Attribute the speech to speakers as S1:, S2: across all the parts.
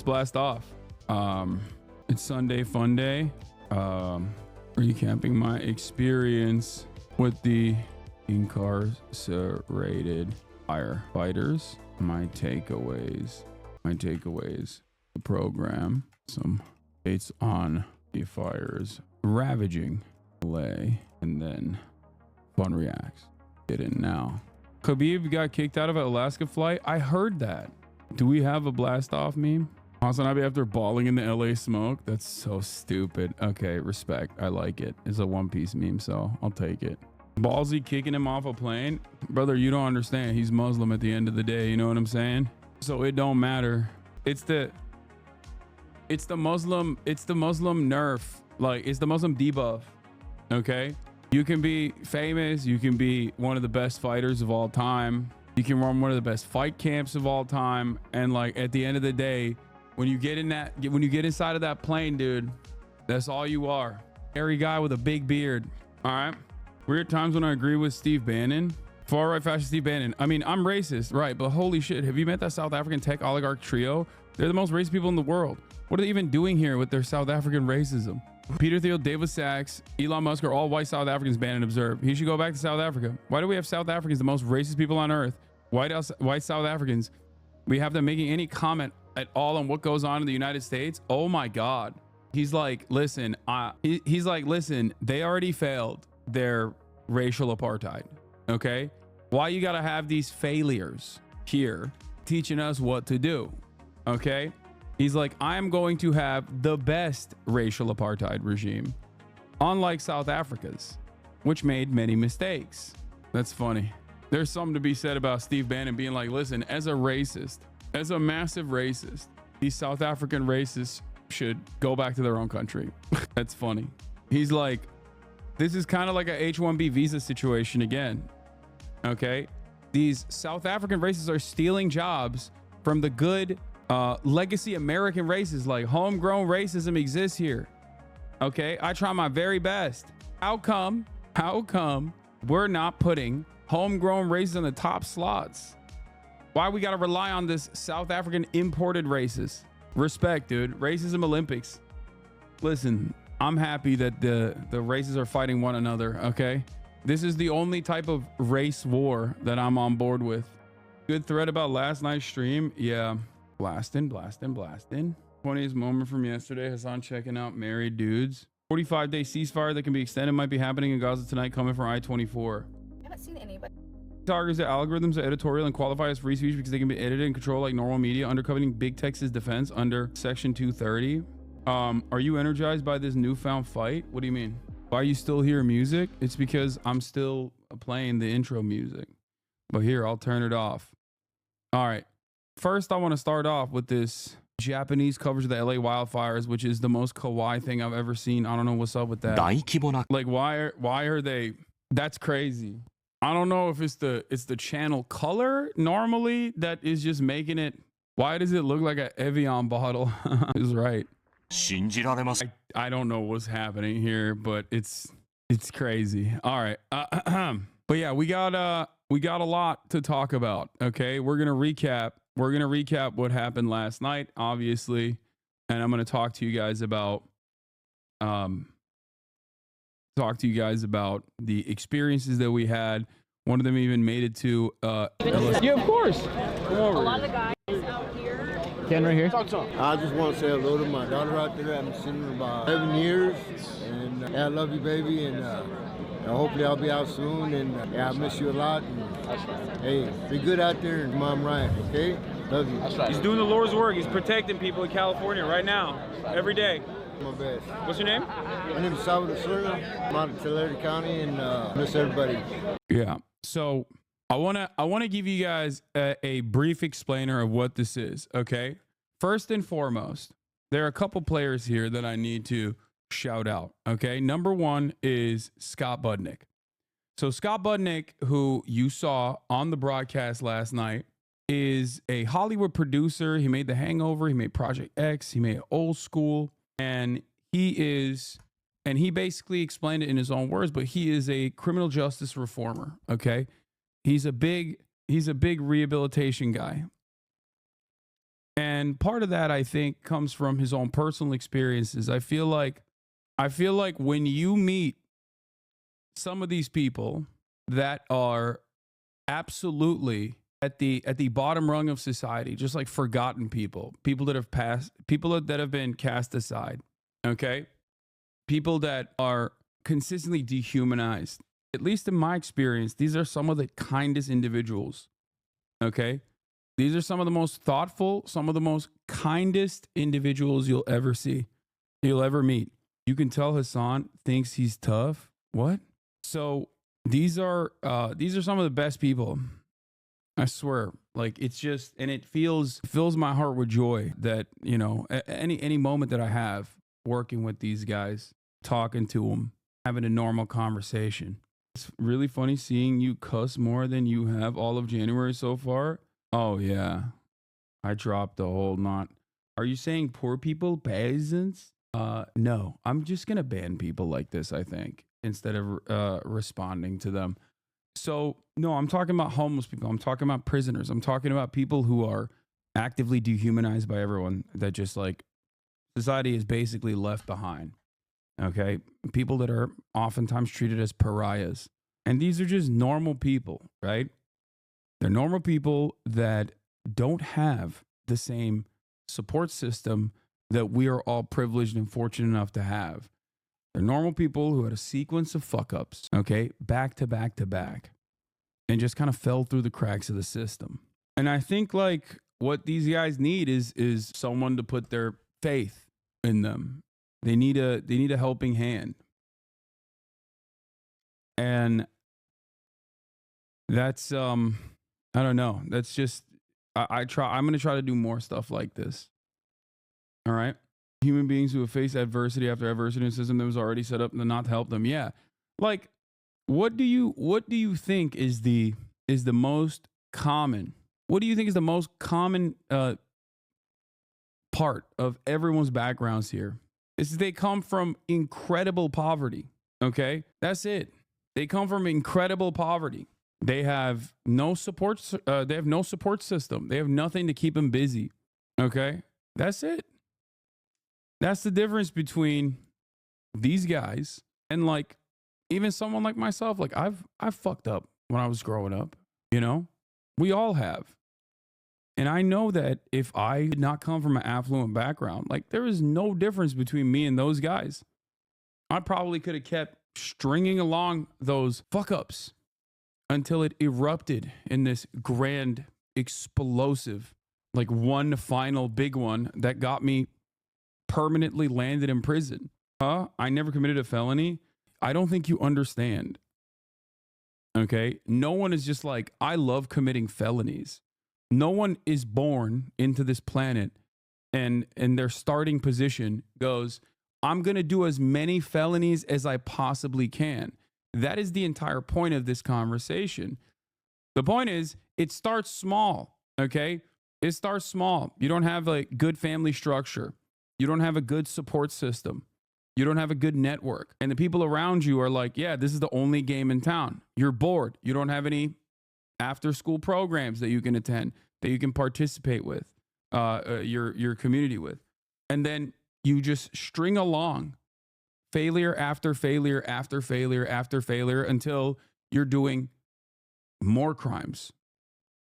S1: let's blast off. It's Sunday Funday. Recapping my experience with the incarcerated firefighters. My takeaways. The program. Some updates on the fires ravaging LA, and then fun reacts. Get in now. Khabib got kicked out of an Alaska flight. I heard that. Do we have a blast off meme? Hasanabi after balling in the LA smoke. That's so stupid. Okay, respect. I like it. It's a One Piece meme, so I'll take it. Ballsy kicking him off a plane. Brother, you don't understand. He's Muslim at the end of the day. You know what I'm saying? So it don't matter. It's the Muslim nerf. Like, it's the Muslim debuff. Okay? You can be famous. You can be one of the best fighters of all time. You can run one of the best fight camps of all time. And like, at the end of the day, when you get inside of that plane, dude, that's all you are. Hairy guy with a big beard. All right. Weird times when I agree with Steve Bannon. Far right fascist Steve Bannon. I mean, I'm racist, right? But holy shit, have you met that South African tech oligarch trio? They're the most racist people in the world. What are they even doing here with their South African racism? Peter Thiel, David Sachs, Elon Musk are all white South Africans, Bannon observed. He should go back to South Africa. Why do we have South Africans, the most racist people on earth? White South Africans. We have them making any comment at all on what goes on in the United States. Oh my God. He's like, listen, he's like, listen, they already failed their racial apartheid. Okay. Why you got to have these failures here teaching us what to do? Okay. He's like, I am going to have the best racial apartheid regime, unlike South Africa's, which made many mistakes. That's funny. There's something to be said about Steve Bannon being like, listen, as a racist, as a massive racist, these South African racists should go back to their own country. That's funny. He's like, this is kind of like a H-1B visa situation again. Okay. These South African racists are stealing jobs from the good legacy American races. Like, homegrown racism exists here. Okay. I try my very best. How come we're not putting homegrown races in the top slots? Why we got to rely on this South African imported races? Respect, dude. Racism Olympics. Listen, I'm happy that the races are fighting one another. Okay. This is the only type of race war that I'm on board with. Good thread about last night's stream. Yeah. Blasting. 20th moment from yesterday. Hassan checking out married dudes. 45-day ceasefire that can be extended might be happening in Gaza tonight, coming from I-24.
S2: I haven't seen anybody.
S1: Targets that algorithms are editorial and qualify as free speech because they can be edited and controlled like normal media, undercutting big tech's defense under Section 230. Are you energized by this newfound fight? What do you mean? Why are you still hear music? It's because I'm still playing the intro music. But here, I'll turn it off. All right. First, I want to start off with this Japanese coverage of the LA wildfires, which is the most kawaii thing I've ever seen. I don't know what's up with that. Like, why are they? That's crazy. I don't know if it's the channel color normally that is just making it. Why does it look like an Evian bottle? Is right. I don't know what's happening here, but it's crazy. All right. But yeah, we got a lot to talk about. Okay. We're going to recap what happened last night, obviously. And I'm going to talk to you guys about the experiences that we had. One of them even made it to yeah, of course.
S2: A lot of the guys out here.
S1: Ken right here.
S3: I just want to say hello to my daughter out there. I haven't seen her about 7 years. And yeah, I love you, baby. And hopefully I'll be out soon. And yeah, I miss you a lot. And, hey, be good out there. And Mom Ryan, okay? Love you.
S4: That's right. He's doing the Lord's work. He's protecting people in California right now, every day.
S3: My best.
S4: What's your name?
S3: My name is Salvador Serna. I'm out of Tulare County and miss everybody.
S1: Yeah. So I wanna give you guys a brief explainer of what this is. Okay. First and foremost, there are a couple players here that I need to shout out. Okay. Number one is Scott Budnick. So Scott Budnick, who you saw on the broadcast last night, is a Hollywood producer. He made The Hangover. He made Project X. He made Old School. And he basically explained it in his own words, but he is a criminal justice reformer. Okay. He's a big rehabilitation guy. And And part of that, I think, comes from his own personal experiences. I feel like when you meet some of these people that are absolutely at the bottom rung of society, just like forgotten people, people that have passed, people that have been cast aside, okay? People that are consistently dehumanized. At least in my experience, these are some of the kindest individuals, okay? These are some of the most thoughtful, some of the most kindest individuals you'll ever see, you'll ever meet. You can tell Hassan thinks he's tough. What? So these are some of the best people. I swear. Like, it's just, and it fills my heart with joy that, you know, any moment that I have working with these guys, talking to them, having a normal conversation. It's really funny seeing you cuss more than you have all of January so far. Oh yeah, I dropped the whole knot. Are you saying poor people, peasants? No, I'm just gonna ban people like this, I think, instead of responding to them. So no, I'm talking about homeless people. I'm talking about prisoners. I'm talking about people who are actively dehumanized by everyone, that just like society is basically left behind. Okay. People that are oftentimes treated as pariahs. And these are just normal people, right? They're normal people that don't have the same support system that we are all privileged and fortunate enough to have. They're normal people who had a sequence of fuck ups, okay, back to back to back, and just kind of fell through the cracks of the system. And I think like what these guys need is someone to put their faith in them. They need a helping hand. And that's I don't know. That's just I'm going to try to do more stuff like this. All right? Human beings who have faced adversity after adversity in a system that was already set up not to help them. Yeah. Like, what do you think is the most common? What do you think is the most common part of everyone's backgrounds here? Is they come from incredible poverty. Okay? That's it. They come from incredible poverty. They have no support. They have no support system. They have nothing to keep them busy. Okay? That's it. That's the difference between these guys and like even someone like myself. Like I've fucked up when I was growing up, you know? We all have. And I know that if I did not come from an affluent background, like there is no difference between me and those guys. I probably could have kept stringing along those fuck ups until it erupted in this grand, explosive, like one final big one that got me permanently landed in prison. I never committed a felony. I don't think you understand. Okay? No one is just like, I love committing felonies. No one is born into this planet and their starting position goes, I'm going to do as many felonies as I possibly can. That is the entire point of this conversation. The point is, it starts small, okay? It starts small. You don't have a good family structure. You don't have a good support system. You don't have a good network. And the people around you are like, yeah, this is the only game in town. You're bored. You don't have any after school programs that you can attend, that you can participate with, your community with. And then you just string along failure after failure after failure after failure until you're doing more crimes,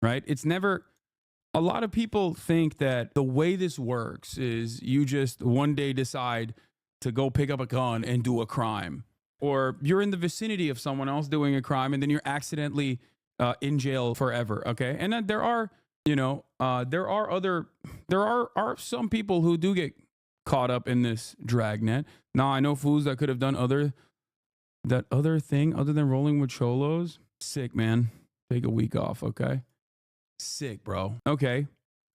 S1: right? It's never, a lot of people think that the way this works is you just one day decide to go pick up a gun and do a crime, or you're in the vicinity of someone else doing a crime and then you're accidentally in jail forever. Okay. And then there are some people who do get caught up in this dragnet. Now I know fools that could have done that other thing other than rolling with cholos. Sick, man. Take a week off. Okay. Sick, bro. Okay.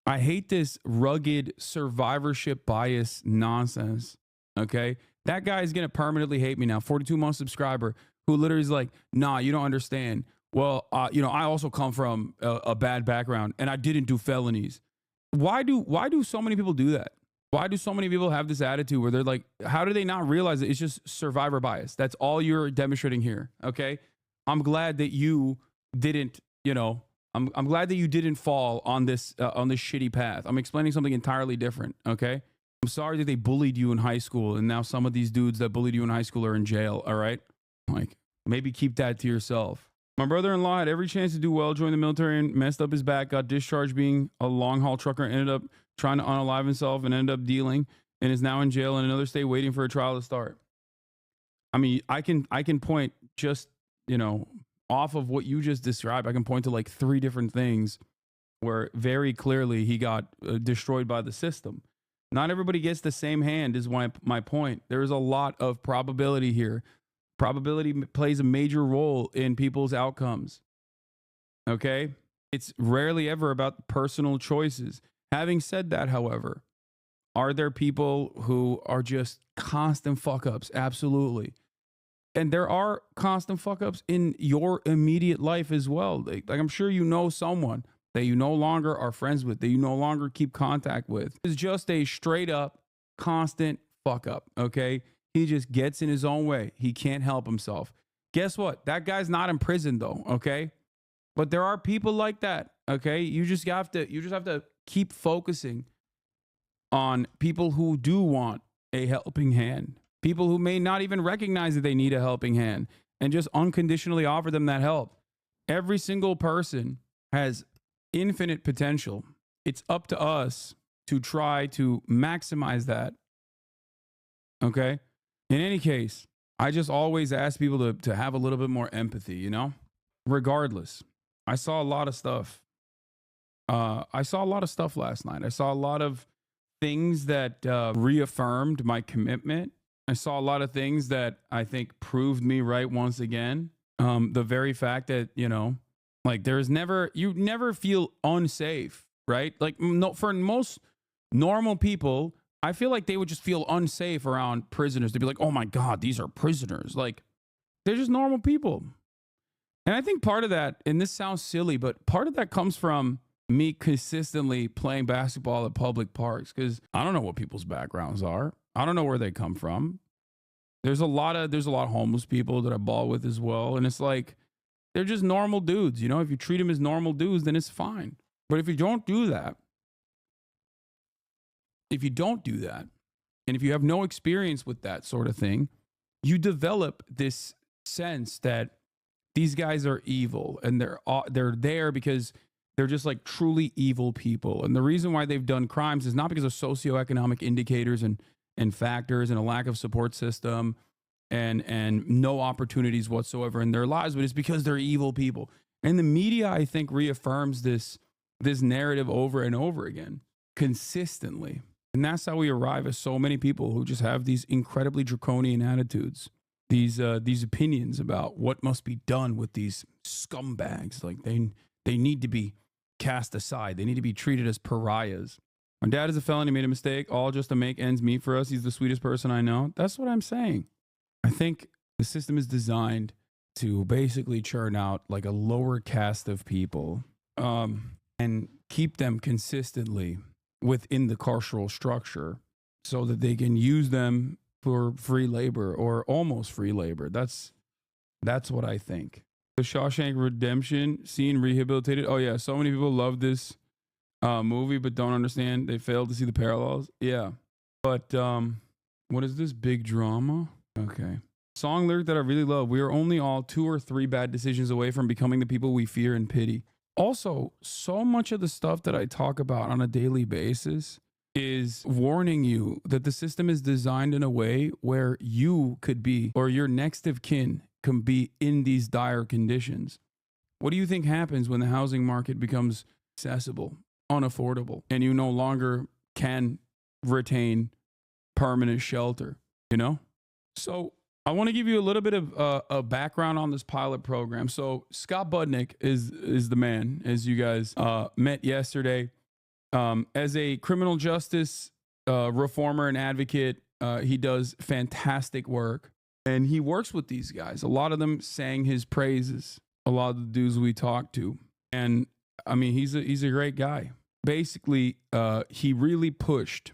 S1: I hate this rugged survivorship bias nonsense. Okay. That guy is going to permanently hate me now. 42-month subscriber who literally is like, nah, you don't understand. Well, I also come from a bad background and I didn't do felonies. Why do so many people do that? Why do so many people have this attitude where they're like, how do they not realize that it's just survivor bias? That's all you're demonstrating here. Okay. I'm glad that you didn't, I'm glad that you didn't fall on this shitty path. I'm explaining something entirely different, okay? I'm sorry that they bullied you in high school, and now some of these dudes that bullied you in high school are in jail, all right? Like, maybe keep that to yourself. My brother-in-law had every chance to do well, joined the military and messed up his back, got discharged being a long-haul trucker, ended up trying to unalive himself and ended up dealing, and is now in jail in another state waiting for a trial to start. I mean, I can point just, you know, off of what you just described, I can point to like 3 different things where very clearly he got destroyed by the system. Not everybody gets the same hand is my point. There is a lot of probability here. Probability plays a major role in people's outcomes. Okay? It's rarely ever about personal choices. Having said that, however, are there people who are just constant fuck-ups? Absolutely. And there are constant fuck-ups in your immediate life as well. Like I'm sure you know someone that you no longer are friends with, that you no longer keep contact with. It's just a straight up constant fuck-up, okay? He just gets in his own way. He can't help himself. Guess what? That guy's not in prison though, okay? But there are people like that, okay? You just have to keep focusing on people who do want a helping hand. People who may not even recognize that they need a helping hand and just unconditionally offer them that help. Every single person has infinite potential. It's up to us to try to maximize that. Okay? In any case, I just always ask people to have a little bit more empathy, you know? Regardless, I saw a lot of stuff. I saw a lot of stuff last night. I saw a lot of things that reaffirmed my commitment. I saw a lot of things that I think proved me right once again. The very fact that, you know, like you never feel unsafe, right? Like no, for most normal people, I feel like they would just feel unsafe around prisoners. They'd be like, oh my God, these are prisoners. Like they're just normal people. And I think part of that, and this sounds silly, but part of that comes from me consistently playing basketball at public parks because I don't know what people's backgrounds are. I don't know where they come from. There's a lot of homeless people that I ball with as well. And it's like, they're just normal dudes. You know, if you treat them as normal dudes, then it's fine. But if you don't do that, and if you have no experience with that sort of thing, you develop this sense that these guys are evil and they're there because they're just like truly evil people. And the reason why they've done crimes is not because of socioeconomic indicators and factors and a lack of support system and no opportunities whatsoever in their lives, but it's because they're evil people. And the media, I think, reaffirms this narrative over and over again, consistently. And that's how we arrive at so many people who just have these incredibly draconian attitudes, these opinions about what must be done with these scumbags. Like they need to be cast aside. They need to be treated as pariahs. My dad is a felon. He made a mistake, all just to make ends meet for us. He's the sweetest person I know. That's what I'm saying. I think the system is designed to basically churn out like a lower caste of people and keep them consistently within the carceral structure so that they can use them for free labor or almost free labor. That's what I think. The Shawshank Redemption scene, Rehabilitated. Oh yeah, so many people love this movie but don't understand. They fail to see the parallels. Yeah. But what is this big drama? Okay. Song lyric that I really love. We are only all 2 or 3 bad decisions away from becoming the people we fear and pity. Also, so much of the stuff that I talk about on a daily basis is warning you that the system is designed in a way where you could be, or your next of kin can be in these dire conditions. What do you think happens when the housing market becomes accessible, unaffordable, and you no longer can retain permanent shelter, you know? So I want to give you a little bit of a background on this pilot program. So Scott Budnick is the man, as you guys met yesterday. As a criminal justice reformer and advocate, he does fantastic work. And he works with these guys. A lot of them sang his praises, a lot of the dudes we talked to. And I mean, he's a great guy. Basically, he really pushed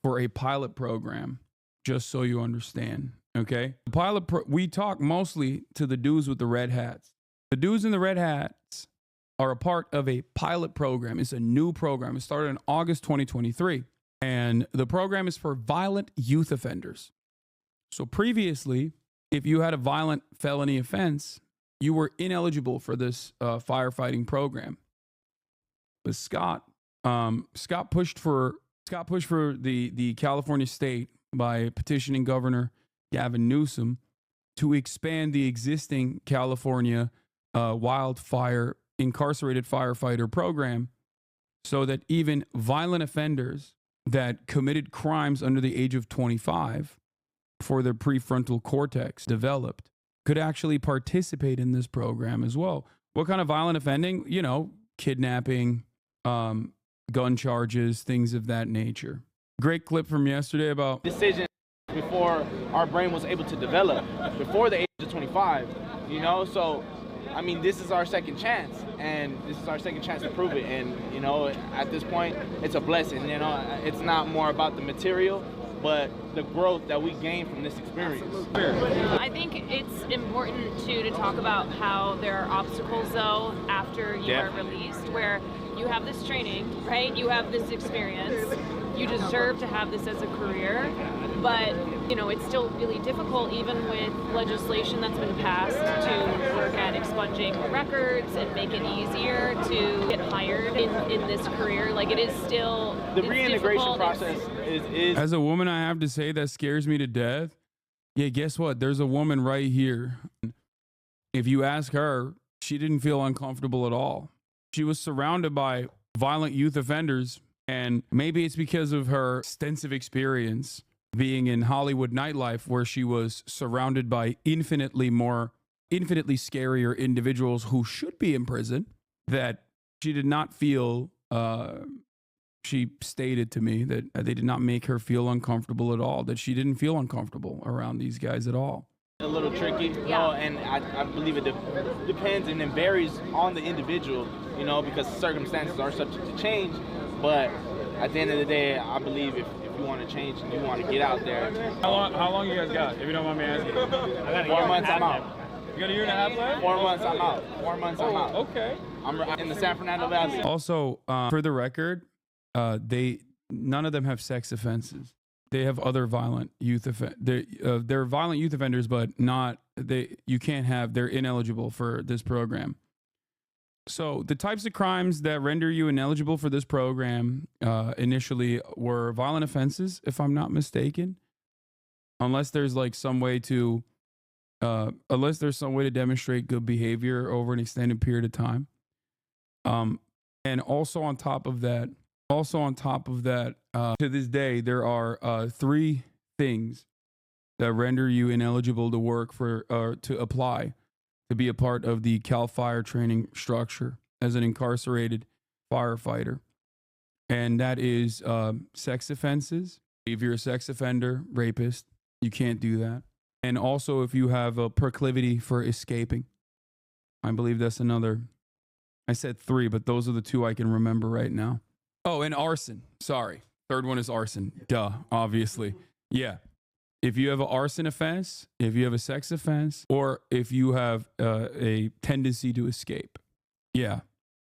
S1: for a pilot program, just so you understand. Okay. We talk mostly to the dudes with the red hats. The dudes in the red hats are a part of a pilot program. It's a new program. It started in August 2023. And the program is for violent youth offenders. So previously, if you had a violent felony offense, you were ineligible for this firefighting program. But Scott pushed for the California state by petitioning Governor Gavin Newsom to expand the existing California wildfire incarcerated firefighter program so that even violent offenders that committed crimes under the age of 25 before their prefrontal cortex developed could actually participate in this program as well. What kind of violent offending? You know, kidnapping, gun charges, things of that nature. Great clip from yesterday about
S5: decision before our brain was able to develop, before the age of 25, you know? So, I mean, this is our second chance, and this is our second chance to prove it. And, you know, at this point, it's a blessing, you know? It's not more about the material, but the growth that we gain from this experience.
S2: I think it's important to talk about how there are obstacles though after you are released, where you have this training, right? You have this experience. You deserve to have this as a career, but you know, it's still really difficult even with legislation that's been passed to work at expunging records and make it easier to get hired in this career. Like it is still
S5: the reintegration process is
S1: As a woman, I have to say that scares me to death. Yeah, guess what? There's a woman right here. If you ask her, she didn't feel uncomfortable at all. She was surrounded by violent youth offenders, and maybe it's because of her extensive experience being in Hollywood nightlife, where she was surrounded by infinitely scarier individuals who should be in prison, that she did not feel, she stated to me that they did not make her feel uncomfortable at all, that she didn't feel uncomfortable around these guys at all.
S5: a little tricky, you know, and I believe it depends and it varies on the individual, you know, because circumstances are subject to change. But at the end of the day, I believe if you want to change and you want to get out there.
S4: How long you guys got, if you don't mind me asking?
S5: 4 months, I'm out.
S4: You got a year and a half left?
S5: 4 months, I'm out. 4 months, I'm out.
S4: Okay.
S5: I'm in the San Fernando Valley.
S1: Also, for the record, none of them have sex offenses. They have other violent youth they're violent youth offenders, but not you can't have. They're ineligible for this program. So the types of crimes that render you ineligible for this program initially were violent offenses, if I'm not mistaken, unless there's like some way to demonstrate good behavior over an extended period of time. And also on top of that, to this day, there are 3 things that render you ineligible to work for or to apply to be a part of the Cal Fire training structure as an incarcerated firefighter. And that is sex offenses. If you're a sex offender, rapist, you can't do that. And also if you have a proclivity for escaping. I believe that's another. I said 3, but those are the 2 I can remember right now. Oh, and arson. Sorry. 3rd one is arson. Duh, obviously. Yeah. If you have an arson offense, if you have a sex offense, or if you have a tendency to escape. Yeah.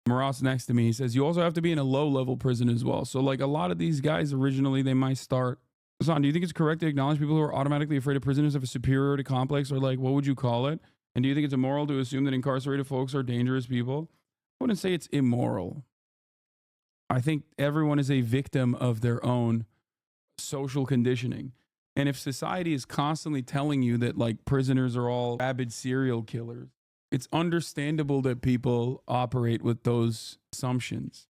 S1: Maras next to me, he says, you also have to be in a low-level prison as well. So, like, a lot of these guys, originally, they might start. Hassan, do you think it's correct to acknowledge people who are automatically afraid of prisoners have a superiority complex, or, like, what would you call it? And do you think it's immoral to assume that incarcerated folks are dangerous people? I wouldn't say it's immoral. I think everyone is a victim of their own social conditioning. And if society is constantly telling you that like prisoners are all rabid serial killers, it's understandable that people operate with those assumptions.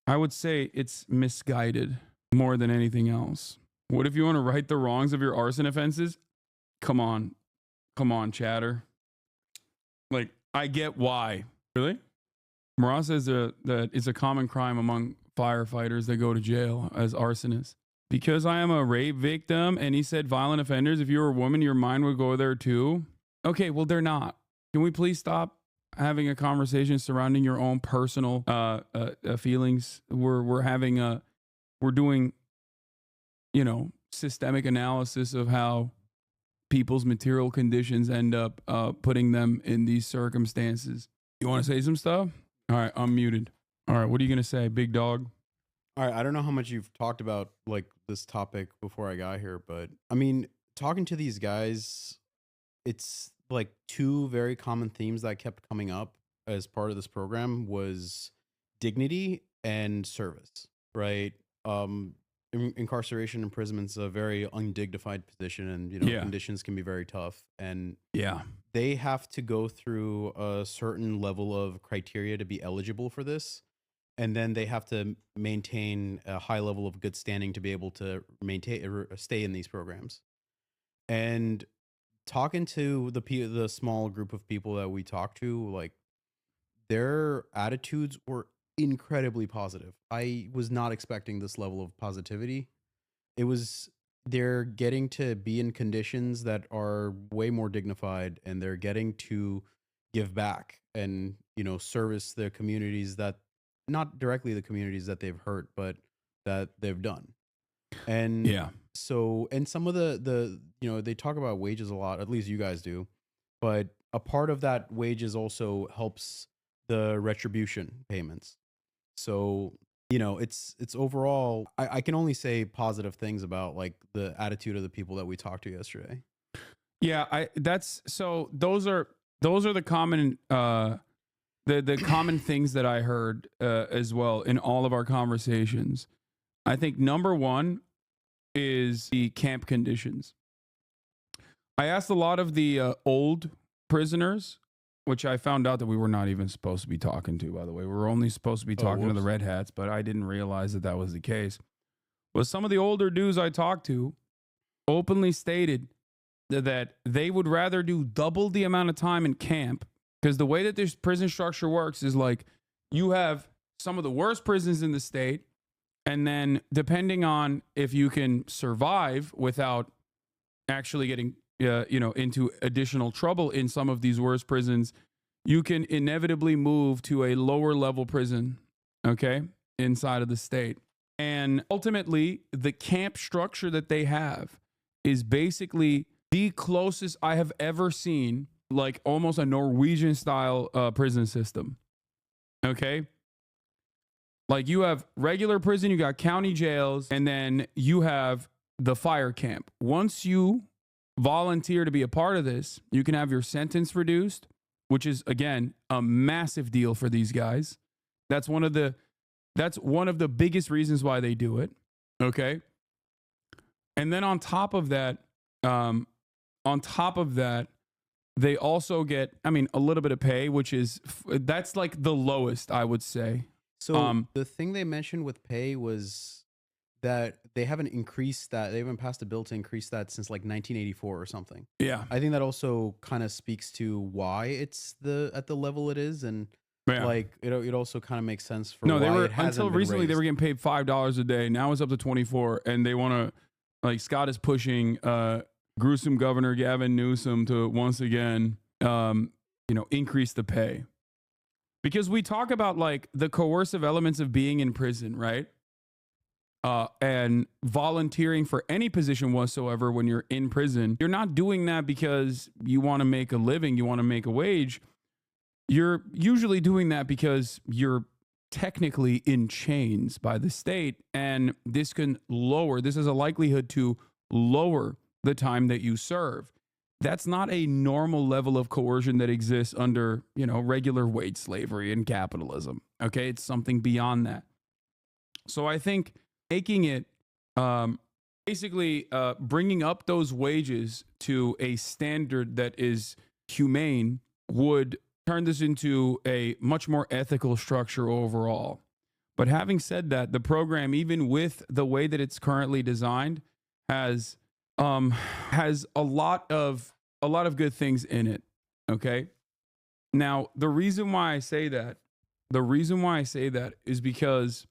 S1: I would say it's misguided more than anything else. What if you want to right the wrongs of your arson offenses? Come on, chatter. Like, I get why. Really? Maras says that it's a common crime among firefighters that go to jail as arsonists. Because I am a rape victim, and he said violent offenders, if you were a woman, your mind would go there too. Okay, well, they're not. Can we please stop having a conversation surrounding your own personal feelings? We're doing, you know, systemic analysis of how people's material conditions end up putting them in these circumstances. You want to say some stuff? All right, I'm muted. All right, what are you gonna say, big dog?
S6: All right, I don't know how much you've talked about like this topic before I got here, but I mean, talking to these guys, it's like two very common themes that kept coming up as part of this program was dignity and service, right? Incarceration, imprisonment's a very undignified position, and conditions can be very tough, and they have to go through a certain level of criteria to be eligible for this, and then they have to maintain a high level of good standing to be able to maintain or stay in these programs. And talking to the small group of people that we talked to, like their attitudes were incredibly positive. I was not expecting this level of positivity. They're getting to be in conditions that are way more dignified, and they're getting to give back and, service their communities, that not directly the communities that they've hurt, but that they've done. And so, and some of the they talk about wages a lot, at least you guys do, but a part of that wages also helps the retribution payments. So, it's overall, I can only say positive things about like the attitude of the people that we talked to yesterday.
S1: Yeah, those are the common the common things that I heard as well in all of our conversations. I think number one is the camp conditions. I asked a lot of the old prisoners, which I found out that we were not even supposed to be talking to, by the way. We were only supposed to be talking to the red hats, but I didn't realize that was the case. But some of the older dudes I talked to openly stated that they would rather do double the amount of time in camp, because the way that this prison structure works is like you have some of the worst prisons in the state, and then depending on if you can survive without actually getting into additional trouble in some of these worst prisons, you can inevitably move to a lower level prison, okay, inside of the state. And ultimately, the camp structure that they have is basically the closest I have ever seen, like almost a Norwegian style prison system, okay? Like you have regular prison, you got county jails, and then you have the fire camp. Once you volunteer to be a part of this, you can have your sentence reduced, which is again a massive deal for these guys. That's one of the biggest reasons why they do it. Okay. And then on top of that, they also get, a little bit of pay, which that's like the lowest, I would say.
S6: So the thing they mentioned with pay was that they haven't increased that. They haven't passed a bill to increase that since like 1984 or something.
S1: Yeah.
S6: I think that also kind of speaks to why it's at the level it is. And like, it also kind of makes sense for why it hasn't
S1: until
S6: been
S1: recently,
S6: raised.
S1: they were getting paid $5 a day. Now it's up to 24, and they want to, like Scott is pushing gruesome Governor Gavin Newsom to once again, increase the pay. Because we talk about like the coercive elements of being in prison, right? And volunteering for any position whatsoever when you're in prison. You're not doing that because you want to make a living, you want to make a wage. You're usually doing that because you're technically in chains by the state, and this has a likelihood to lower the time that you serve. That's not a normal level of coercion that exists under, regular wage slavery and capitalism. Okay, it's something beyond that. So I think making it basically bringing up those wages to a standard that is humane would turn this into a much more ethical structure overall. But having said that, the program, even with the way that it's currently designed, has a lot of good things in it. Okay. Now, the reason why I say that is because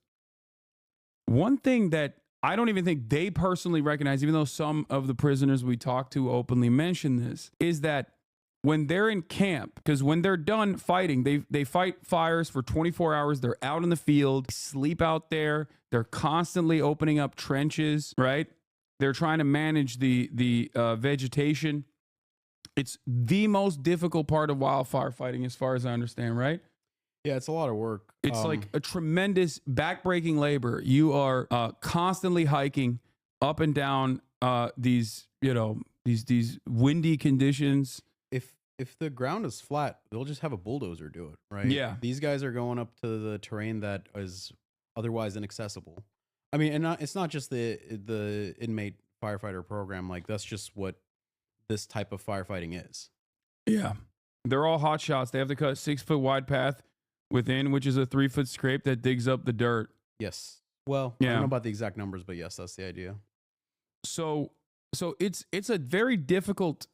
S1: one thing that I don't even think they personally recognize, even though some of the prisoners we talked to openly mention this, is that when they're in camp, because when they're done fighting, they fight fires for 24 hours. They're out in the field, sleep out there. They're constantly opening up trenches, right? They're trying to manage the vegetation. It's the most difficult part of wildfire fighting, as far as I understand, right?
S6: Yeah, it's a lot of work.
S1: It's like a tremendous backbreaking labor. You are constantly hiking up and down these, you know, these windy conditions.
S6: If the ground is flat, they'll just have a bulldozer do it, right?
S1: Yeah.
S6: These guys are going up to the terrain that is otherwise inaccessible. I mean, and it's not just the inmate firefighter program. Like, that's just what this type of firefighting is.
S1: Yeah. They're all hot shots. They have to cut a 6-foot wide path within, which is a 3-foot scrape that digs up the dirt.
S6: Yes. Well, I don't know about the exact numbers, but yes, that's the idea.
S1: So it's a very difficult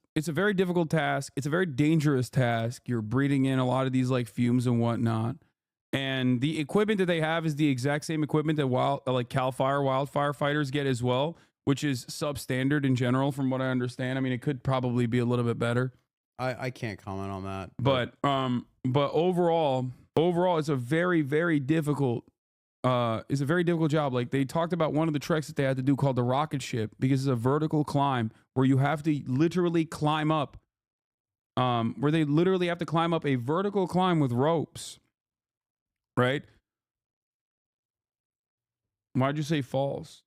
S1: task. It's a very dangerous task. You're breathing in a lot of these like fumes and whatnot. And the equipment that they have is the exact same equipment that Cal Fire wildfire fighters get as well, which is substandard in general, from what I understand. I mean, it could probably be a little bit better.
S6: I can't comment on that.
S1: But overall, it's a very, very difficult. It's a very difficult job. Like, they talked about one of the treks that they had to do called the rocket ship, because it's a vertical climb where you have to literally climb up. Where they literally have to climb up a vertical climb with ropes. Right? Why'd you say falls?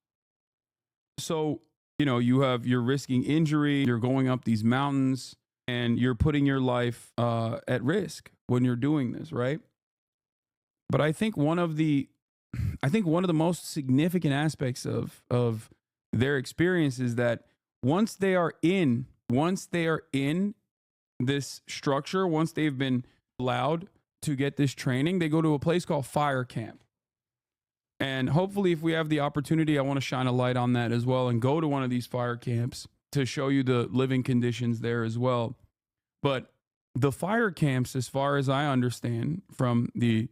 S1: So, you know, you're risking injury, you're going up these mountains, and you're putting your life at risk when you're doing this, right? But I think one of the most significant aspects of their experience is that once they are in this structure, once they've been allowed to get this training, they go to a place called fire camp. And hopefully, if we have the opportunity, I want to shine a light on that as well and go to one of these fire camps to show you the living conditions there as well. But the fire camps, as far as I understand from the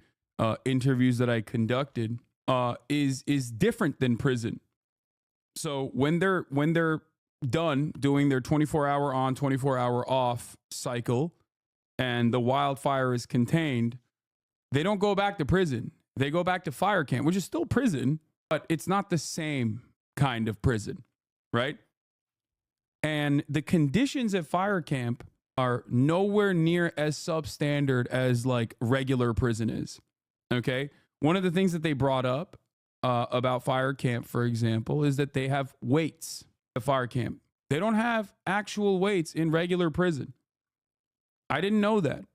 S1: interviews that I conducted, is different than prison. So when they're done doing their 24-hour on, 24-hour off cycle, and the wildfire is contained, they don't go back to prison. They go back to fire camp, which is still prison, but it's not the same kind of prison, right? And the conditions at fire camp are nowhere near as substandard as like regular prison is. Okay. One of the things that they brought up about fire camp, for example, is that they have weights at fire camp. They don't have actual weights in regular prison. I didn't know that.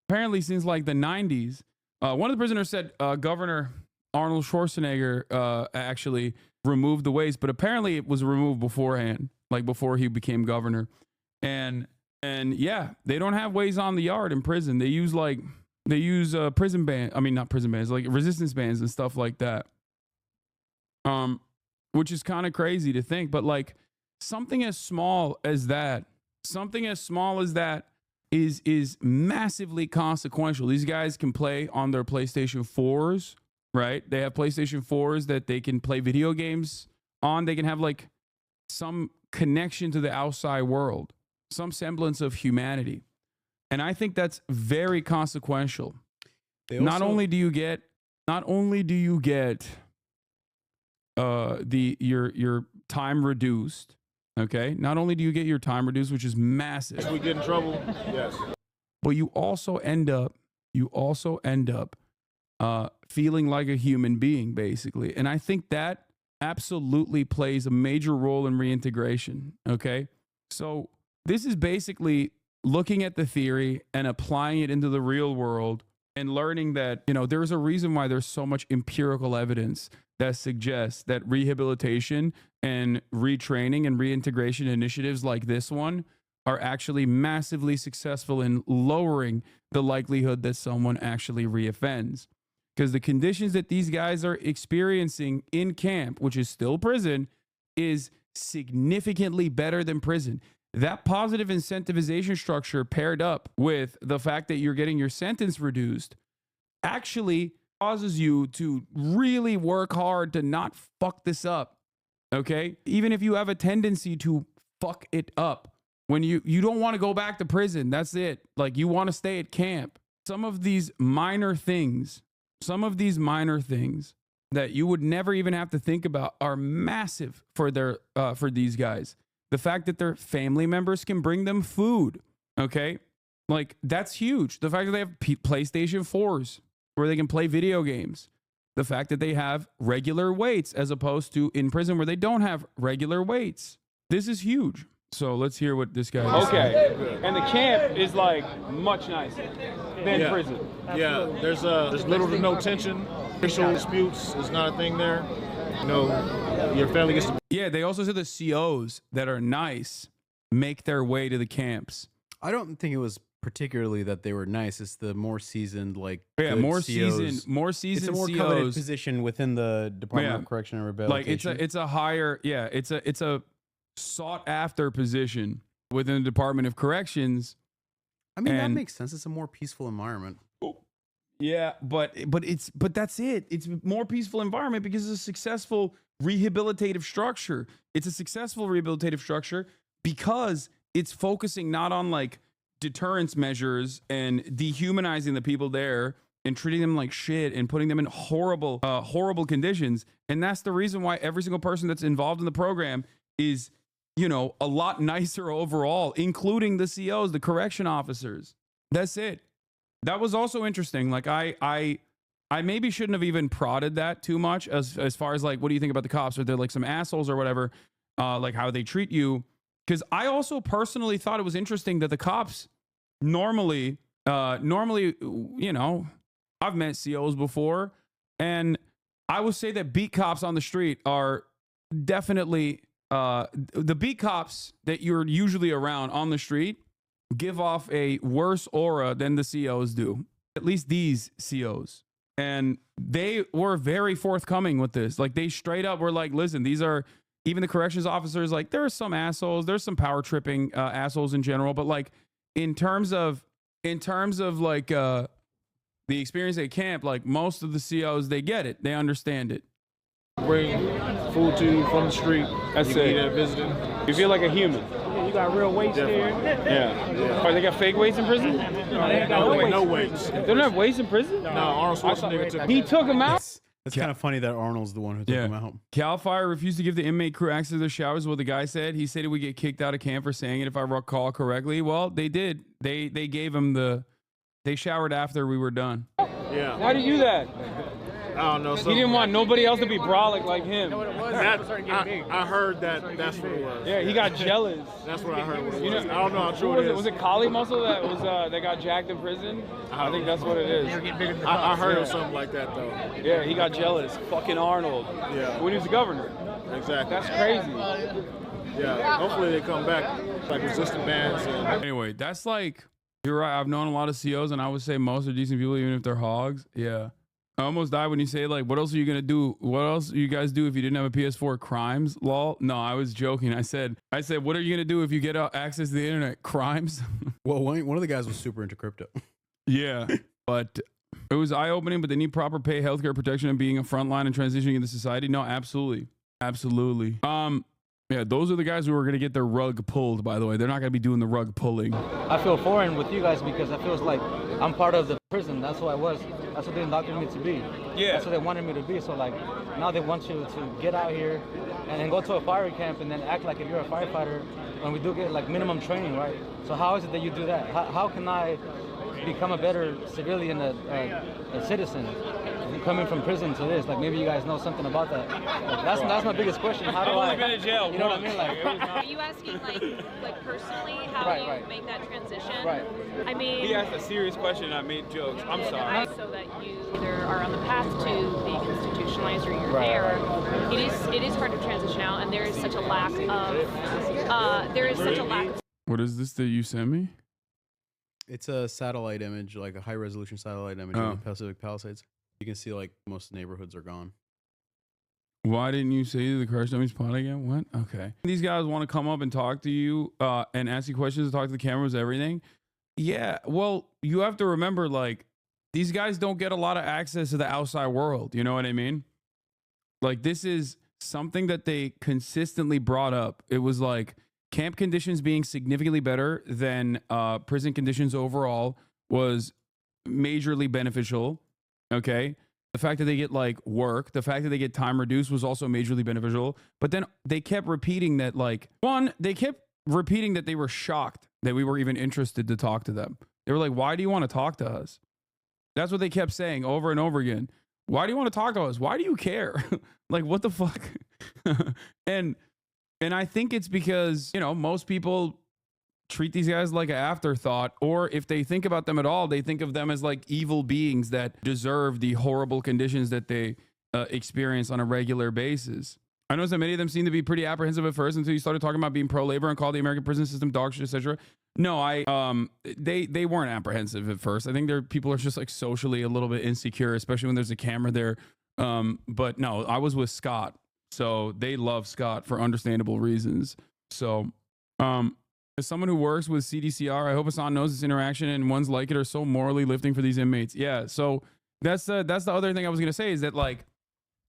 S1: Apparently, since like the 90s, one of the prisoners said Governor Arnold Schwarzenegger actually removed the weights, but apparently it was removed beforehand, like before he became governor. And yeah, they don't have weights on the yard in prison. They use prison bands. I mean, not prison bands, like resistance bands and stuff like that. Which is kind of crazy to think, but like something as small as that is massively consequential. These guys can play on their PlayStation 4s, right? They have PlayStation 4s that they can play video games on. They can have like some connection to the outside world, some semblance of humanity. And I think that's very consequential. Not only do you get your time reduced. Okay. Not only do you get your time reduced, which is massive.
S4: If we get in trouble, yes.
S1: But you also end up feeling like a human being, basically. And I think that absolutely plays a major role in reintegration. Okay. So this is basically looking at the theory and applying it into the real world and learning that, you know, there's a reason why there's so much empirical evidence that suggests that rehabilitation and retraining and reintegration initiatives like this one are actually massively successful in lowering the likelihood that someone actually reoffends. Because the conditions that these guys are experiencing in camp, which is still prison, is significantly better than prison. That positive incentivization structure paired up with the fact that you're getting your sentence reduced actually causes you to really work hard to not fuck this up. Okay? Even if you have a tendency to fuck it up, when you don't want to go back to prison, that's it. Like, you want to stay at camp. Some of these minor things that you would never even have to think about are massive for these guys. The fact that their family members can bring them food, Okay. Like, that's huge. The fact that they have PlayStation 4s where they can play video games. The fact that they have regular weights as opposed to in prison where they don't have regular weights. This is huge. So let's hear what this guy is saying.
S4: Okay. And the camp is like much nicer than prison.
S7: Yeah, there's little to no tension. Racial disputes is not a thing there. You know, your family gets to...
S1: Yeah, they also said the COs that are nice make their way to the camps.
S6: I don't think it was particularly that they were nice. It's the more seasoned, like
S1: more
S6: COs.
S1: seasoned.
S6: It's a more
S1: COs.
S6: coveted position within the Department of Correction and Rehabilitation.
S1: Like it's a higher, it's a sought after position within the Department of Corrections.
S6: I mean, that makes sense. It's a more peaceful environment.
S1: Yeah, but that's it. It's a more peaceful environment because it's a successful rehabilitative structure. It's a successful rehabilitative structure because it's focusing not on like deterrence measures and dehumanizing the people there and treating them like shit and putting them in horrible conditions. And that's the reason why every single person that's involved in the program is, you know, a lot nicer overall, including the COs, the correction officers. That's it. That was also interesting. Like I maybe shouldn't have even prodded that too much as far as like, what do you think about the cops? Are they like some assholes or whatever? Like how they treat you. Because I also personally thought it was interesting that the cops normally, you know, I've met COs before, and I would say that beat cops on the street are definitely the beat cops that you're usually around on the street give off a worse aura than the COs do. At least these COs. And they were very forthcoming with this. Like they straight up were like, listen, these are even the corrections officers, like there are some assholes, there's some power tripping assholes in general, but like in terms of like the experience at camp, like most of the COs, they get it, they understand it.
S7: Bring food to you from the street.
S4: That's
S7: you can
S4: it.
S7: be there visiting.
S4: You feel like a human.
S8: Yeah, you got real weights there.
S4: Yeah. Oh, they got fake weights in prison?
S8: No, they ain't got
S7: No weights.
S4: They don't have weights in prison?
S7: No, Arnold Schwarzenegger took
S4: He took them out?
S6: It's kind of funny that Arnold's the one who took him out.
S1: Cal Fire refused to give the inmate crew access to their showers. What the guy said, he said he would get kicked out of camp for saying it, if I recall correctly. Well, they did. They gave him they showered after we were done.
S7: Yeah.
S4: Why did you do that?
S7: I don't know.
S4: He didn't want nobody else to be brolic like him.
S7: I heard that's what it was.
S4: Yeah, he got jealous.
S7: That's what I heard. What it
S4: You know,
S7: was. I don't know how true
S4: was
S7: it is.
S4: Was it Kali muscle that got jacked in prison? I think that's what it is.
S7: I heard of something like that though.
S4: Yeah, he got jealous. Fucking Arnold.
S7: Yeah.
S4: When he was the governor.
S7: Exactly.
S4: That's crazy.
S7: Yeah. Hopefully they come back like resistant bands. And
S1: Anyway, that's like, you're right. I've known a lot of COs, and I would say most are decent people, even if they're hogs. Yeah. I almost died when you say, like, what else are you going to do? What else you guys do if you didn't have a PS4? Crimes? Lol. No, I was joking. I said, what are you going to do if you get access to the internet? Crimes?
S6: Well, one of the guys was super into crypto.
S1: Yeah. But it was eye-opening, but they need proper pay, healthcare protection, and being a frontline and transitioning into society. No, absolutely. Absolutely. Yeah, those are the guys who are going to get their rug pulled, by the way. They're not going to be doing the rug pulling.
S8: I feel foreign with you guys because I feel like I'm part of the prison. That's who I was. That's what they indoctrinated me to be.
S4: Yeah.
S8: That's what they wanted me to be. So like now they want you to get out here and then go to a fire camp and then act like if you're a firefighter when we do get like minimum training, right? So how is it that you do that? How can I become a better civilian, a citizen? Coming from prison to this, like maybe you guys know something about that. Like, that's my biggest question. How do
S4: I've only been in jail.
S8: You know what I mean? Like,
S2: Are you asking like personally how do you make that transition?
S8: Right.
S2: I mean,
S4: He asked a serious question and I made jokes. I'm sorry.
S2: So that you either are on the path to being institutionalized or you're there. It is hard to transition out, and there is such a lack of
S1: What is this that you sent me?
S6: It's a satellite image, like a high resolution satellite image of the Pacific Palisades. You can see like most neighborhoods are gone.
S1: Why didn't you say the Crash Dummies pod again? What? Okay. These guys want to come up and talk to you and ask you questions, talk to the cameras, everything. Yeah. Well, you have to remember, like, these guys don't get a lot of access to the outside world. You know what I mean? Like, this is something that they consistently brought up. It was like camp conditions being significantly better than prison conditions overall was majorly beneficial. Okay. The fact that they get like work, the fact that they get time reduced was also majorly beneficial. But then they kept repeating that, like, they kept repeating that they were shocked that we were even interested to talk to them. They were like, why do you want to talk to us? That's what they kept saying over and over again. Why do you want to talk to us? Why do you care? Like, what the fuck? and I think it's because, you know, most people treat these guys like an afterthought, or if they think about them at all, they think of them as like evil beings that deserve the horrible conditions that they experience on a regular basis. I noticed that many of them seem to be pretty apprehensive at first until you started talking about being pro-labor and call the American prison system dog shit, etc. No, they weren't apprehensive at first. I think people are just like socially a little bit insecure, especially when there's a camera there. But no, I was with Scott, so they love Scott for understandable reasons. So, as someone who works with CDCR, I hope Hassan knows this interaction and ones like it are so morally lifting for these inmates. Yeah, so that's the other thing I was gonna say is that, like,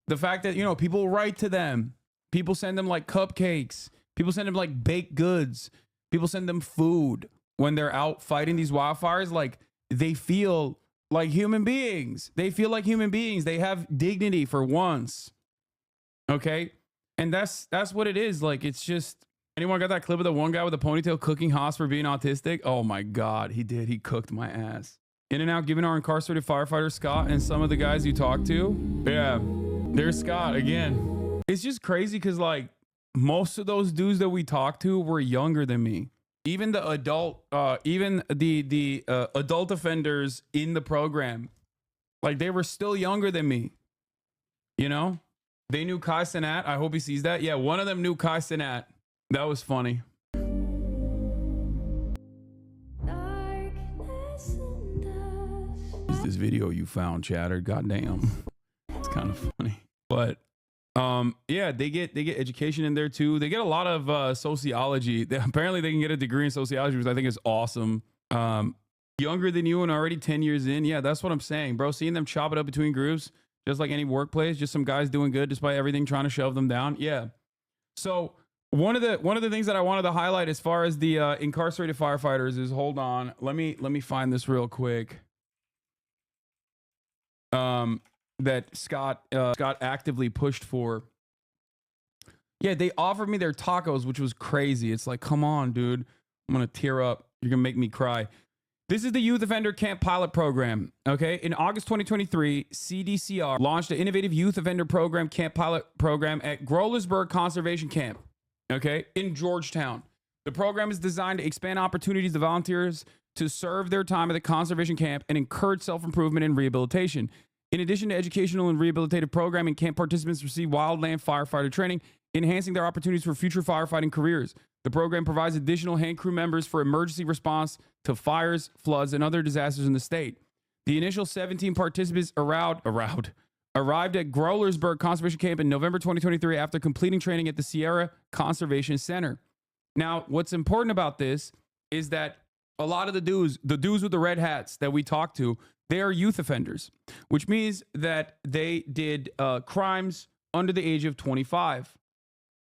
S1: the fact that, you know, people write to them, people send them like cupcakes, people send them like baked goods, people send them food when they're out fighting these wildfires. Like, they feel like human beings. They feel like human beings. They have dignity for once. Okay, and that's what it is. Like, it's just, anyone got that clip of the one guy with a ponytail cooking Haas for being autistic? Oh my God, he did. He cooked my ass. In and out, giving our incarcerated firefighter Scott and some of the guys you talk to. Yeah, there's Scott again. It's just crazy because, like, most of those dudes that we talked to were younger than me. Even the adult, adult offenders in the program, like, they were still younger than me. You know, they knew Kai Cenat. I hope he sees that. Yeah, one of them knew Kai Cenat. That was funny. Is this video you found, chatter? Goddamn, it's kind of funny. But yeah, they get education in there too. They get a lot of sociology. Apparently they can get a degree in sociology, which I think is awesome. Younger than you and already 10 years in. Yeah, that's what I'm saying, bro. Seeing them chop it up between groups, just like any workplace, just some guys doing good despite everything trying to shove them down. Yeah. So one of the things that I wanted to highlight as far as the incarcerated firefighters is, hold on, let me find this real quick. That Scott actively pushed for. Yeah, they offered me their tacos, which was crazy. It's like, come on, dude. I'm gonna tear up. You're gonna make me cry. This is the Youth Offender Camp Pilot Program. Okay, in August 2023, CDCR launched an innovative Youth Offender Program Camp Pilot Program at Grolersburg Conservation Camp. Okay, in Georgetown. The program is designed to expand opportunities to volunteers to serve their time at the conservation camp and encourage self-improvement and rehabilitation. In addition to educational and rehabilitative programming, camp participants receive wildland firefighter training, enhancing their opportunities for future firefighting careers. The program provides additional hand crew members for emergency response to fires, floods, and other disasters in the state. The initial 17 participants arrived at Grolersburg Conservation Camp in November 2023 after completing training at the Sierra Conservation Center. Now, what's important about this is that a lot of the dudes with the red hats that we talked to, they are youth offenders, which means that they did crimes under the age of 25.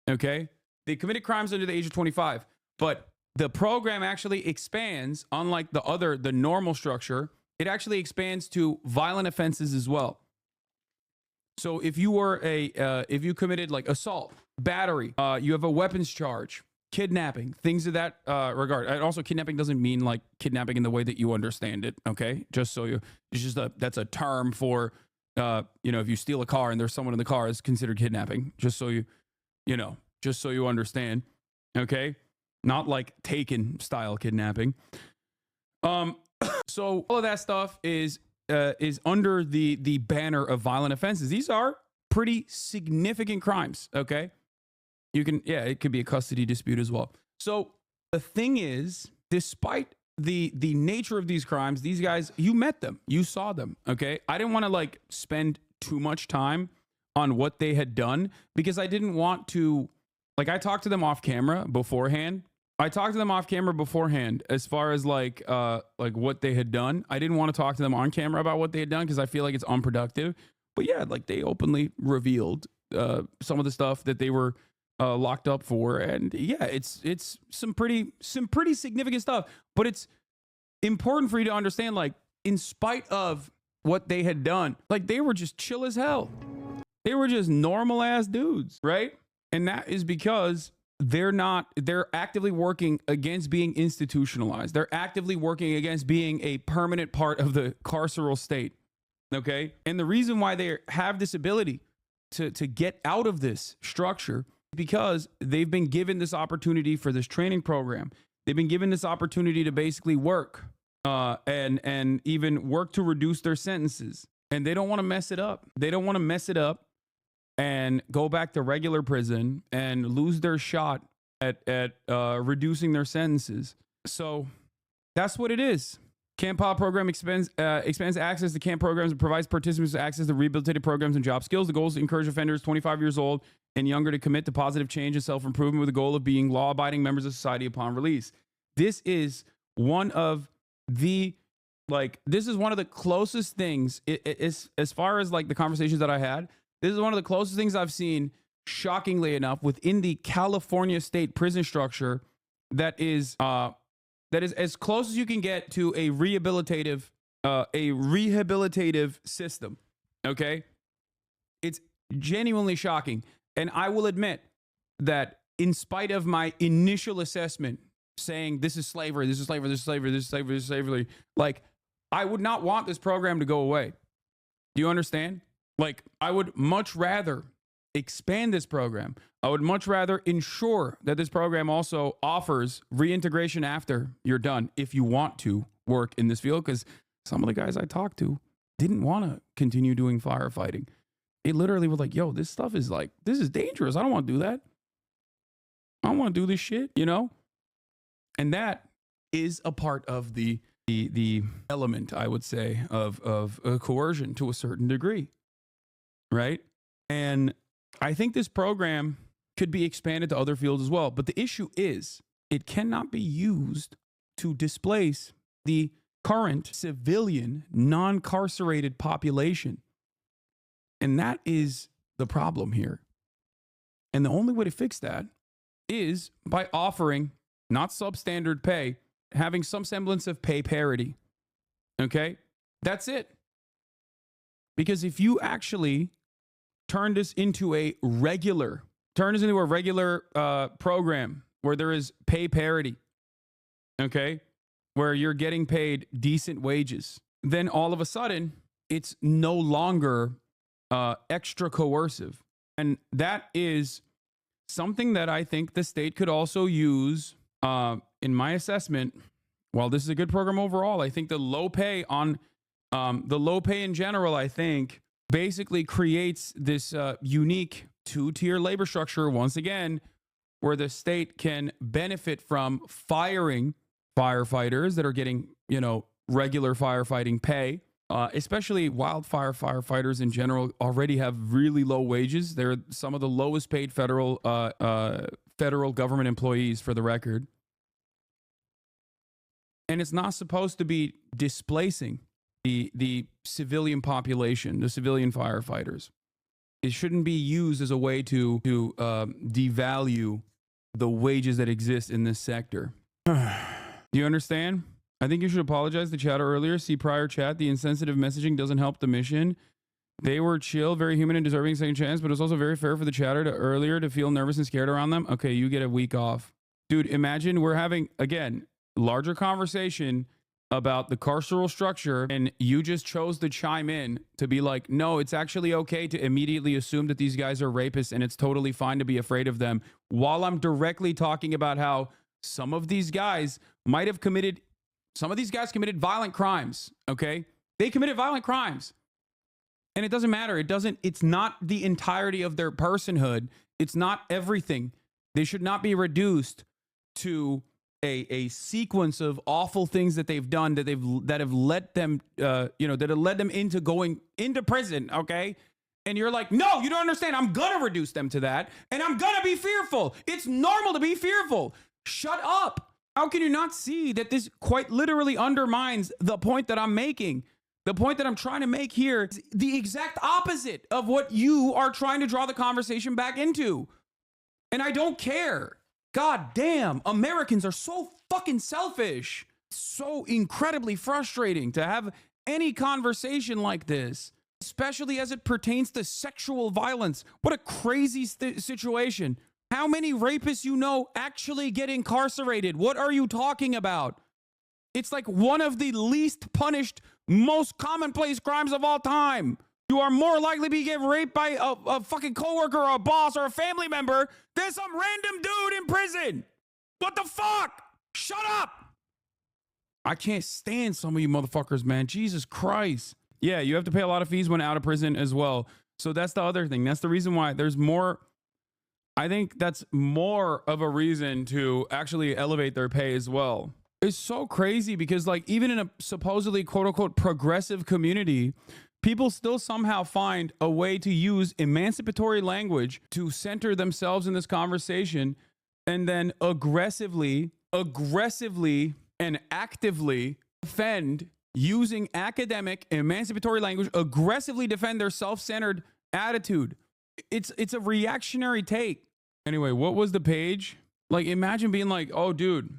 S1: Okay? They committed crimes under the age of 25. But the program actually expands, unlike the normal structure, it actually expands to violent offenses as well. So if you were if you committed like assault, battery, you have a weapons charge, kidnapping, things of that regard. And also, kidnapping doesn't mean like kidnapping in the way that you understand it. Okay, just so that's a term for if you steal a car and there's someone in the car, it's considered kidnapping. Just so you understand. Okay, not like Taken style kidnapping. So all of that stuff is under the banner of violent offenses. These are pretty significant crimes. Okay. It could be a custody dispute as well. So the thing is, despite the nature of these crimes, these guys, you met them, you saw them. Okay. I didn't want to like spend too much time on what they had done because I didn't want to, like, I talked to them off camera beforehand. As far as like what they had done. I didn't want to talk to them on camera about what they had done because I feel like it's unproductive. But yeah, like they openly revealed some of the stuff that they were locked up for, and yeah, it's some pretty significant stuff. But it's important for you to understand, like, in spite of what they had done, like they were just chill as hell. They were just normal ass dudes, right? And that is because they're actively working against being institutionalized. They're actively working against being a permanent part of the carceral state. Okay. And the reason why they have this ability to get out of this structure is because they've been given this opportunity for this training program. They've been given this opportunity to basically work and even work to reduce their sentences. And they don't want to mess it up. They don't want to mess it up and go back to regular prison and lose their shot at reducing their sentences. So that's what it is. Camp Pod program expands access to camp programs and provides participants access to rehabilitative programs and job skills. The goal is to encourage offenders 25 years old and younger to commit to positive change and self-improvement with the goal of being law-abiding members of society upon release. This is one of the closest things, as far as like the conversations that I had, this is one of the closest things I've seen, shockingly enough, within the California state prison structure that is as close as you can get to a rehabilitative system. Okay? It's genuinely shocking. And I will admit that in spite of my initial assessment saying this is slavery, this is slavery, this is slavery, this is slavery, this is slavery, like, I would not want this program to go away. Do you understand? Like, I would much rather expand this program. I would much rather ensure that this program also offers reintegration after you're done, if you want to work in this field, because some of the guys I talked to didn't want to continue doing firefighting. It literally was like, yo, this stuff is like, this is dangerous. I don't want to do that. I don't want to do this shit, you know? And that is a part of the element, I would say, of coercion to a certain degree, right? And I think this program could be expanded to other fields as well. But the issue is it cannot be used to displace the current civilian, non-carcerated population. And that is the problem here. And the only way to fix that is by offering not substandard pay, having some semblance of pay parity. Okay? That's it. Because if you actually turn this into a regular program where there is pay parity, okay, where you're getting paid decent wages, then all of a sudden it's no longer extra coercive. And that is something that I think the state could also use. In my assessment, while this is a good program overall, I think the low pay in general, I think, basically creates this unique two-tier labor structure, once again, where the state can benefit from firing firefighters that are getting, regular firefighting pay. Especially wildfire firefighters in general already have really low wages. They're some of the lowest paid federal government employees, for the record. And it's not supposed to be displacing the civilian population, the civilian firefighters. It shouldn't be used as a way to devalue the wages that exist in this sector. Do you understand? I think you should apologize to chatter earlier. See prior chat. The insensitive messaging doesn't help the mission. They were chill, very human and deserving second chance, but it's also very fair for the chatter to feel nervous and scared around them. Okay, you get a week off. Dude, imagine we're having, again, larger conversation about the carceral structure, and you just chose to chime in to be like, no, it's actually okay to immediately assume that these guys are rapists and it's totally fine to be afraid of them, while I'm directly talking about how some of these guys committed violent crimes, okay? They committed violent crimes. And it doesn't matter. It's not the entirety of their personhood. It's not everything. They should not be reduced to a sequence of awful things that they've done that have led them into going into prison, okay? And you're like, no, you don't understand. I'm gonna reduce them to that, and I'm gonna be fearful. It's normal to be fearful. Shut up. How can you not see that this quite literally undermines the point that I'm making? The point that I'm trying to make here is the exact opposite of what you are trying to draw the conversation back into. And I don't care. God damn, Americans are so fucking selfish. So incredibly frustrating to have any conversation like this, especially as it pertains to sexual violence. What a crazy situation. How many rapists you know actually get incarcerated? What are you talking about? It's like one of the least punished, most commonplace crimes of all time. You are more likely to get raped by a fucking coworker or a boss or a family member than some random dude in prison. What the fuck? Shut up. I can't stand some of you motherfuckers, man. Jesus Christ. Yeah, you have to pay a lot of fees when out of prison as well. So that's the other thing. That's the reason why there's more. I think that's more of a reason to actually elevate their pay as well. It's so crazy because, like, even in a supposedly quote unquote progressive community, people still somehow find a way to use emancipatory language to center themselves in this conversation and then aggressively and actively defend using academic emancipatory language, aggressively defend their self-centered attitude. It's a reactionary take. Anyway, what was the page? Like, imagine being like, oh, dude,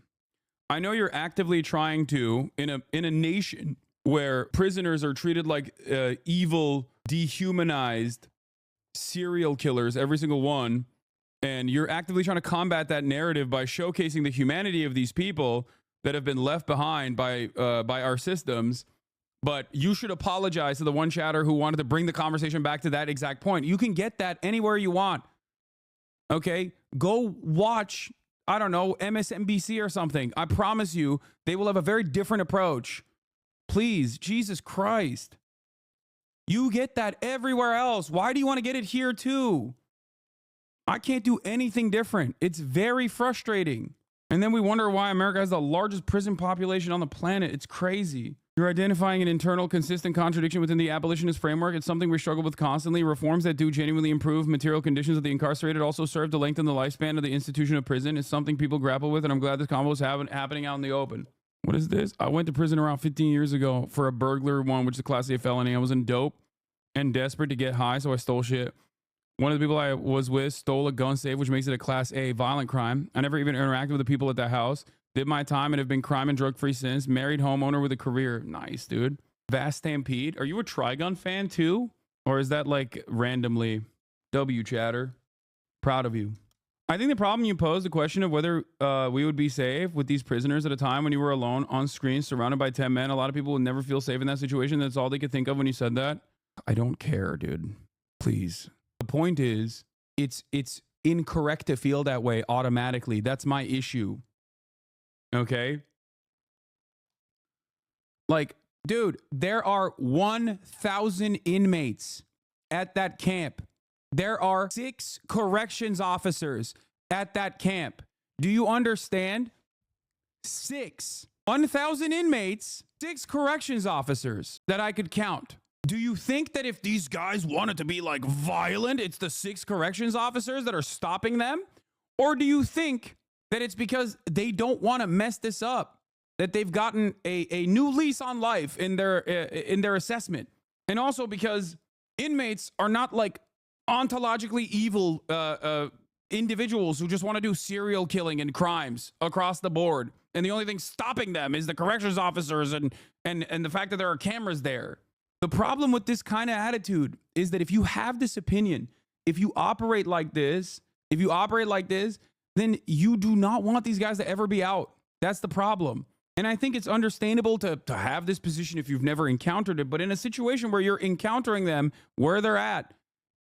S1: I know you're actively trying to, in a nation where prisoners are treated like evil, dehumanized serial killers, every single one, and you're actively trying to combat that narrative by showcasing the humanity of these people that have been left behind by our systems. But you should apologize to the one chatter who wanted to bring the conversation back to that exact point. You can get that anywhere you want. Okay? Go watch, I don't know, MSNBC or something. I promise you, they will have a very different approach. Please, Jesus Christ. You get that everywhere else. Why do you want to get it here too? I can't do anything different. It's very frustrating. And then we wonder why America has the largest prison population on the planet. It's crazy. You're identifying an internal, consistent contradiction within the abolitionist framework. It's something we struggle with constantly. Reforms that do genuinely improve material conditions of the incarcerated also serve to lengthen the lifespan of the institution of prison. It's something people grapple with, and I'm glad this convo is happening out in the open. What is this? I went to prison around 15 years ago for a burglar one, which is a class A felony. I was in dope and desperate to get high, so I stole shit. One of the people I was with stole a gun safe, which makes it a class A violent crime. I never even interacted with the people at that house. Did my time and have been crime and drug free since. Married homeowner with a career. Nice, dude. Vast Stampede. Are you a Trigun fan too? Or is that like randomly? W chatter. Proud of you. I think the problem you posed, the question of whether we would be safe with these prisoners at a time when you were alone on screen, surrounded by 10 men. A lot of people would never feel safe in that situation. That's all they could think of when you said that. I don't care, dude. Please. The point is, it's incorrect to feel that way automatically. That's my issue. Okay? Like, dude, there are 1,000 inmates at that camp. There are 6 corrections officers at that camp. Do you understand? 6. 1,000 inmates, 6 corrections officers that I could count. Do you think that if these guys wanted to be like violent, it's the 6 corrections officers that are stopping them? Or do you think that it's because they don't want to mess this up, that they've gotten a new lease on life in their assessment? And also because inmates are not like ontologically evil individuals who just want to do serial killing and crimes across the board. And the only thing stopping them is the corrections officers and the fact that there are cameras there. The problem with this kind of attitude is that if you have this opinion, if you operate like this, then you do not want these guys to ever be out. That's the problem. And I think it's understandable to have this position if you've never encountered it. But in a situation where you're encountering them where they're at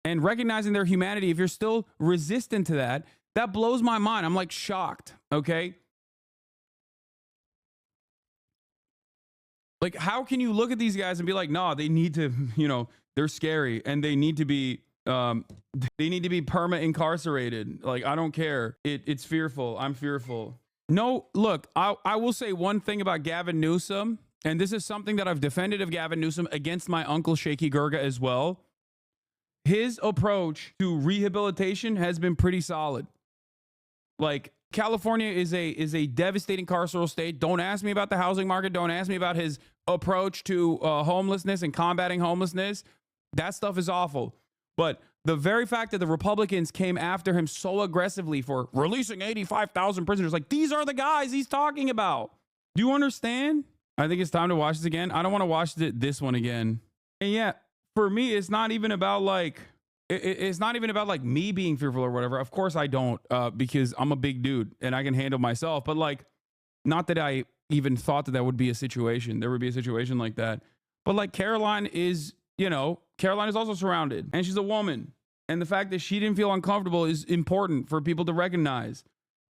S1: and recognizing their humanity, if you're still resistant to that, that blows my mind. I'm like shocked. Okay. Like, how can you look at these guys and be like, no, they need to, they're scary and they need to be perma incarcerated. Like, I don't care. It's fearful. I'm fearful. No, look, I will say one thing about Gavin Newsom, and this is something that I've defended of Gavin Newsom against my uncle Shaky Gurga as well. His approach to rehabilitation has been pretty solid. Like, California is a devastating carceral state. Don't ask me about the housing market. Don't ask me about his approach to homelessness and combating homelessness. That stuff is awful. But the very fact that the Republicans came after him so aggressively for releasing 85,000 prisoners, like, these are the guys he's talking about. Do you understand? I think it's time to watch this again. I don't want to watch this one again. And yeah, for me, it's not even about like it's not even about like me being fearful or whatever. Of course I don't, because I'm a big dude and I can handle myself. But like, not that I even thought that would be a situation. There would be a situation like that. But like Caroline is, Caroline is also surrounded and she's a woman. And the fact that she didn't feel uncomfortable is important for people to recognize.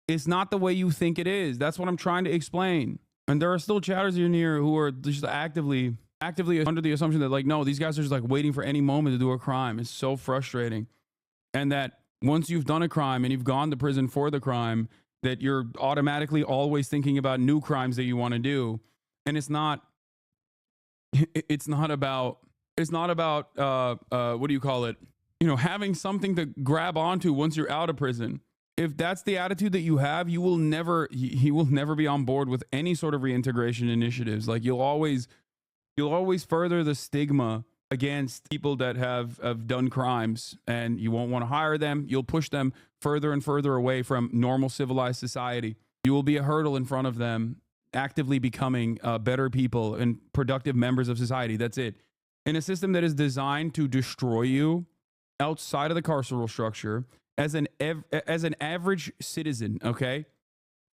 S1: It's not the way you think it is. That's what I'm trying to explain. And there are still chatters in here who are just actively under the assumption that like, no, these guys are just like waiting for any moment to do a crime. It's so frustrating. And that once you've done a crime and you've gone to prison for the crime, that you're automatically always thinking about new crimes that you want to do. And it's not about what do you call it? Having something to grab onto once you're out of prison. If that's the attitude that you have, he will never be on board with any sort of reintegration initiatives. Like you'll always further the stigma against people that have done crimes, and you won't want to hire them. You'll push them further and further away from normal civilized society. You will be a hurdle in front of them actively becoming better people and productive members of society. That's it. In a system that is designed to destroy you outside of the carceral structure, as an average citizen, okay?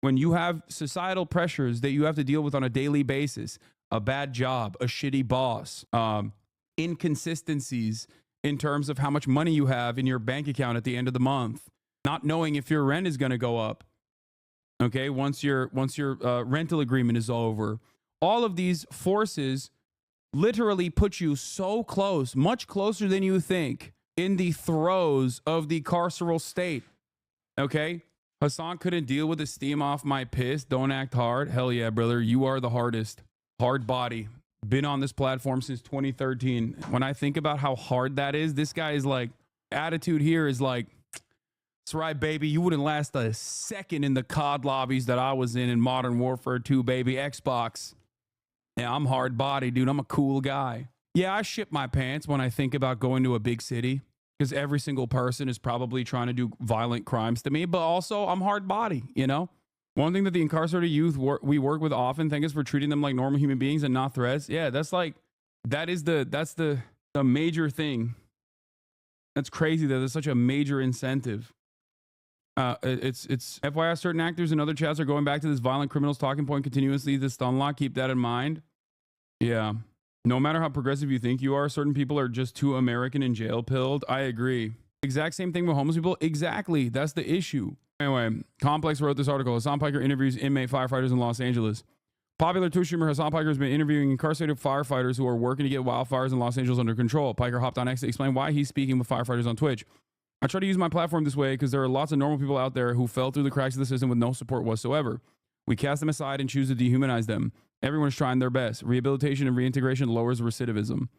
S1: When you have societal pressures that you have to deal with on a daily basis, a bad job, a shitty boss, inconsistencies in terms of how much money you have in your bank account at the end of the month, not knowing if your rent is going to go up, okay, once your rental agreement is over. All of these forces literally put you so close, much closer than you think, in the throes of the carceral state. Okay? Hassan couldn't deal with the steam off my piss. Don't act hard. Hell yeah, brother. You are the hardest. Hard body. Been on this platform since 2013. When I think about how hard that is, this guy is like, attitude here is like, that's right, baby. You wouldn't last a second in the COD lobbies that I was in Modern Warfare 2, baby. Xbox. Yeah, I'm hard body, dude. I'm a cool guy. Yeah, I shit my pants when I think about going to a big city because every single person is probably trying to do violent crimes to me, but also I'm hard body, One thing that the incarcerated youth we work with often thank us for treating them like normal human beings and not threats. Yeah, that's the major thing. That's crazy that there's such a major incentive. It's FYI, certain actors and other chats are going back to this violent criminals talking point continuously. This stun lock, keep that in mind. Yeah. No matter how progressive you think you are, certain people are just too American and jail pilled. I agree. Exact same thing with homeless people. Exactly. That's the issue. Anyway, Complex wrote this article. Hassan Piker interviews inmate firefighters in Los Angeles. Popular Twitch streamer Hassan Piker has been interviewing incarcerated firefighters who are working to get wildfires in Los Angeles under control. Piker hopped on X to explain why he's speaking with firefighters on Twitch. I try to use my platform this way because there are lots of normal people out there who fell through the cracks of the system with no support whatsoever. We cast them aside and choose to dehumanize them. Everyone is trying their best. Rehabilitation and reintegration lowers recidivism.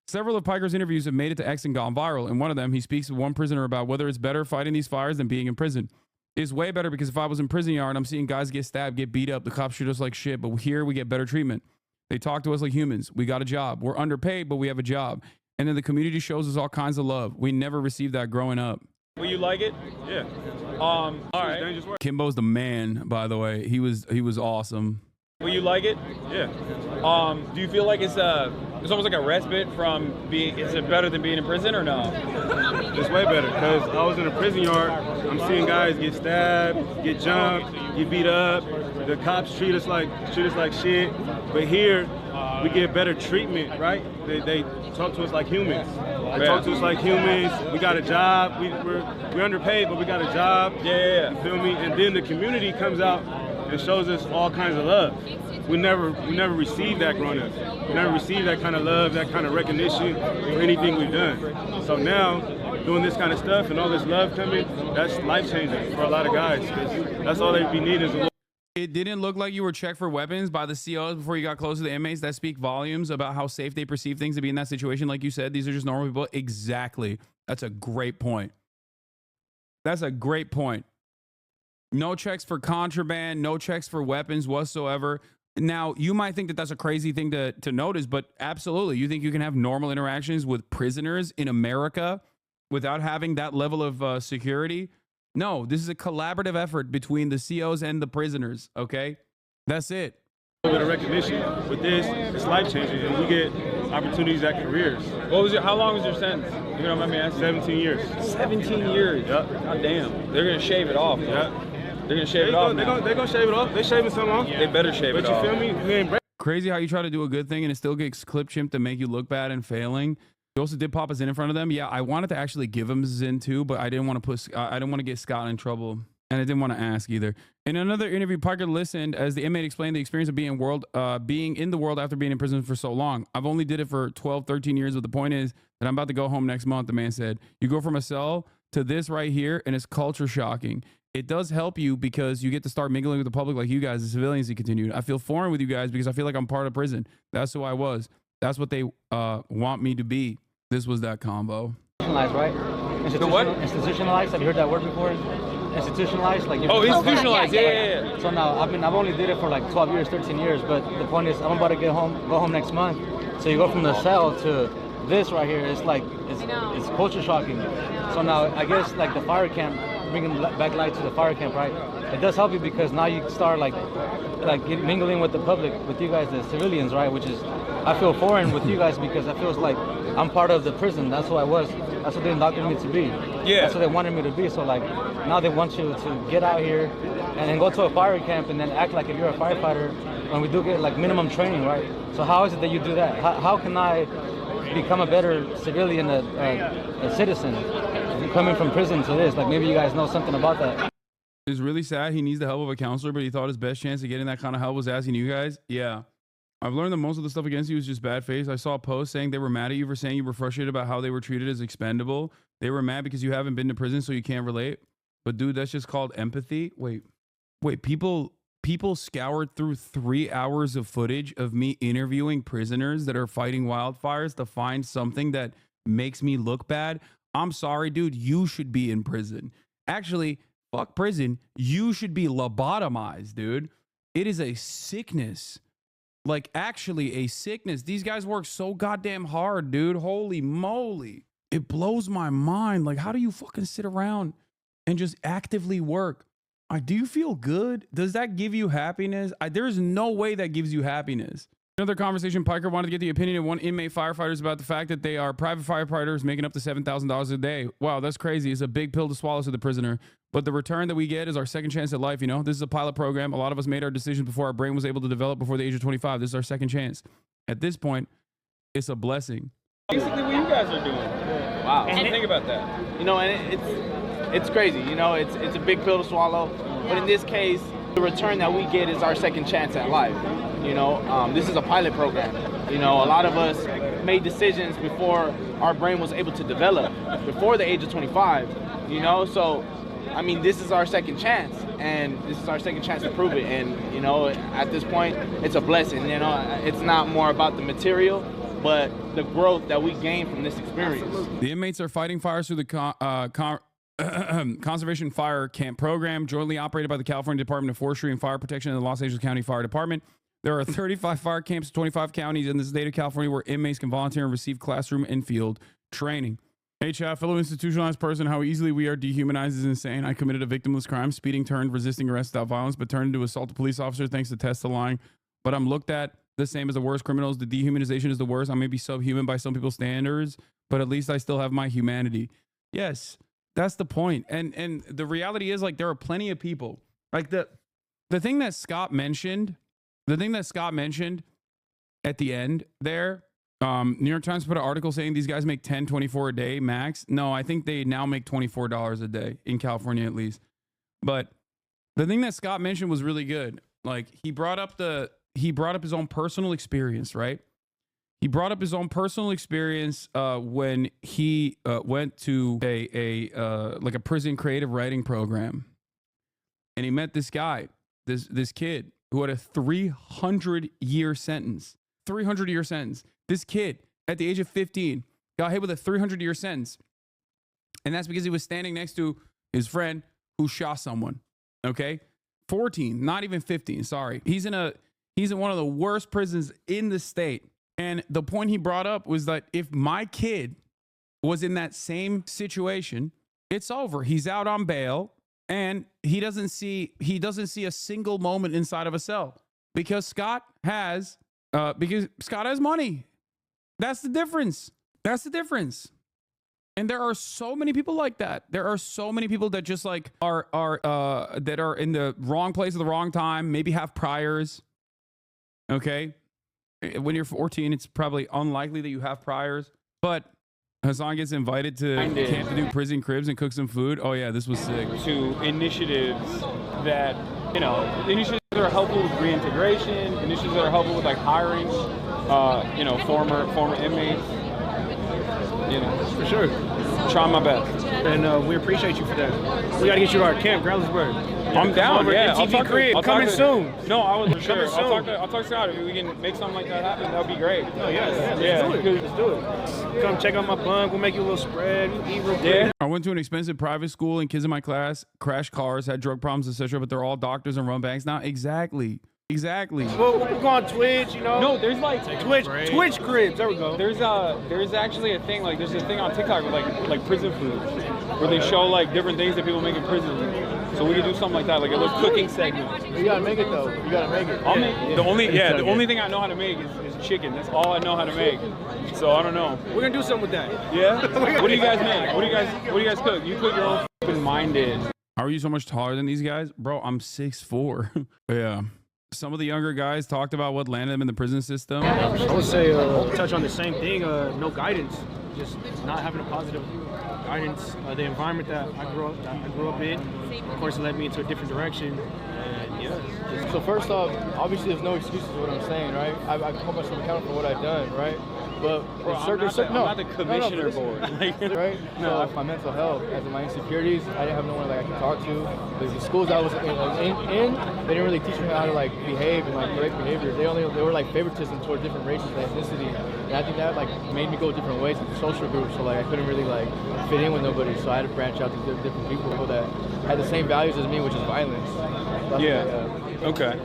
S1: Several of Piker's interviews have made it to X and gone viral. In one of them, he speaks with one prisoner about whether it's better fighting these fires than being in prison. It's way better because if I was in prison yard, I'm seeing guys get stabbed, get beat up, the cops shoot us like shit, but here we get better treatment. They talk to us like humans. We got a job. We're underpaid, but we have a job. And then the community shows us all kinds of love. We never received that growing up.
S4: Will you like it? Yeah. All right.
S1: Kimbo's the man, by the way. He was awesome.
S4: Will you like it? Yeah. Do you feel like it's almost like a respite from being? Is it better than being in prison or no?
S9: It's way better because I was in a prison yard. I'm seeing guys get stabbed, get jumped, get beat up. The cops treat us like shit. But here, we get better treatment, right? They talk to us like humans. They talk to us like humans. We got a job. We're underpaid, but we got a job.
S4: Yeah.
S9: You feel me? And then the community comes out and shows us all kinds of love. We never received that growing up. We never received that kind of love, that kind of recognition for anything we've done. So now, doing this kind of stuff and all this love coming, that's life-changing for a lot of guys. Because that's all they be needing is a little.
S1: It didn't look like you were checked for weapons by the COs before you got close to the inmates. That speak volumes about how safe they perceive things to be in that situation. Like you said, these are just normal people. Exactly. That's a great point. That's a great point. No checks for contraband, no checks for weapons whatsoever. Now, you might think that that's a crazy thing to notice, but absolutely. You think you can have normal interactions with prisoners in America without having that level of security? No, this is a collaborative effort between the COs and the prisoners, okay? That's it.
S9: A little bit of recognition with this, it's life-changing, and we get opportunities at careers.
S4: How long was your sentence? If you don't mind me asking.
S9: 17 years.
S4: 17 years.
S9: Yep.
S4: God damn. They're gonna shave it off.
S9: Yep.
S4: They're gonna shave it off.
S9: They're gonna shave it off. They shaving some off.
S4: They better shave it off.
S9: But you feel me? We ain't
S1: Crazy how you try to do a good thing and it still gets clip chimped to make you look bad and failing. You also did pop a Zin in front of them. Yeah, I wanted to actually give him Zin too, but I didn't want to put. I didn't want to get Scott in trouble, and I didn't want to ask either. In another interview, Parker listened as the inmate explained the experience of being in the world after being in prison for so long. I've only did it for 12, 13 years, but the point is that I'm about to go home next month. The man said, "You go from a cell to this right here, and it's culture shocking. It does help you because you get to start mingling with the public like you guys, the civilians." He continued, "I feel foreign with you guys because I feel like I'm part of prison. That's who I was. That's what they want me to be." This was that combo.
S8: Institutionalized, right?
S4: The what?
S8: Institutionalized. Have you heard that word before? Institutionalized, like
S4: institutionalized. Yeah.
S8: So now, I've only did it for like 12 years, 13 years, but the point is, I'm about to go home next month. So you go from the cell to this right here. It's like it's culture shocking. So now, I guess like the fire camp, bringing back light to the fire camp, right? It does help you because now you start mingling with the public, with you guys, the civilians, right? Which is, I feel foreign with you guys because I feel like I'm part of the prison. That's who I was. That's what they indoctrinated me to be.
S4: Yeah.
S8: That's what they wanted me to be. So like now they want you to get out here and then go to a fire camp and then act like if you're a firefighter when we do get like minimum training, right? So how is it that you do that? How can I become a better civilian, a citizen, coming from prison to this? Like maybe you guys know something about that.
S1: It's really sad. He needs the help of a counselor, but he thought his best chance of getting that kind of help was asking you guys. Yeah. I've learned that most of the stuff against you is just bad faith. I saw a post saying they were mad at you for saying you were frustrated about how they were treated as expendable. They were mad because you haven't been to prison, so you can't relate. But dude, that's just called empathy. Wait, people scoured through 3 hours of footage of me interviewing prisoners that are fighting wildfires to find something that makes me look bad. I'm sorry, dude, you should be in prison. Actually, fuck prison. You should be lobotomized, dude. It is a sickness. Like, actually a sickness. These guys work so goddamn hard, dude. Holy moly. It blows my mind. Like, how do you fucking sit around and just actively work? Do you feel good? Does that give you happiness? There's no way that gives you happiness. Another conversation, Piker wanted to get the opinion of one inmate firefighters about the fact that they are private firefighters making up to $7,000 a day. Wow, that's crazy. It's a big pill to swallow to the prisoner. But the return that we get is our second chance at life, you know? This is a pilot program. A lot of us made our decisions before our brain was able to develop before the age of 25. This is our second chance. At this point, it's a blessing.
S4: Basically what you guys are doing.
S5: Wow.
S4: What do you think about that?
S5: You know, and it's crazy. You know, it's a big pill to swallow. But in this case, the return that we get is our second chance at life. You know, this is a pilot program. You know, a lot of us made decisions before our brain was able to develop, before the age of 25. You know, so I mean, this is our second chance, and this is our second chance to prove it. And you know, at this point, it's a blessing. You know, it's not more about the material, but the growth that we gain from this experience.
S1: The inmates are fighting fires through the Conservation Fire Camp Program, jointly operated by the California Department of Forestry and Fire Protection and the Los Angeles County Fire Department. There are 35 fire camps in 25 counties in the state of California where inmates can volunteer and receive classroom and field training. Hey, chat, fellow institutionalized person, how easily we are dehumanized is insane. I committed a victimless crime, speeding, turned, resisting arrest without violence, but turned into assault a police officer thanks to tests of lying. But I'm looked at the same as the worst criminals. The dehumanization is the worst. I may be subhuman by some people's standards, but at least I still have my humanity. Yes, that's the point. And the reality is, like, there are plenty of people. Like, the thing that Scott mentioned, at the end there, New York Times put an article saying these guys make $10, $24 a day max. No, I think they now make $24 a day in California, at least. But the thing that Scott mentioned was really good. Like, he brought up his own personal experience, right? He brought up his own personal experience when he went to a prison creative writing program, and he met this guy, this kid who had a 300-year sentence. 300-year sentence. This kid, at the age of 15, got hit with a 300-year sentence. And that's because he was standing next to his friend who shot someone. Okay? 14, not even 15, sorry. He's in one of the worst prisons in the state. And the point he brought up was that if my kid was in that same situation, it's over. He's out on bail, and he doesn't see a single moment inside of a cell because Scott has money. That's the difference. That's the difference. And there are so many people like that. There are so many people that just like are that are in the wrong place at the wrong time, maybe have priors. Okay? When you're 14, it's probably unlikely that you have priors. But Hassan gets invited to camp to do prison cribs and cook some food. Oh yeah, this was sick.
S4: To initiatives that, you know, initiatives that are helpful with reintegration, initiatives that are helpful with like hiring, you know, former inmates. You know,
S10: for sure.
S4: Trying my best.
S10: And we appreciate you for that. We got to get you to our camp, Groundsburg.
S4: I'm down, yeah.
S10: MTV Coming soon.
S4: No, I was for sure. I'll talk to Scott. If we can make something like that happen, that would be great.
S10: Oh, yes. Let's do it. Come check out my bunk. We'll make you a little spread. Eat real quick.
S1: I went to an expensive private school and kids in my class crashed cars, had drug problems, etc. But they're all doctors and run banks now. Exactly.
S10: Well, we're going Twitch, you know.
S4: No, there's like
S10: Twitch cribs. There we go.
S4: There's actually a thing, like there's a thing on TikTok with like prison food, where they show like different things that people make in prison. So we could do something like that, like a little cooking segment.
S10: You gotta make it though. You gotta make it.
S4: I'll make it. The only thing I know how to make is chicken. That's all I know how to make. So I don't know.
S10: We're gonna do something with that.
S4: Yeah. What do you guys make? What do you guys cook? You cook your own open-minded.
S1: How are you so much taller than these guys, bro? I'm 6'4". Yeah. Some of the younger guys talked about what landed them in the prison system.
S10: I would say touch on the same thing. No guidance, just not having a positive guidance. The environment that I grew up in, of course, it led me into a different direction. And yeah.
S11: So first off, obviously there's no excuses for what I'm saying, right? I hold myself accountable for what I've done, right? But
S4: I'm not the commissioner board.
S11: Right?
S4: No.
S11: So my mental health, as in my insecurities, I didn't have no one that I could talk to. The schools I was in, they didn't really teach me how to like behave and like correct behavior. They were like favoritism toward different races and ethnicity, and I think that like made me go different ways into social groups. So like I couldn't really like fit in with nobody. So I had to branch out to different people that had the same values as me, which is violence.
S4: Okay.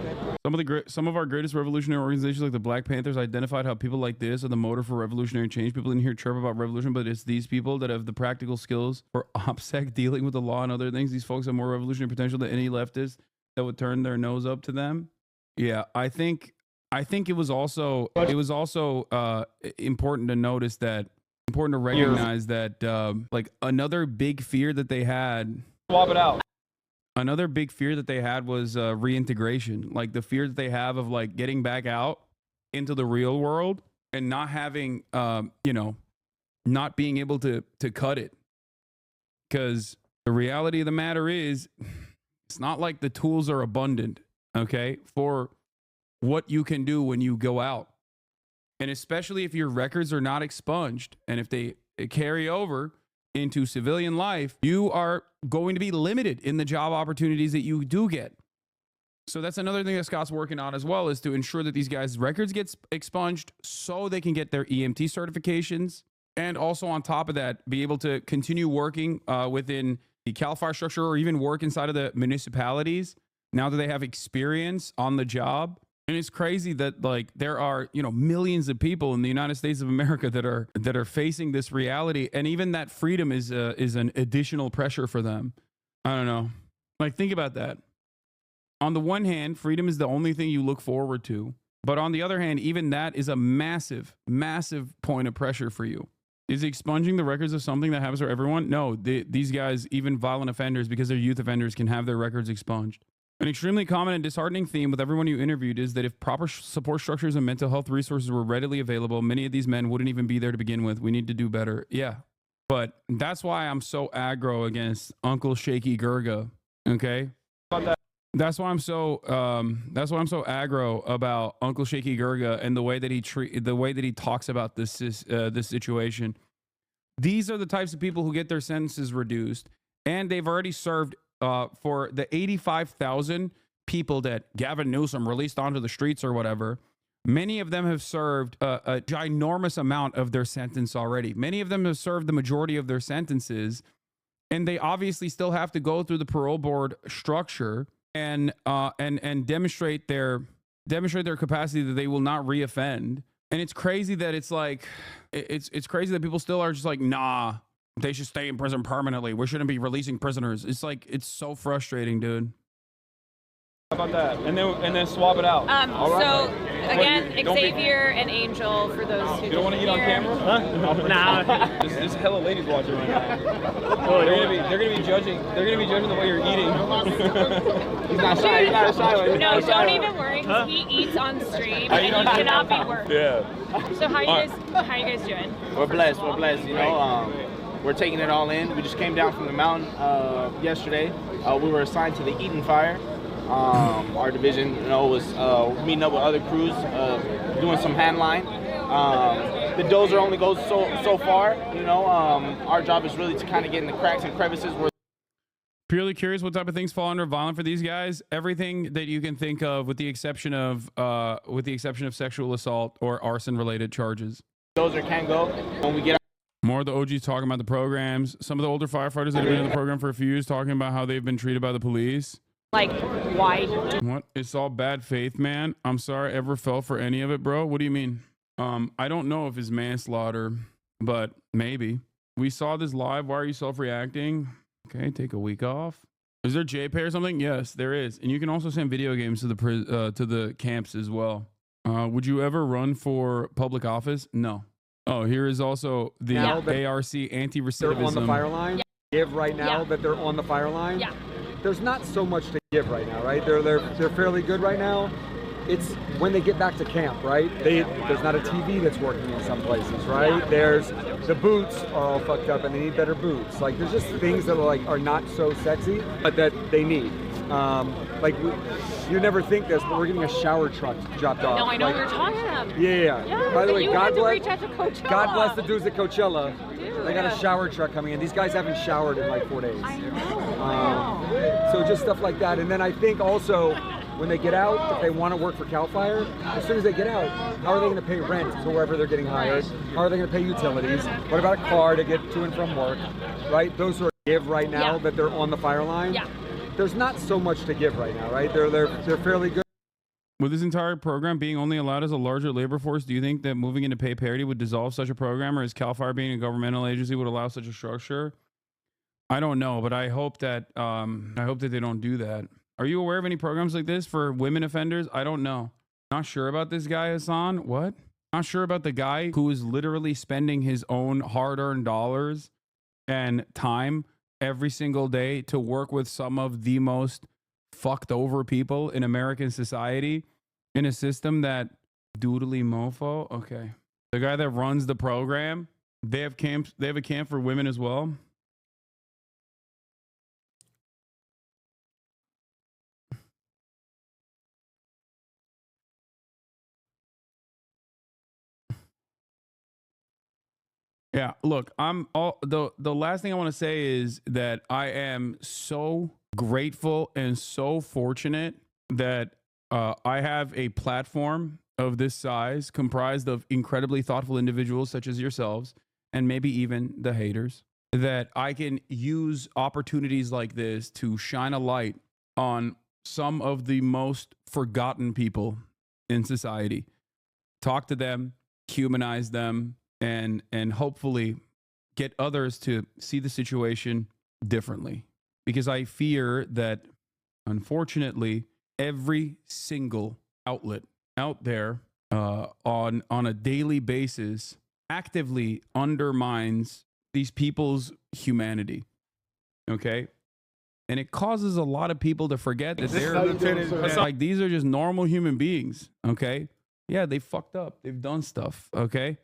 S1: Some of our greatest revolutionary organizations, like the Black Panthers, identified how people like this are the motor for revolutionary change. People in here chirp about revolution, but it's these people that have the practical skills for OPSEC, dealing with the law and other things. These folks have more revolutionary potential than any leftist that would turn their nose up to them. Yeah, I think it was also important to notice that, important to recognize that like another big fear that they had.
S4: Swap it out.
S1: Another big fear that they had was reintegration, like the fear that they have of like getting back out into the real world and not having, not being able to cut it. Because the reality of the matter is, it's not like the tools are abundant, okay, for what you can do when you go out. And especially if your records are not expunged and if they carry over into civilian life, you are going to be limited in the job opportunities that you do get. So that's another thing that Scott's working on as well, is to ensure that these guys' records get expunged so they can get their EMT certifications. And also on top of that, be able to continue working within the CAL FIRE structure or even work inside of the municipalities now that they have experience on the job. And it's crazy that like there are, millions of people in the United States of America that are facing this reality. And even that freedom is an additional pressure for them. I don't know. Like, think about that. On the one hand, freedom is the only thing you look forward to. But on the other hand, even that is a massive, massive point of pressure for you. Is expunging the records of something that happens for everyone? No, these guys, even violent offenders, because they're youth offenders, can have their records expunged. An extremely common and disheartening theme with everyone you interviewed is that if proper support structures and mental health resources were readily available, many of these men wouldn't even be there to begin with. We need to do better. Yeah. But that's why I'm so aggro against Uncle Shaky Gurga. Okay? That's why I'm so aggro about Uncle Shaky Gurga and the way that he talks about this situation. These are the types of people who get their sentences reduced, and they've already served for the 85,000 people that Gavin Newsom released onto the streets or whatever. Many of them have served a ginormous amount of their sentence already. Many of them have served the majority of their sentences, and they obviously still have to go through the parole board structure and demonstrate their capacity that they will not reoffend. And it's crazy that it's like it's crazy that people still are just like, nah, they should stay in prison permanently. We shouldn't be releasing prisoners. It's like, it's so frustrating, dude.
S4: about that? And then swap it out.
S2: So again, Xavier and Angel, for those who
S4: you don't want to eat on camera? Huh? Nah. There's hella ladies watching right now. They're gonna be judging. They're gonna be judging the way you're eating.
S5: He's not shy. He's not a shy one.
S2: No, don't even worry. Huh? He eats on stream, and he cannot be worked.
S4: Yeah.
S2: So how you guys doing?
S5: We're blessed. We're blessed. You know, we're taking it all in. We just came down from the mountain yesterday. We were assigned to the Eden Fire. Our division, you know, was meeting up with other crews, doing some handline. The dozer only goes so far. You know, our job is really to kind of get in the cracks and crevices where.
S1: Purely curious, what type of things fall under violent for these guys? Everything that you can think of, with the exception of sexual assault or arson-related charges.
S5: Dozer can go when we get.
S1: More of the OGs talking about the programs. Some of the older firefighters that have been in the program for a few years talking about how they've been treated by the police.
S2: Like, why?
S1: What? It's all bad faith, man. I'm sorry I ever fell for any of it, bro. What do you mean? I don't know if it's manslaughter, but maybe. We saw this live. Why are you self-reacting? Okay, take a week off. Is there JPay or something? Yes, there is. And you can also send video games to the camps as well. Would you ever run for public office? No. Oh, here is also the ARC anti-recidivism.
S12: They're on the fire line. Give right now that they're on the fire line.
S2: Yeah.
S12: There's not so much to give right now, right? They're fairly good right now. It's when they get back to camp, right? There's not a TV that's working in some places, right? There's the boots are all fucked up and they need better boots. Like there's just things that are not so sexy, but that they need. You never think this, but we're getting a shower truck dropped off.
S2: No, I know what you're talking about.
S12: Yeah. By the way, God bless the dudes at Coachella.
S2: Dude,
S12: they got a shower truck coming in. These guys haven't showered in like 4 days.
S2: I know.
S12: So just stuff like that. And then I think also when they get out, if they want to work for CAL FIRE, as soon as they get out, how are they going to pay rent to wherever they're getting hired? How are they going to pay utilities? What about a car to get to and from work? Right? Those who are give right now that they're on the fire line.
S2: Yeah.
S12: There's not so much to give right now, right? They're fairly good.
S1: With this entire program being only allowed as a larger labor force, do you think that moving into pay parity would dissolve such a program, or is CAL FIRE being a governmental agency would allow such a structure? I don't know, but I hope that they don't do that. Are you aware of any programs like this for women offenders? I don't know. Not sure about this guy, Hassan. What? Not sure about the guy who is literally spending his own hard-earned dollars and time every single day to work with some of the most fucked over people in American society in a system that doodly mofo. Okay. The guy that runs the program, they have camps. They have a camp for women as well. Yeah, look, the last thing I want to say is that I am so grateful and so fortunate that I have a platform of this size comprised of incredibly thoughtful individuals such as yourselves and maybe even the haters, that I can use opportunities like this to shine a light on some of the most forgotten people in society, talk to them, humanize them, and hopefully get others to see the situation differently. Because I fear that, unfortunately, every single outlet out there on a daily basis actively undermines these people's humanity. Okay? And it causes a lot of people to forget that they're like, these are just normal human beings. Okay? Yeah, they fucked up. They've done stuff. Okay?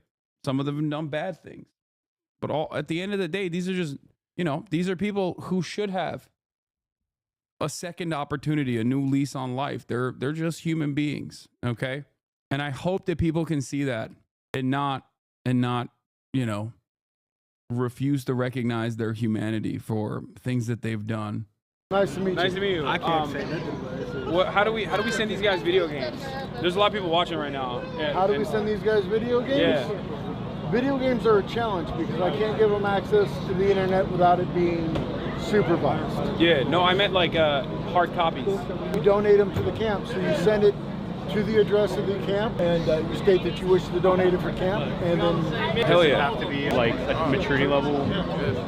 S1: Some of them have done bad things. But at the end of the day, these are just, these are people who should have a second opportunity, a new lease on life. They're just human beings, okay? And I hope that people can see that and not, refuse to recognize their humanity for things that they've done.
S3: Nice to meet you.
S4: Nice to meet you.
S3: I can't say nothing.
S4: How do we send these guys video games? There's a lot of people watching right now.
S3: How do we send these guys video games?
S4: Yeah.
S3: Video games are a challenge because I can't give them access to the internet without it being supervised.
S4: Yeah, no, I meant like hard copies.
S3: You donate them to the camp, so you send it to the address of the camp, and you state that you wish to donate it for camp, and then...
S4: Hell yeah.
S13: Does it have to be like a maturity level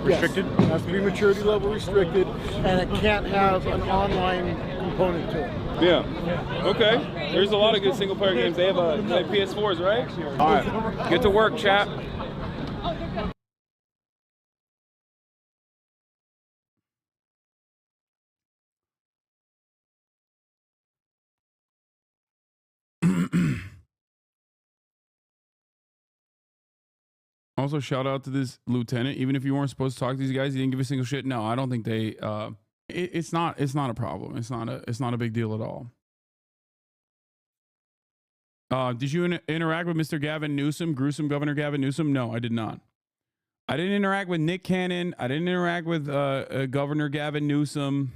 S13: restricted?
S3: Yes, it has to be maturity level restricted, and it can't have an online component to it.
S4: Yeah. Okay. There's a lot of good single player games. They have PS4s, right? All right. Get to work, chat.
S1: Also, shout out to this lieutenant. Even if you weren't supposed to talk to these guys, you didn't give a single shit. No, I don't think they. It's not a problem. It's not a big deal at all. Did you interact with Mr. Gavin Newsom, gruesome Governor Gavin Newsom? No, I did not. I didn't interact with Nick Cannon. I didn't interact with Governor Gavin Newsom.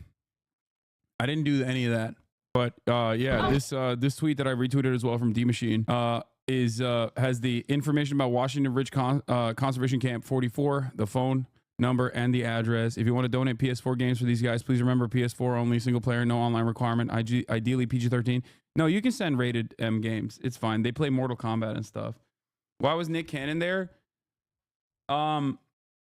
S1: I didn't do any of that. But yeah, this tweet that I retweeted as well from D Machine has the information about Washington Ridge Conservation Camp 44, the phone number and the address. If you want to donate PS4 games for these guys, please remember PS4 only, single player, no online requirement, ideally PG-13. No, you can send rated M games. It's fine. They play Mortal Kombat and stuff. Why was Nick Cannon there?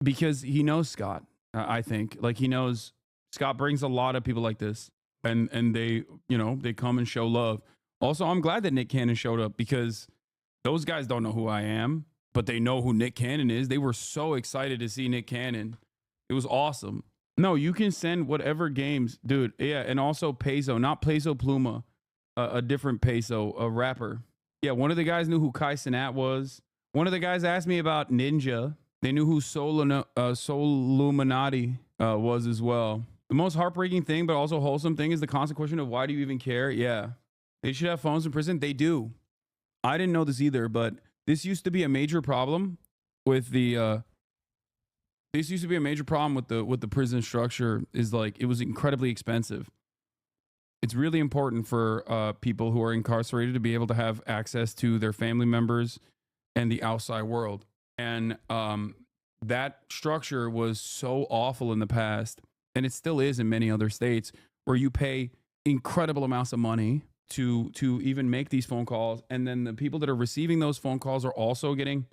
S1: Because he knows Scott. I think like he knows Scott brings a lot of people like this, and they they come and show love. Also, I'm glad that Nick Cannon showed up because those guys don't know who I am, but they know who Nick Cannon is. They were so excited to see Nick Cannon. It was awesome. No, you can send whatever games, dude. Yeah, and also Peso, not Peso Pluma, a different Peso, a rapper. Yeah, one of the guys knew who Kai Cenat was. One of the guys asked me about Ninja. They knew who Soluminati was as well. The most heartbreaking thing, but also wholesome thing is the constant question of why do you even care? Yeah, they should have phones in prison. They do. I didn't know this either, but this used to be a major problem with the with the prison structure. Is like it was incredibly expensive. It's really important for people who are incarcerated to be able to have access to their family members and the outside world. And that structure was so awful in the past, and it still is in many other states, where you pay incredible amounts of money to even make these phone calls, and then the people that are receiving those phone calls are also getting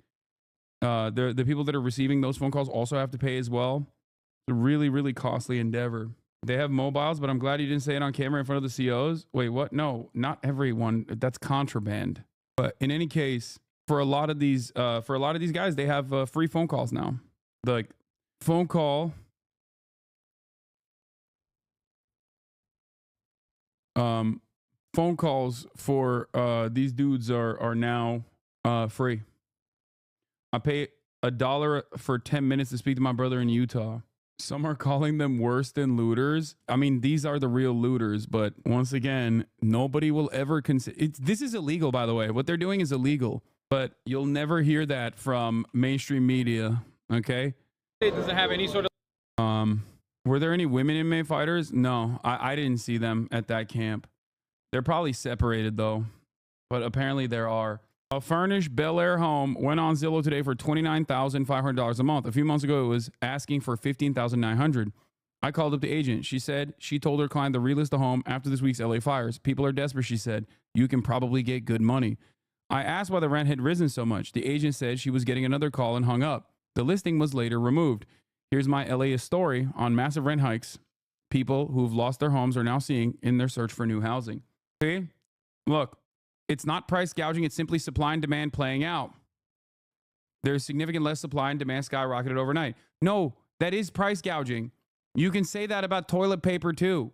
S1: the people that are receiving those phone calls also have to pay as well. It's a really, really costly endeavor. They have mobiles, but I'm glad you didn't say it on camera in front of the COs. Wait, what? No, not everyone. That's contraband. But in any case, for a lot of these guys, they have free phone calls now. Like phone calls for these dudes are now free. I pay $1 for 10 minutes to speak to my brother in Utah. Some are calling them worse than looters. I mean, these are the real looters, but once again, nobody will ever consider this is illegal, by the way. What they're doing is illegal, but you'll never hear that from mainstream media. Okay.
S4: It doesn't have any sort of
S1: were there any women inmate fighters? No, I didn't see them at that camp. They're probably separated though, but apparently there are. A furnished Bel Air home went on Zillow today for $29,500 a month. A few months ago, it was asking for $15,900. I called up the agent. She said she told her client to relist the home after this week's LA fires. People are desperate, she said. You can probably get good money. I asked why the rent had risen so much. The agent said she was getting another call and hung up. The listing was later removed. Here's my LA story on massive rent hikes people who've lost their homes are now seeing in their search for new housing. See? Look. It's not price gouging. It's simply supply and demand playing out. There's significant less supply and demand skyrocketed overnight. No, that is price gouging. You can say that about toilet paper too.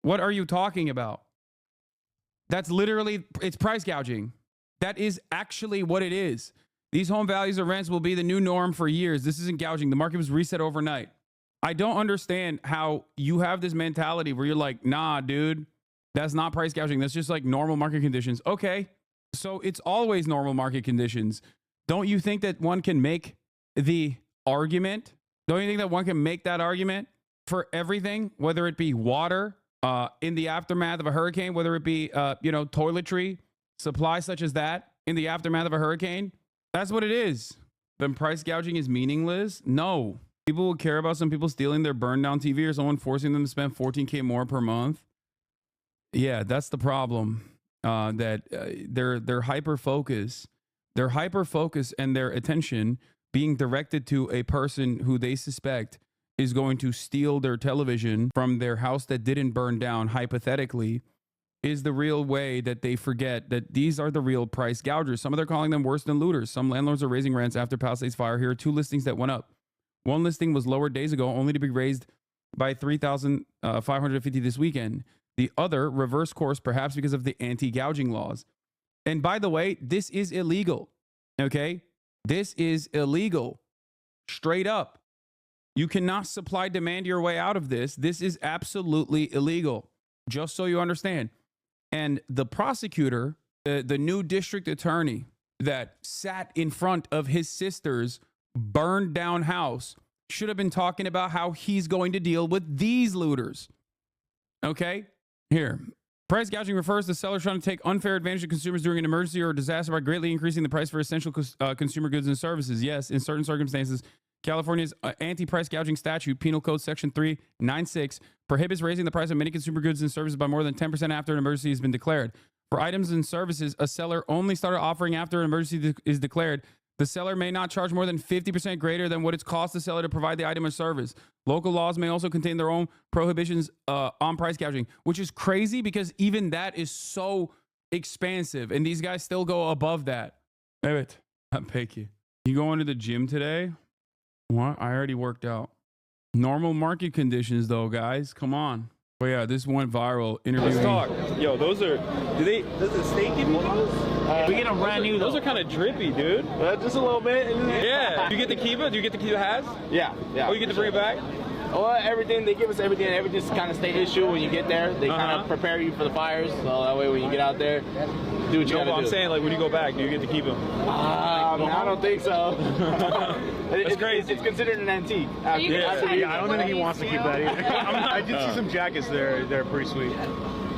S1: What are you talking about? That's literally, it's price gouging. That is actually what it is. These home values or rents will be the new norm for years. This isn't gouging. The market was reset overnight. I don't understand how you have this mentality where you're like, nah, dude. That's not price gouging. That's just like normal market conditions. Okay. So it's always normal market conditions. Don't you think that one can make the argument? Don't you think that one can make that argument for everything, whether it be water in the aftermath of a hurricane, whether it be, toiletry, supplies such as that in the aftermath of a hurricane? That's what it is. Then price gouging is meaningless? No. People will care about some people stealing their burned down TV or someone forcing them to spend $14K more per month. Yeah, that's the problem. That they're hyper focused. Their hyper focus and their attention being directed to a person who they suspect is going to steal their television from their house that didn't burn down, hypothetically, is the real way that they forget that these are the real price gougers. Some of them are calling them worse than looters. Some landlords are raising rents after Palisades fire. Here are 2 listings that went up. One listing was lowered days ago, only to be raised by $3,550 this weekend. The other reverse course, perhaps because of the anti-gouging laws. And by the way, this is illegal. Okay? This is illegal. Straight up. You cannot supply demand your way out of this. This is absolutely illegal. Just so you understand. And the prosecutor, the new district attorney that sat in front of his sister's burned down house, should have been talking about how he's going to deal with these looters. Okay? Here. Price gouging refers to sellers trying to take unfair advantage of consumers during an emergency or disaster by greatly increasing the price for essential consumer goods and services. Yes, in certain circumstances, California's anti-price gouging statute, Penal Code Section 396, prohibits raising the price of many consumer goods and services by more than 10% after an emergency has been declared. For items and services a seller only started offering after an emergency is declared, the seller may not charge more than 50% greater than what it's cost the seller to provide the item or service. Local laws may also contain their own prohibitions on price gouging, which is crazy because even that is so expansive, and these guys still go above that. Evet, peki. You going to the gym today? What? I already worked out. Normal market conditions, though, guys. Come on. But yeah, this went viral.
S4: Let's talk. Yo, those are. Does the state give you those?
S10: We get them brand new.
S4: Those are kind of drippy, dude.
S5: Just a little bit.
S4: Yeah. Do you get to keep it? Do you get to keep the hats?
S5: Yeah.
S4: Oh, you get to bring it back?
S5: Well, everything, they give us everything. Everything's kind of state issue when you get there. They kind of prepare you for the fires. So that way when you get out there, do what you gotta do.
S4: I'm saying, like, when you go back, do you get to keep them?
S5: I don't think so.
S4: That's crazy.
S5: It's considered an antique.
S10: I don't think he wants to keep that either. I did see some jackets there. They're pretty sweet.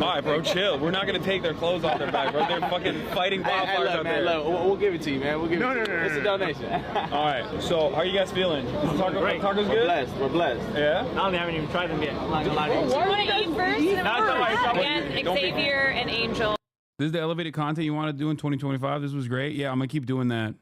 S4: All right, bro, chill. We're not going to take their clothes off their back, bro. They're fucking fighting wildfires out there.
S5: Look, we'll give it to you, man. We'll give it to you. It's a donation.
S4: All right, so how are you guys feeling? Tacos good?
S5: We're blessed.
S4: Yeah?
S10: I haven't even tried them yet. I'm not gonna lie to you.
S2: You want to eat first? Again, Xavier and Angel.
S1: This is the elevated content you want to do in 2025. This was great. Yeah, I'm going to keep doing that.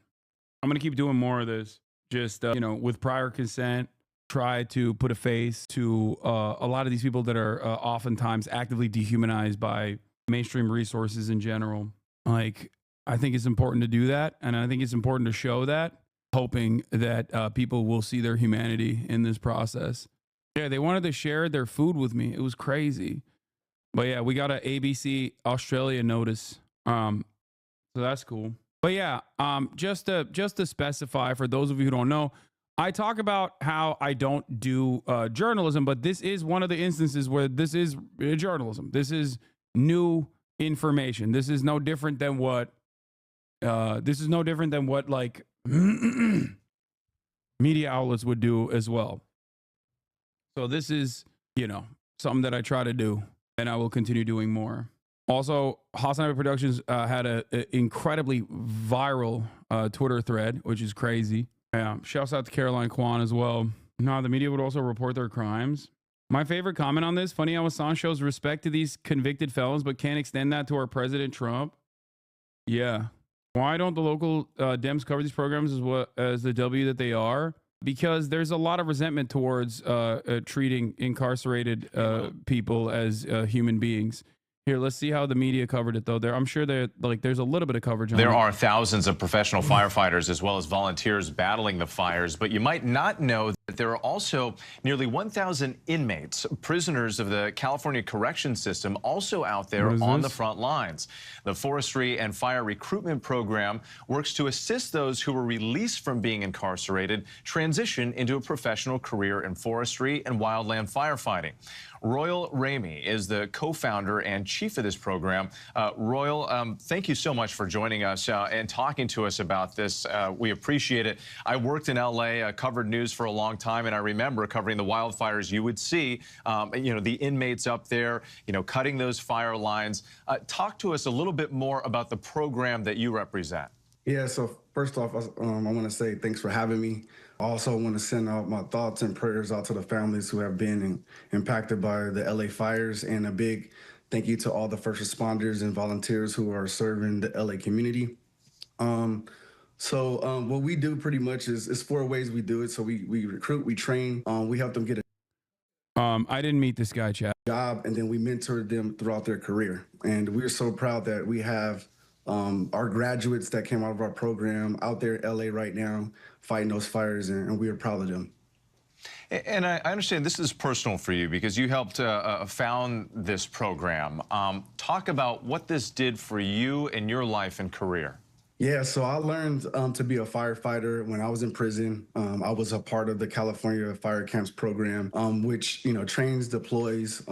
S1: I'm going to keep doing more of this. Just, with prior consent, try to put a face to a lot of these people that are oftentimes actively dehumanized by mainstream resources in general. Like, I think it's important to do that. And I think it's important to show that, hoping that people will see their humanity in this process. Yeah, they wanted to share their food with me. It was crazy. But yeah, we got an ABC Australia notice. So that's cool. But yeah, just to specify for those of you who don't know, I talk about how I don't do journalism, but this is one of the instances where this is journalism. This is new information. This is no different than what like media outlets would do as well. So this is, something that I try to do, and I will continue doing more. Also, Hasanabi Productions had an incredibly viral Twitter thread, which is crazy. Yeah, shouts out to Caroline Kwan as well. No, the media would also report their crimes. My favorite comment on this, funny how Assange shows respect to these convicted felons, but can't extend that to our President Trump. Yeah. Why don't the local Dems cover these programs as the W that they are? Because there's a lot of resentment towards treating incarcerated people as human beings. Here, let's see how the media covered it, though. I'm sure there's a little bit of coverage on it.
S14: There are thousands of professional firefighters as well as volunteers battling the fires, but you might not know that there are also nearly 1,000 inmates, prisoners of the California correction system, also out there on the front lines. The Forestry and Fire Recruitment Program works to assist those who were released from being incarcerated transition into a professional career in forestry and wildland firefighting. Royal Ramey is the co-founder and chief of this program. Royal, thank you so much for joining us and talking to us about this. We appreciate it. I worked in LA, covered news for a long time, and I remember covering the wildfires. You would see, the inmates up there, cutting those fire lines. Talk to us a little bit more about the program that you represent.
S15: Yeah, so first off, I want to say thanks for having me. I also want to send out my thoughts and prayers out to the families who have been impacted by the LA fires, and a big thank you to all the first responders and volunteers who are serving the LA community. So what we do pretty much is 4 ways we do it. So we recruit, we train, we help them get a
S1: I didn't meet this guy, Chad.
S15: job, and then we mentor them throughout their career. And we're so proud that we have our graduates that came out of our program out there in LA right now fighting those fires, and we are proud of them.
S14: And I understand this is personal for you because you helped found this program. Talk about what this did for you in your life and career.
S15: Yeah, so I learned to be a firefighter when I was in prison. I was a part of the California Fire Camps program, which trains, deploys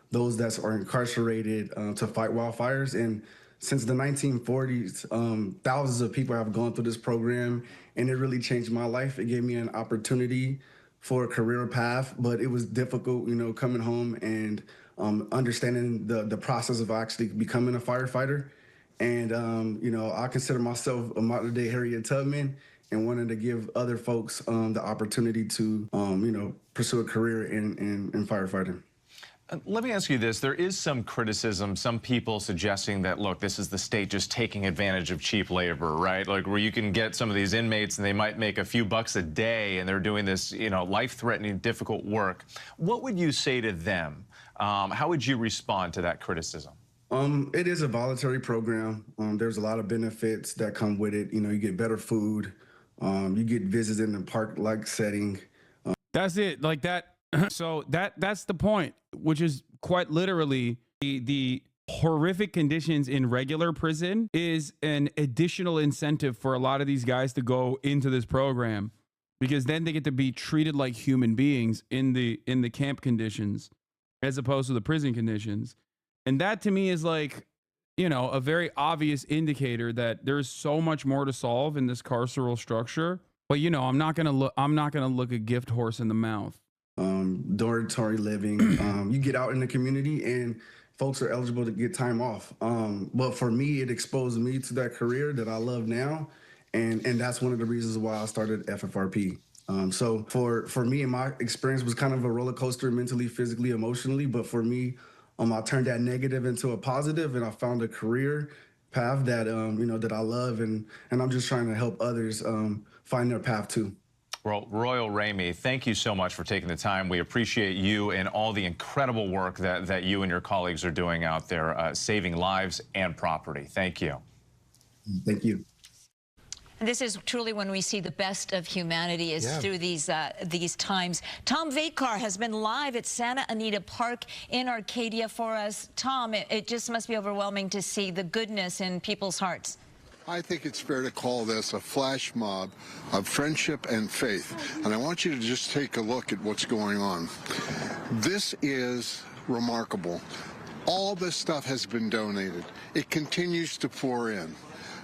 S15: those that are incarcerated to fight wildfires. And since the 1940s, thousands of people have gone through this program, and it really changed my life. It gave me an opportunity for a career path, but it was difficult, coming home and understanding the process of actually becoming a firefighter. And, I consider myself a modern-day Harriet Tubman and wanted to give other folks the opportunity to, pursue a career in firefighting.
S14: Let me ask you this. There is some criticism, some people suggesting that, look, this is the state just taking advantage of cheap labor, right? Like where you can get some of these inmates and they might make a few bucks a day and they're doing this, life-threatening, difficult work. What would you say to them? How would you respond to that criticism?
S15: It is a voluntary program. There's a lot of benefits that come with it. You get better food. You get visits in the park-like setting.
S1: That's it. Like that. So that's the point, which is quite literally the horrific conditions in regular prison is an additional incentive for a lot of these guys to go into this program, because then they get to be treated like human beings in the camp conditions as opposed to the prison conditions. And that to me is like, a very obvious indicator that there's so much more to solve in this carceral structure. But I'm not gonna look a gift horse in the mouth.
S15: Dormitory living. You get out in the community and folks are eligible to get time off. But for me, it exposed me to that career that I love now. And that's one of the reasons why I started FFRP. So for me, and my experience was kind of a roller coaster mentally, physically, emotionally. But for me, I turned that negative into a positive, and I found a career path that, that I love. And I'm just trying to help others find their path too.
S14: Well, Royal Ramey, thank you so much for taking the time. We appreciate you and all the incredible work that you and your colleagues are doing out there, saving lives and property. Thank you.
S15: Thank you.
S16: This is truly when we see the best of humanity is through these times. Tom Vakar has been live at Santa Anita Park in Arcadia for us. Tom, it just must be overwhelming to see the goodness in people's hearts.
S17: I think it's fair to call this a flash mob of friendship and faith. And I want you to just take a look at what's going on. This is remarkable. All this stuff has been donated. It continues to pour in.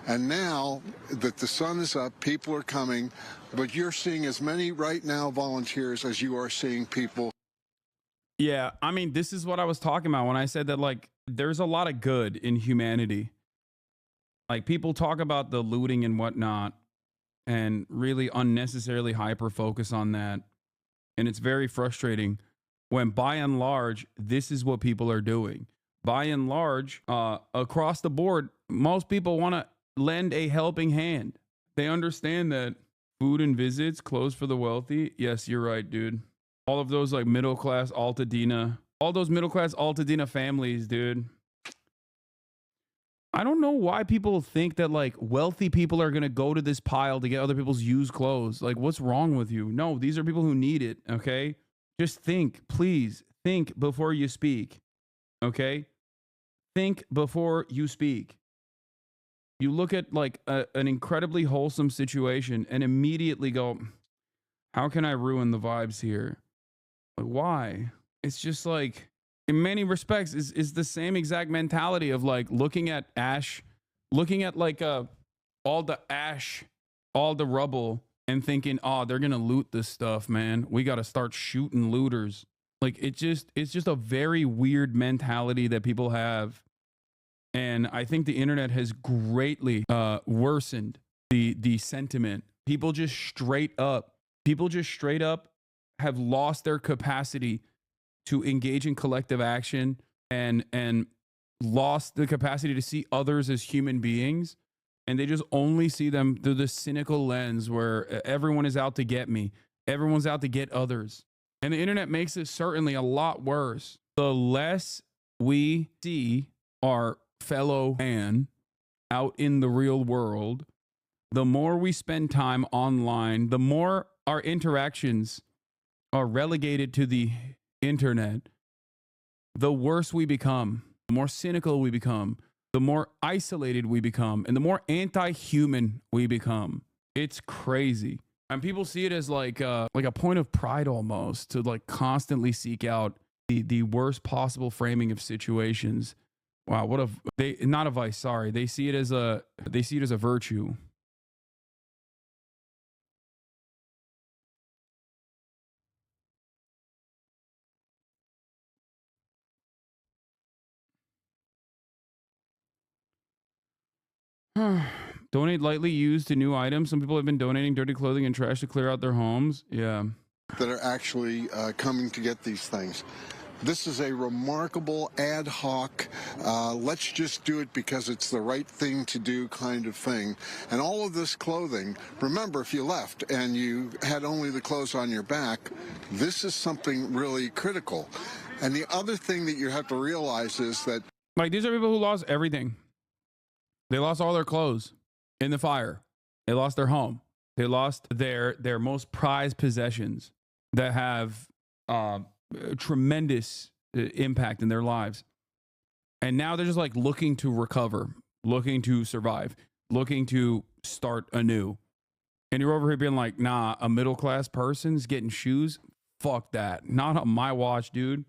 S17: And now that the sun is up, people are coming, but you're seeing as many right now volunteers as you are seeing people.
S1: Yeah, I mean, this is what I was talking about when I said that, like, there's a lot of good in humanity. Like, people talk about the looting and whatnot and really unnecessarily hyper focus on that. And it's very frustrating when, by and large, this is what people are doing. By and large, across the board, most people want to lend a helping hand. They understand that food and visits, clothes for the wealthy. Yes, you're right, dude. All of those like middle-class Altadena, all those middle-class Altadena families, dude. I don't know why people think that like wealthy people are going to go to this pile to get other people's used clothes. Like, what's wrong with you? No, these are people who need it. Okay. Just think, please think before you speak. Okay. Think before you speak. You look at like an incredibly wholesome situation and immediately go, how can I ruin the vibes here? Like, why? It's just like, in many respects, is the same exact mentality of like looking at ash, looking at like all the ash, all the rubble, and thinking, oh, they're gonna loot this stuff, man. We gotta start shooting looters. Like, it's just a very weird mentality that people have. And I think the internet has greatly worsened the sentiment. People just straight up have lost their capacity to engage in collective action and lost the capacity to see others as human beings. and they just only see them through the cynical lens where everyone is out to get me. Everyone's out to get others. And the internet makes it certainly a lot worse. The less we see our fellow man out in the real world, the more we spend time online, the more our interactions are relegated to the internet, the worse we become, the more cynical we become, the more isolated we become, and the more anti-human we become. It's crazy. And people see it as like a point of pride almost to like constantly seek out the worst possible framing of situations. Wow, what not a vice, sorry. They see it as a virtue. Donate lightly used to new items. Some people have been donating dirty clothing and trash to clear out their homes. Yeah.
S17: That are actually coming to get these things. This is a remarkable ad hoc, let's just do it because it's the right thing to do kind of thing. And all of this clothing, remember, if you left and you had only the clothes on your back, this is something really critical. And the other thing that you have to realize is that,
S1: like, these are people who lost everything. They lost all their clothes in the fire. They lost their home. They lost their most prized possessions that have tremendous impact in their lives. And now they're just like looking to recover, looking to survive, looking to start anew. And you're over here being like, nah, a middle-class person's getting shoes? Fuck that. Not on my watch, dude.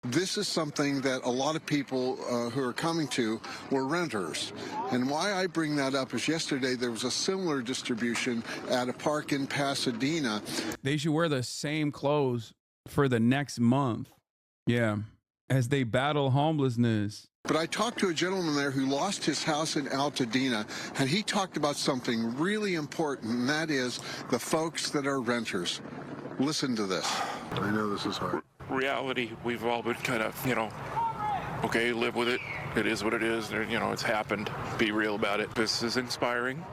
S17: this is something that a lot of people who are coming to were renters. And why I bring that up is yesterday there was a similar distribution at a park in Pasadena.
S1: They should wear the same clothes for the next month. Yeah. As they battle homelessness.
S17: But I talked to a gentleman there who lost his house in Altadena, and he talked about something really important, and that is the folks that are renters. Listen to this.
S18: I know this is hard. Reality, we've all been kind of, okay, live with it. It is what it is. It's happened. Be real about it. This is inspiring.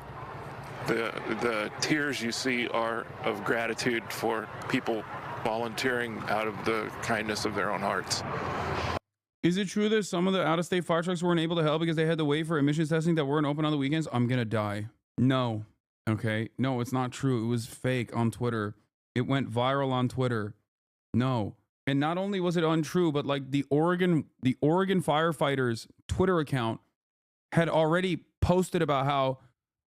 S18: The tears you see are of gratitude for people volunteering out of the kindness of their own hearts.
S1: Is it true that some of the out-of-state fire trucks weren't able to help because they had to wait for emissions testing that weren't open on the weekends? I'm gonna die. No. Okay. No, it's not true. It was fake on Twitter. It went viral on Twitter. No. And not only was it untrue, but like the Oregon firefighters Twitter account had already posted about how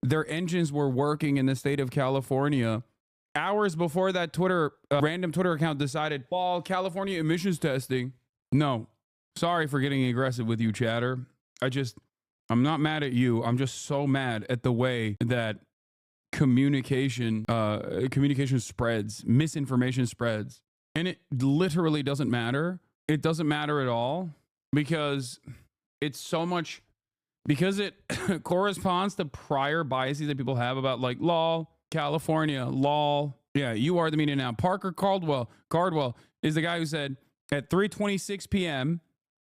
S1: their engines were working in the state of California hours before that random Twitter account decided, well, California emissions testing. No. Sorry for getting aggressive with you, chatter. I'm not mad at you. I'm just so mad at the way that communication spreads, misinformation spreads. And it literally doesn't matter. It doesn't matter at all because it's so much, because it corresponds to prior biases that people have about like lol, California, lol. Yeah, you are the media now. Parker Cardwell is the guy who said at 3:26 p.m.,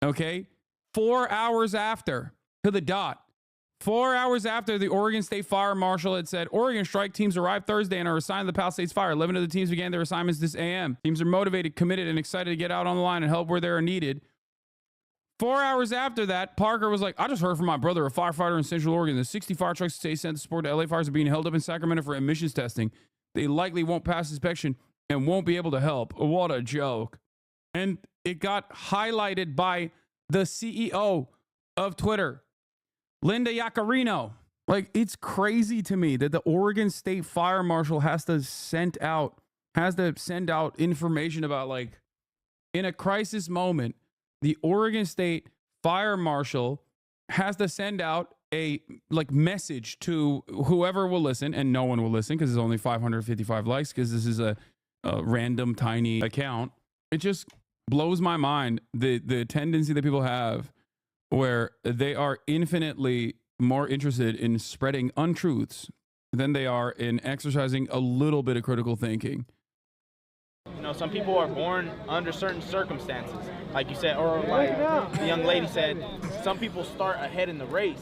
S1: okay, 4 hours after, to the dot, 4 hours after the Oregon State Fire Marshal had said, Oregon strike teams arrived Thursday and are assigned to the Palisades Fire. 11 of the teams began their assignments this AM. Teams are motivated, committed, and excited to get out on the line and help where they are needed. 4 hours after that, Parker was like, I just heard from my brother, a firefighter in Central Oregon. The 60 fire trucks today sent to support the LA fires are being held up in Sacramento for emissions testing. They likely won't pass inspection and won't be able to help. What a joke. And it got highlighted by the CEO of Twitter, Linda Yaccarino. Like, it's crazy to me that the Oregon State Fire Marshal has to send out information about, like, in a crisis moment, the Oregon State Fire Marshal has to send out a message to whoever will listen, and no one will listen because there's only 555 likes because this is a random tiny account. It just blows my mind the tendency that people have where they are infinitely more interested in spreading untruths than they are in exercising a little bit of critical thinking.
S5: Some people are born under certain circumstances, like you said, or like the young lady said, some people start ahead in the race.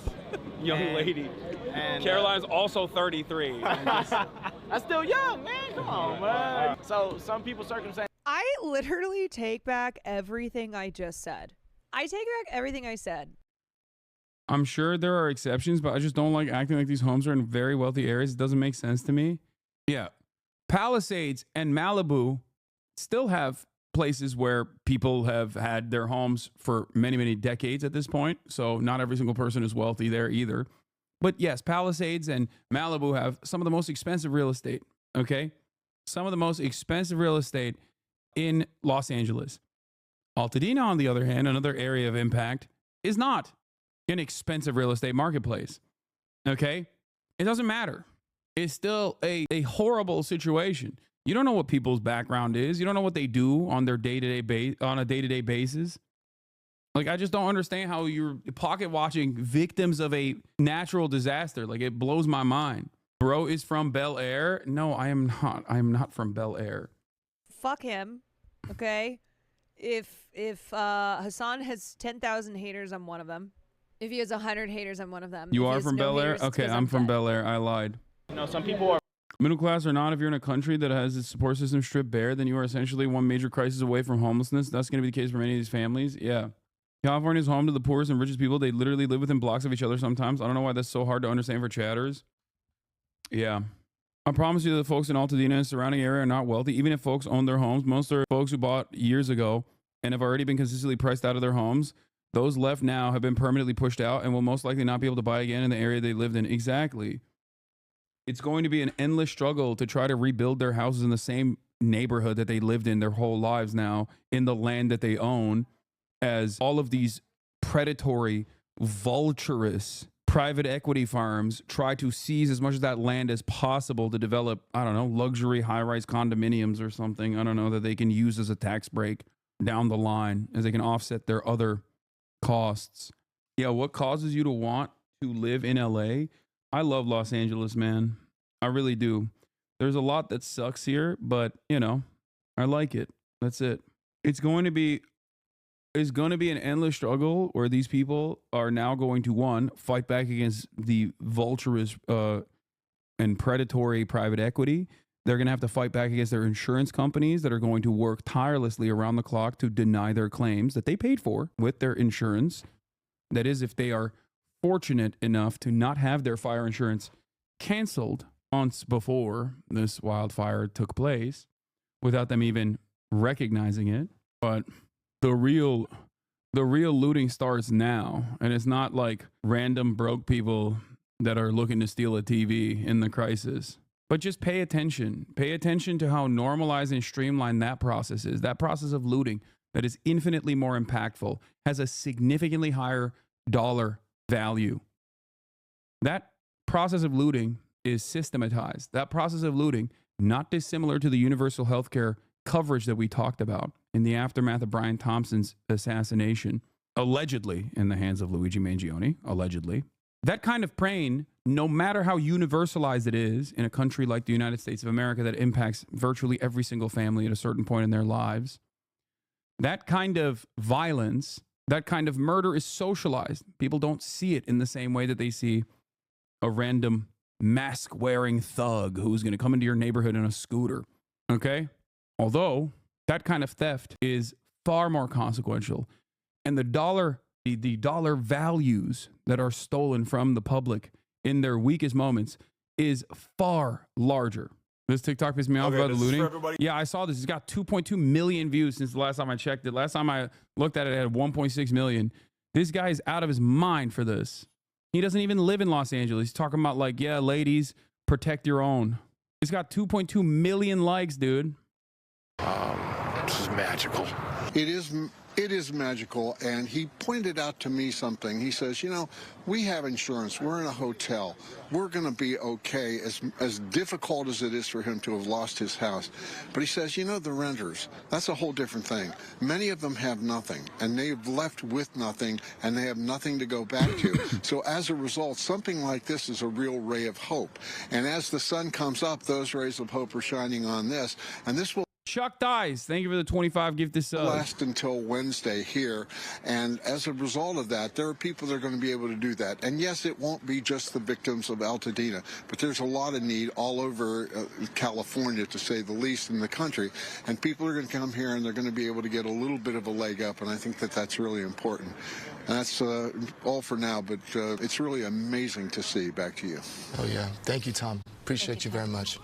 S4: Young lady.
S5: And
S4: Caroline's also 33.
S5: That's still young, man. Come on, man. So some people circumstance.
S19: I literally take back everything I just said. I take back everything I said.
S1: I'm sure there are exceptions, but I just don't like acting like these homes are in very wealthy areas. It doesn't make sense to me. Yeah. Palisades and Malibu still have places where people have had their homes for many, many decades at this point. So not every single person is wealthy there either. But yes, Palisades and Malibu have some of the most expensive real estate, okay? Some of the most expensive real estate in Los Angeles. Altadena, on the other hand, another area of impact, is not an expensive real estate marketplace, okay? It doesn't matter. It's still a horrible situation. You don't know what people's background is. You don't know what they do on their day-to-day basis. Like, I just don't understand how you're pocket watching victims of a natural disaster. Like, it blows my mind. Bro is from Bel Air. No, I am not. I am not from Bel Air.
S19: Fuck him. Okay. If Hassan has 10,000 haters, I'm one of them. If he has 100 haters, I'm one of them.
S1: You
S19: If he
S1: are
S19: has
S1: from
S19: no
S1: Bel Air?
S19: haters, it's
S1: Okay,
S19: 'cause
S1: I'm from
S19: fat.
S1: Bel Air. I lied.
S5: You know, some people are
S1: Middle class or not, if you're in a country that has its support system stripped bare, then you are essentially one major crisis away from homelessness. That's going to be the case for many of these families. Yeah. California is home to the poorest and richest people. They literally live within blocks of each other sometimes. I don't know why that's so hard to understand for chatters. Yeah. I promise you that the folks in Altadena and surrounding area are not wealthy. Even if folks own their homes, most are folks who bought years ago and have already been consistently priced out of their homes. Those left now have been permanently pushed out and will most likely not be able to buy again in the area they lived in. Exactly. It's going to be an endless struggle to try to rebuild their houses in the same neighborhood that they lived in their whole lives now, in the land that they own, as all of these predatory, vulturous private equity firms try to seize as much of that land as possible to develop, I don't know, luxury high-rise condominiums or something, I don't know, that they can use as a tax break down the line as they can offset their other costs. Yeah, what causes you to want to live in LA? I love Los Angeles, man. I really do. There's a lot that sucks here, but, you know, I like it. That's it. It's going to be an endless struggle where these people are now going to, one, fight back against the vulturous and predatory private equity. They're going to have to fight back against their insurance companies that are going to work tirelessly around the clock to deny their claims that they paid for with their insurance. That is, if they are fortunate enough to not have their fire insurance canceled months before this wildfire took place without them even recognizing it. But the real looting starts now, and it's not like random broke people that are looking to steal a TV in the crisis. But just pay attention. Pay attention to how normalized and streamlined that process is. That process of looting that is infinitely more impactful, has a significantly higher dollar value. That process of looting is systematized. That process of looting, not dissimilar to the universal healthcare coverage that we talked about in the aftermath of Brian Thompson's assassination, allegedly in the hands of Luigi Mangione, allegedly. That kind of pain, no matter how universalized it is in a country like the United States of America that impacts virtually every single family at a certain point in their lives, that kind of violence, that kind of murder is socialized. People don't see it in the same way that they see a random mask-wearing thug who's going to come into your neighborhood in a scooter, okay? Although that kind of theft is far more consequential, and the dollar values that are stolen from the public in their weakest moments is far larger. This TikTok pissed me off about the looting. Yeah, I saw this. It's got 2.2 million views since the last time I checked it. Last time I looked at it, it had 1.6 million. This guy is out of his mind for this. He doesn't even live in Los Angeles. He's talking about like, yeah, ladies, protect your own. It's got 2.2 million likes, dude.
S17: This is magical. It is magical, and he pointed out to me something. He says, you know, we have insurance. We're in a hotel. We're going to be okay, as difficult as it is for him to have lost his house. But he says, you know, the renters, that's a whole different thing. Many of them have nothing, and they've left with nothing, and they have nothing to go back to. So as a result, something like this is a real ray of hope. And as the sun comes up, those rays of hope are shining on this, and this will
S1: Chuck Dice, thank you for the 25 gifted subs.
S17: Last until Wednesday here, and as a result of that, there are people that are going to be able to do that. And yes, it won't be just the victims of Altadena, but there's a lot of need all over California, to say the least, in the country. And people are going to come here and they're going to be able to get a little bit of a leg up, and I think that that's really important. And that's all for now, but it's really amazing to see. Back to you.
S20: Oh, yeah. Thank you, Tom. Appreciate you very much.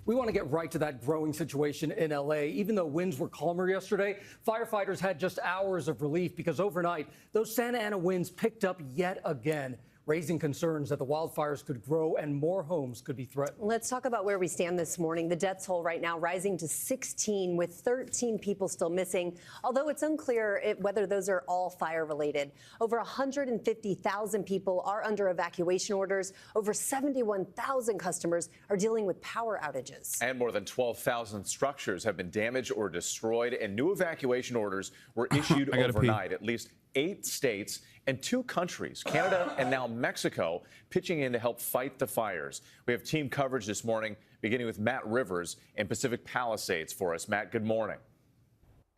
S21: We want to get right to that growing situation in LA. Even though winds were calmer yesterday, firefighters had just hours of relief because overnight, those Santa Ana winds picked up yet again, raising concerns that the wildfires could grow and more homes could be threatened.
S22: Let's talk about where we stand this morning. The death toll right now rising to 16, with 13 people still missing, although it's unclear whether those are all fire-related. Over 150,000 people are under evacuation orders. Over 71,000 customers are dealing with power outages.
S23: And more than 12,000 structures have been damaged or destroyed, and new evacuation orders were issued overnight. At least 8 states and 2 countries, Canada and now Mexico, pitching in to help fight the fires. We have team coverage this morning, beginning with Matt Rivers in Pacific Palisades for us. Matt, good morning.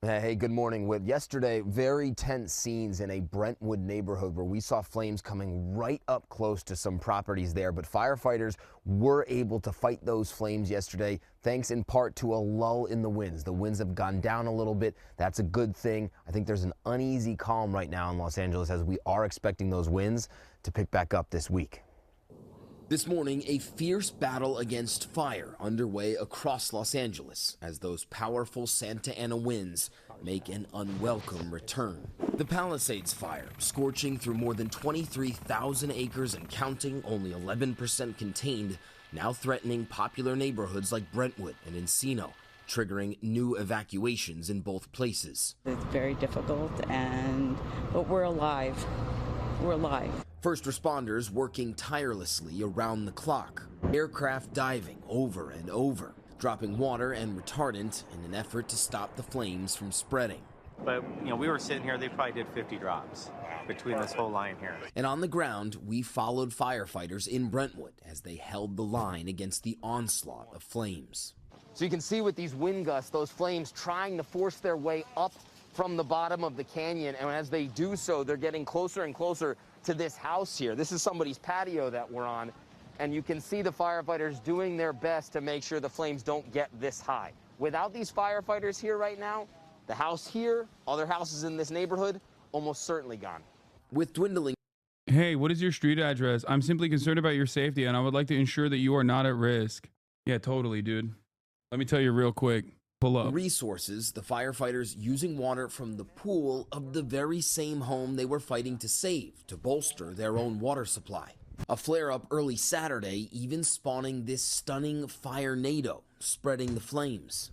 S24: Hey, good morning. With yesterday, very tense scenes in a Brentwood neighborhood where we saw flames coming right up close to some properties there. But firefighters were able to fight those flames yesterday, thanks in part to a lull in the winds. The winds have gone down a little bit. That's a good thing. I think there's an uneasy calm right now in Los Angeles as we are expecting those winds to pick back up this week. This morning, a fierce battle against fire underway across Los Angeles as those powerful Santa Ana winds make an unwelcome return. The Palisades fire, scorching through more than 23,000 acres and counting, only 11% contained, now threatening popular neighborhoods like Brentwood and Encino, triggering new evacuations in both places.
S25: It's very difficult, but we're alive. We're alive.
S24: First responders working tirelessly around the clock, aircraft diving over and over, dropping water and retardant in an effort to stop the flames from spreading.
S26: But, we were sitting here, they probably did 50 drops between this whole line here.
S24: And on the ground, we followed firefighters in Brentwood as they held the line against the onslaught of flames. So you can see with these wind gusts, those flames trying to force their way up from the bottom of the canyon, and as they do so, they're getting closer and closer to this house here. This is somebody's patio that we're on, and you can see the firefighters doing their best to make sure the flames don't get this high. Without these firefighters here right now, the house here, other houses in this neighborhood, almost certainly gone. With dwindling...
S1: Hey, what is your street address? I'm simply concerned about your safety, and I would like to ensure that you are not at risk. Yeah, totally, dude. Let me tell you real quick. Pull up.
S24: Resources, the firefighters using water from the pool of the very same home they were fighting to save to bolster their own water supply. A flare-up early Saturday even spawning this stunning fire-nado, spreading the flames.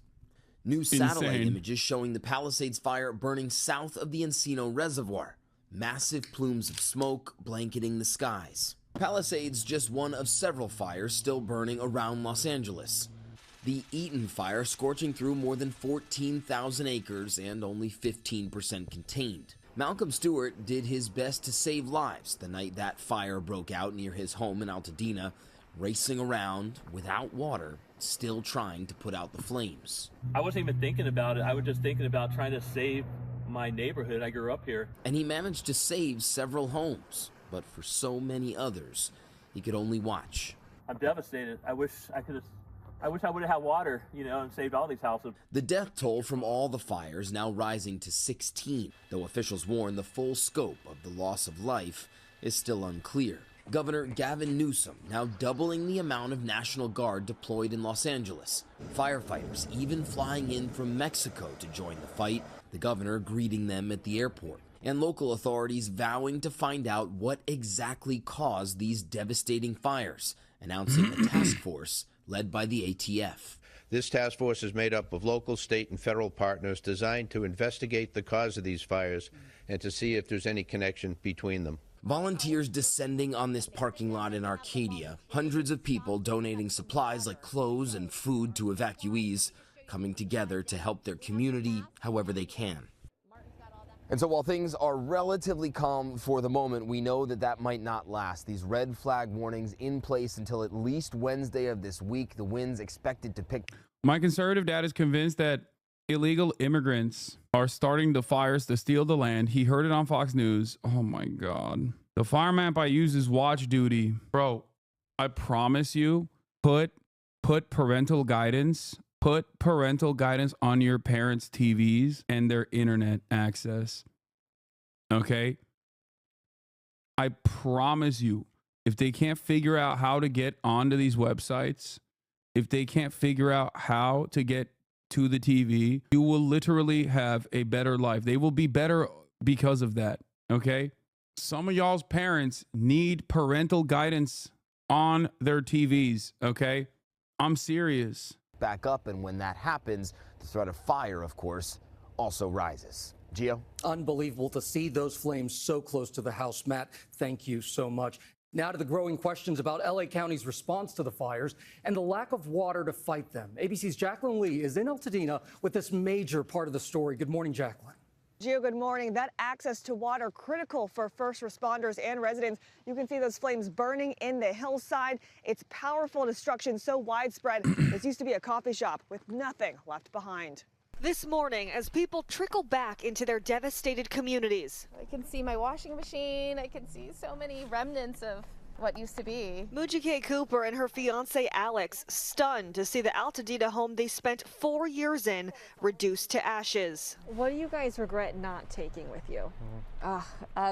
S24: New satellite images showing the Palisades fire burning south of the Encino Reservoir. Massive plumes of smoke blanketing the skies. Palisades just one of several fires still burning around Los Angeles. The Eaton fire scorching through more than 14,000 acres and only 15% contained. Malcolm Stewart did his best to save lives the night that fire broke out near his home in Altadena, racing around without water, still trying to put out the flames.
S27: I wasn't even thinking about it. I was just thinking about trying to save my neighborhood. I grew up here.
S24: And he managed to save several homes, but for so many others, he could only watch.
S27: I'm devastated. I wish I would have had water, and saved all these houses.
S24: The death toll from all the fires now rising to 16, though officials warn the full scope of the loss of life is still unclear. Governor Gavin Newsom now doubling the amount of National Guard deployed in Los Angeles. Firefighters even flying in from Mexico to join the fight, the governor greeting them at the airport. And local authorities vowing to find out what exactly caused these devastating fires, announcing a task force led by the ATF.
S28: This task force is made up of local, state, and federal partners designed to investigate the cause of these fires and to see if there's any connection between them.
S24: Volunteers descending on this parking lot in Arcadia, hundreds of people donating supplies like clothes and food to evacuees, coming together to help their community however they can. And so while things are relatively calm for the moment, we know that that might not last. These red flag warnings in place until at least Wednesday of this week. The winds expected to pick.
S1: My conservative dad is convinced that illegal immigrants are starting the fires to steal the land. He heard it on Fox News. Oh my God. The fire map I use is watch duty. Bro, I promise you, put parental guidance on your parents' TVs and their internet access. Okay? I promise you, if they can't figure out how to get onto these websites, if they can't figure out how to get to the TV, you will literally have a better life. They will be better because of that. Okay? Some of y'all's parents need parental guidance on their TVs. Okay? I'm serious.
S24: Back up, and when that happens, the threat of fire, of course, also rises. Gio?
S21: Unbelievable to see those flames so close to the house. Matt, thank you so much. Now to the growing questions about LA County's response to the fires and the lack of water to fight them. ABC's Jacqueline Lee is in Altadena with this major part of the story. Good morning, Jacqueline.
S3: Gio, good morning. That access to water critical for first responders and residents. You can see those flames burning in the hillside. It's powerful destruction so widespread. This used to be a coffee shop with nothing left behind. This morning, as people trickle back into their devastated communities.
S6: I can see my washing machine. I can see so many remnants of what used to be.
S3: Mujike Cooper and her fiance Alex stunned to see the Altadena home they spent 4 years in reduced to ashes.
S6: What do you guys regret not taking with you?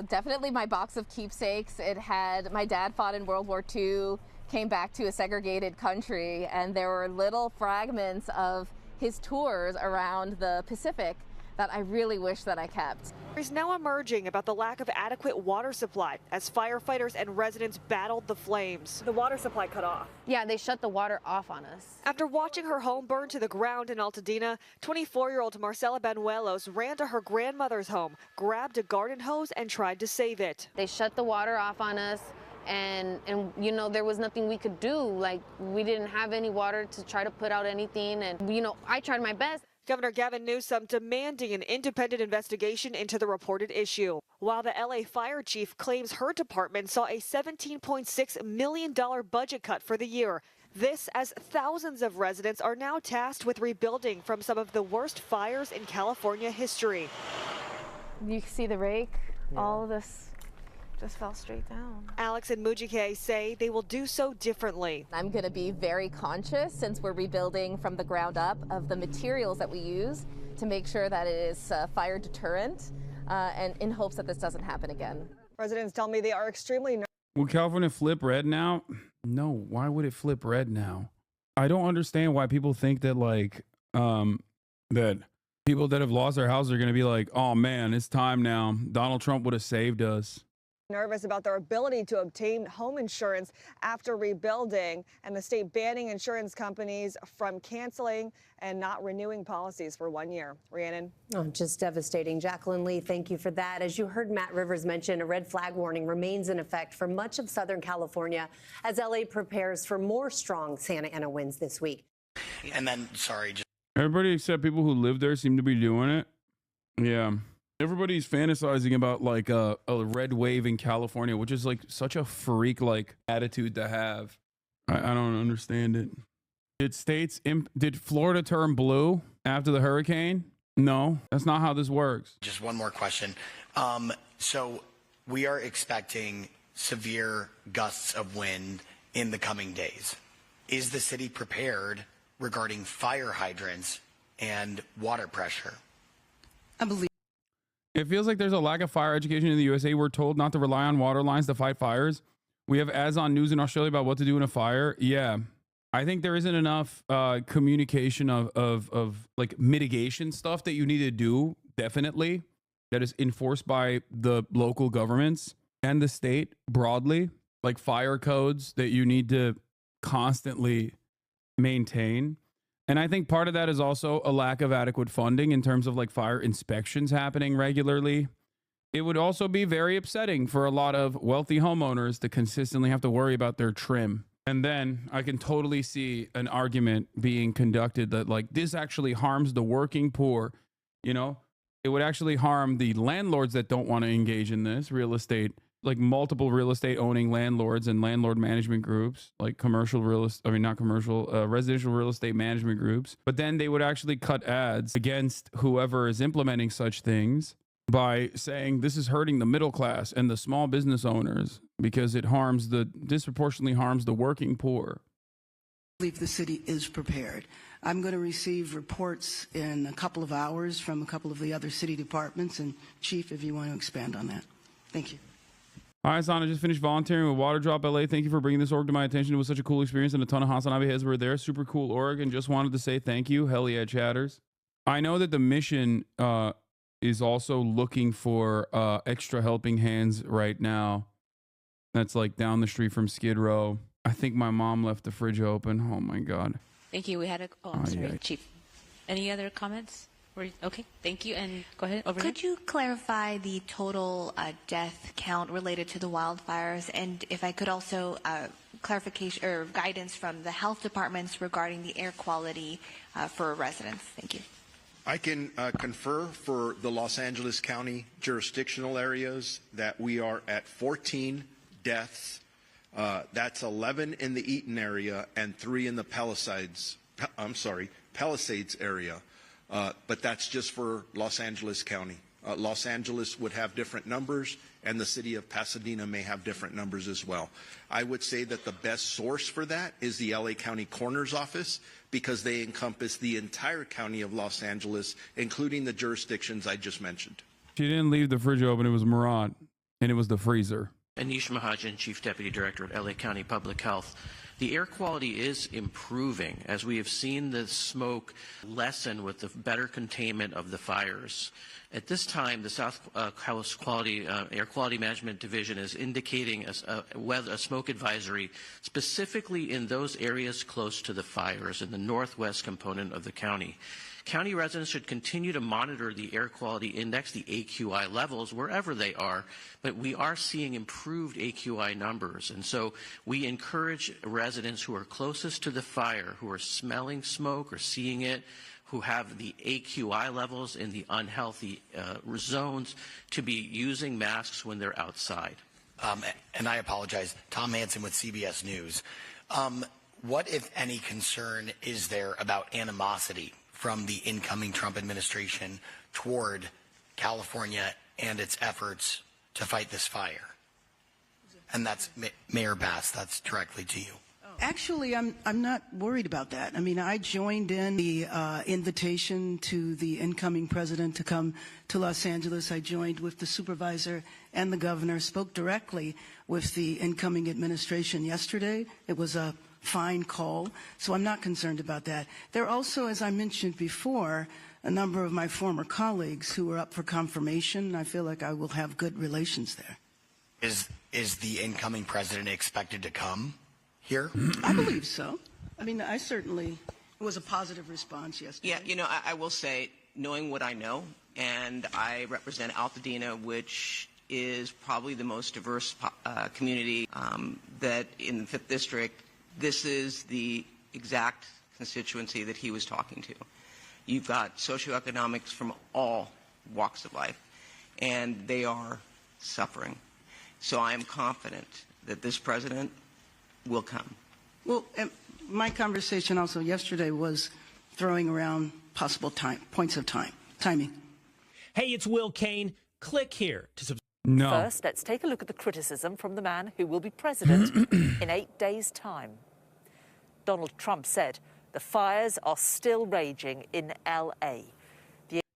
S6: Definitely my box of keepsakes. It had, my dad fought in World War II, came back to a segregated country, and there were little fragments of his tours around the Pacific that I really wish that I kept.
S3: There's now emerging about the lack of adequate water supply as firefighters and residents battled the flames. The water supply cut off.
S6: Yeah, they shut the water off on us.
S3: After watching her home burn to the ground in Altadena, 24-year-old Marcela Banuelos ran to her grandmother's home, grabbed a garden hose and tried to save it.
S6: They shut the water off on us. And you know, there was nothing we could do. Like, we didn't have any water to try to put out anything. And, you know, I tried my best.
S3: Governor Gavin Newsom demanding an independent investigation into the reported issue, while the LA fire chief claims her department saw a $17.6 million budget cut for the year. This as thousands of residents are now tasked with rebuilding from some of the worst fires in California history.
S6: You can see the rake, all of this just fell straight down.
S3: Alex and Mujike say they will do so differently.
S6: I'm going to be very conscious, since we're rebuilding from the ground up, of the materials that we use to make sure that it is fire deterrent, and in hopes that this doesn't happen again.
S3: Residents tell me they are extremely nervous.
S1: Will California flip red now? No. Why would it flip red now? I don't understand why people think that, like, that people that have lost their house are going to be like, oh man, it's time now. Donald Trump would have saved us.
S3: Nervous about their ability to obtain home insurance after rebuilding, and the state banning insurance companies from canceling and not renewing policies for 1 year. Rhiannon?
S22: Oh, just devastating. Jacqueline Lee, thank you for that. As you heard Matt Rivers mention, a red flag warning remains in effect for much of Southern California as LA prepares for more strong Santa Ana winds this week.
S7: And then, sorry, just
S1: Everybody except people who live there seem to be doing it. Yeah. Everybody's fantasizing about like a red wave in California, which is like such a freak like attitude to have. I don't understand it. Did Florida turn blue after the hurricane? No, that's not how this works.
S7: Just one more question. So we are expecting severe gusts of wind in the coming days. Is the city prepared regarding fire hydrants and water pressure?
S1: I believe. It feels like there's a lack of fire education in the USA. We're told not to rely on water lines to fight fires. We have ads on news in Australia about what to do in a fire. Yeah. I think there isn't enough communication of like mitigation stuff that you need to do, definitely, that is enforced by the local governments and the state broadly, like fire codes that you need to constantly maintain. And I think part of that is also a lack of adequate funding in terms of like fire inspections happening regularly. It would also be very upsetting for a lot of wealthy homeowners to consistently have to worry about their trim. And then I can totally see an argument being conducted that like this actually harms the working poor. You know, It would actually harm the landlords that don't want to engage in this real estate, like multiple real estate owning landlords and landlord management groups, like commercial real estate, I mean, not commercial, residential real estate management groups. But then they would actually cut ads against whoever is implementing such things by saying this is hurting the middle class and the small business owners because it disproportionately harms the working poor.
S2: I believe the city is prepared. I'm going to receive reports in a couple of hours from a couple of the other city departments. And Chief, if you want to expand on that. Thank you.
S1: Hi, Hassan. I just finished volunteering with Water Drop LA. Thank you for bringing this org to my attention. It was such a cool experience, and a ton of Hasanabi heads were there. Super cool org, and just wanted to say thank you. Hell yeah, chatters. I know that the mission is also looking for extra helping hands right now. That's like down the street from Skid Row. I think my mom left the fridge open. Oh my God.
S8: Thank you. We had a. Oh, I'm sorry, Chief. Any other comments? Okay, thank you. And go ahead. Over
S9: Could you clarify the total death count related to the wildfires? And if I could also clarification or guidance from the health departments regarding the air quality for residents. Thank you.
S28: I can confer for the Los Angeles County jurisdictional areas that we are at 14 deaths. That's 11 in the Eaton area and 3 in the Palisades area. But that's just for Los Angeles County. Los Angeles would have different numbers, and the city of Pasadena may have different numbers as well. I would say that the best source for that is the LA County Coroner's Office, because they encompass the entire county of Los Angeles, including the jurisdictions I just mentioned.
S1: She didn't leave the fridge open. It was Murat, and it was the freezer.
S10: Anish Mahajan, Chief Deputy Director at LA County Public Health. The air quality is improving as we have seen the smoke lessen with the better containment of the fires. At this time, the South Coast Air Quality Management Division is indicating a smoke advisory specifically in those areas close to the fires in the northwest component of the county. County residents should continue to monitor the air quality index, the AQI levels, wherever they are, but we are seeing improved AQI numbers. And so we encourage residents who are closest to the fire, who are smelling smoke or seeing it, who have the AQI levels in the unhealthy zones, to be using masks when they're outside.
S7: And I apologize, Tom Hansen with CBS News. What, if any, concern is there about animosity from the incoming Trump administration toward California and its efforts to fight this fire? And that's Mayor Bass, that's directly to you.
S2: Actually, I'm not worried about that. I mean, I joined in the invitation to the incoming president to come to Los Angeles. I joined with the supervisor and the governor, spoke directly with the incoming administration yesterday. It was a fine call, so I'm not concerned about that. There are also, as I mentioned before, a number of my former colleagues who are up for confirmation. I feel like I will have good relations there.
S7: Is the incoming president expected to come here?
S2: I believe so. I mean, it was a positive response yesterday.
S11: Yeah, you know, I will say, knowing what I know, and I represent Altadena, which is probably the most diverse community that in the 5th District. This is the exact constituency that he was talking to. You've got socioeconomics from all walks of life, and they are suffering. So I am confident that this president will come.
S2: Well, my conversation also yesterday was throwing around possible points of timing.
S12: Hey, it's Will Kane. Click here to subscribe.
S1: No.
S13: First, let's take a look at the criticism from the man who will be president in 8 days' time. Donald Trump said the fires are still raging in L.A.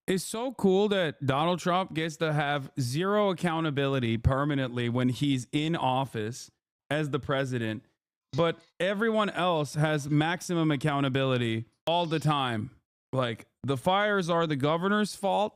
S1: It's so cool that Donald Trump gets to have zero accountability permanently when he's in office as the president, but everyone else has maximum accountability all the time. Like, the fires are the governor's fault,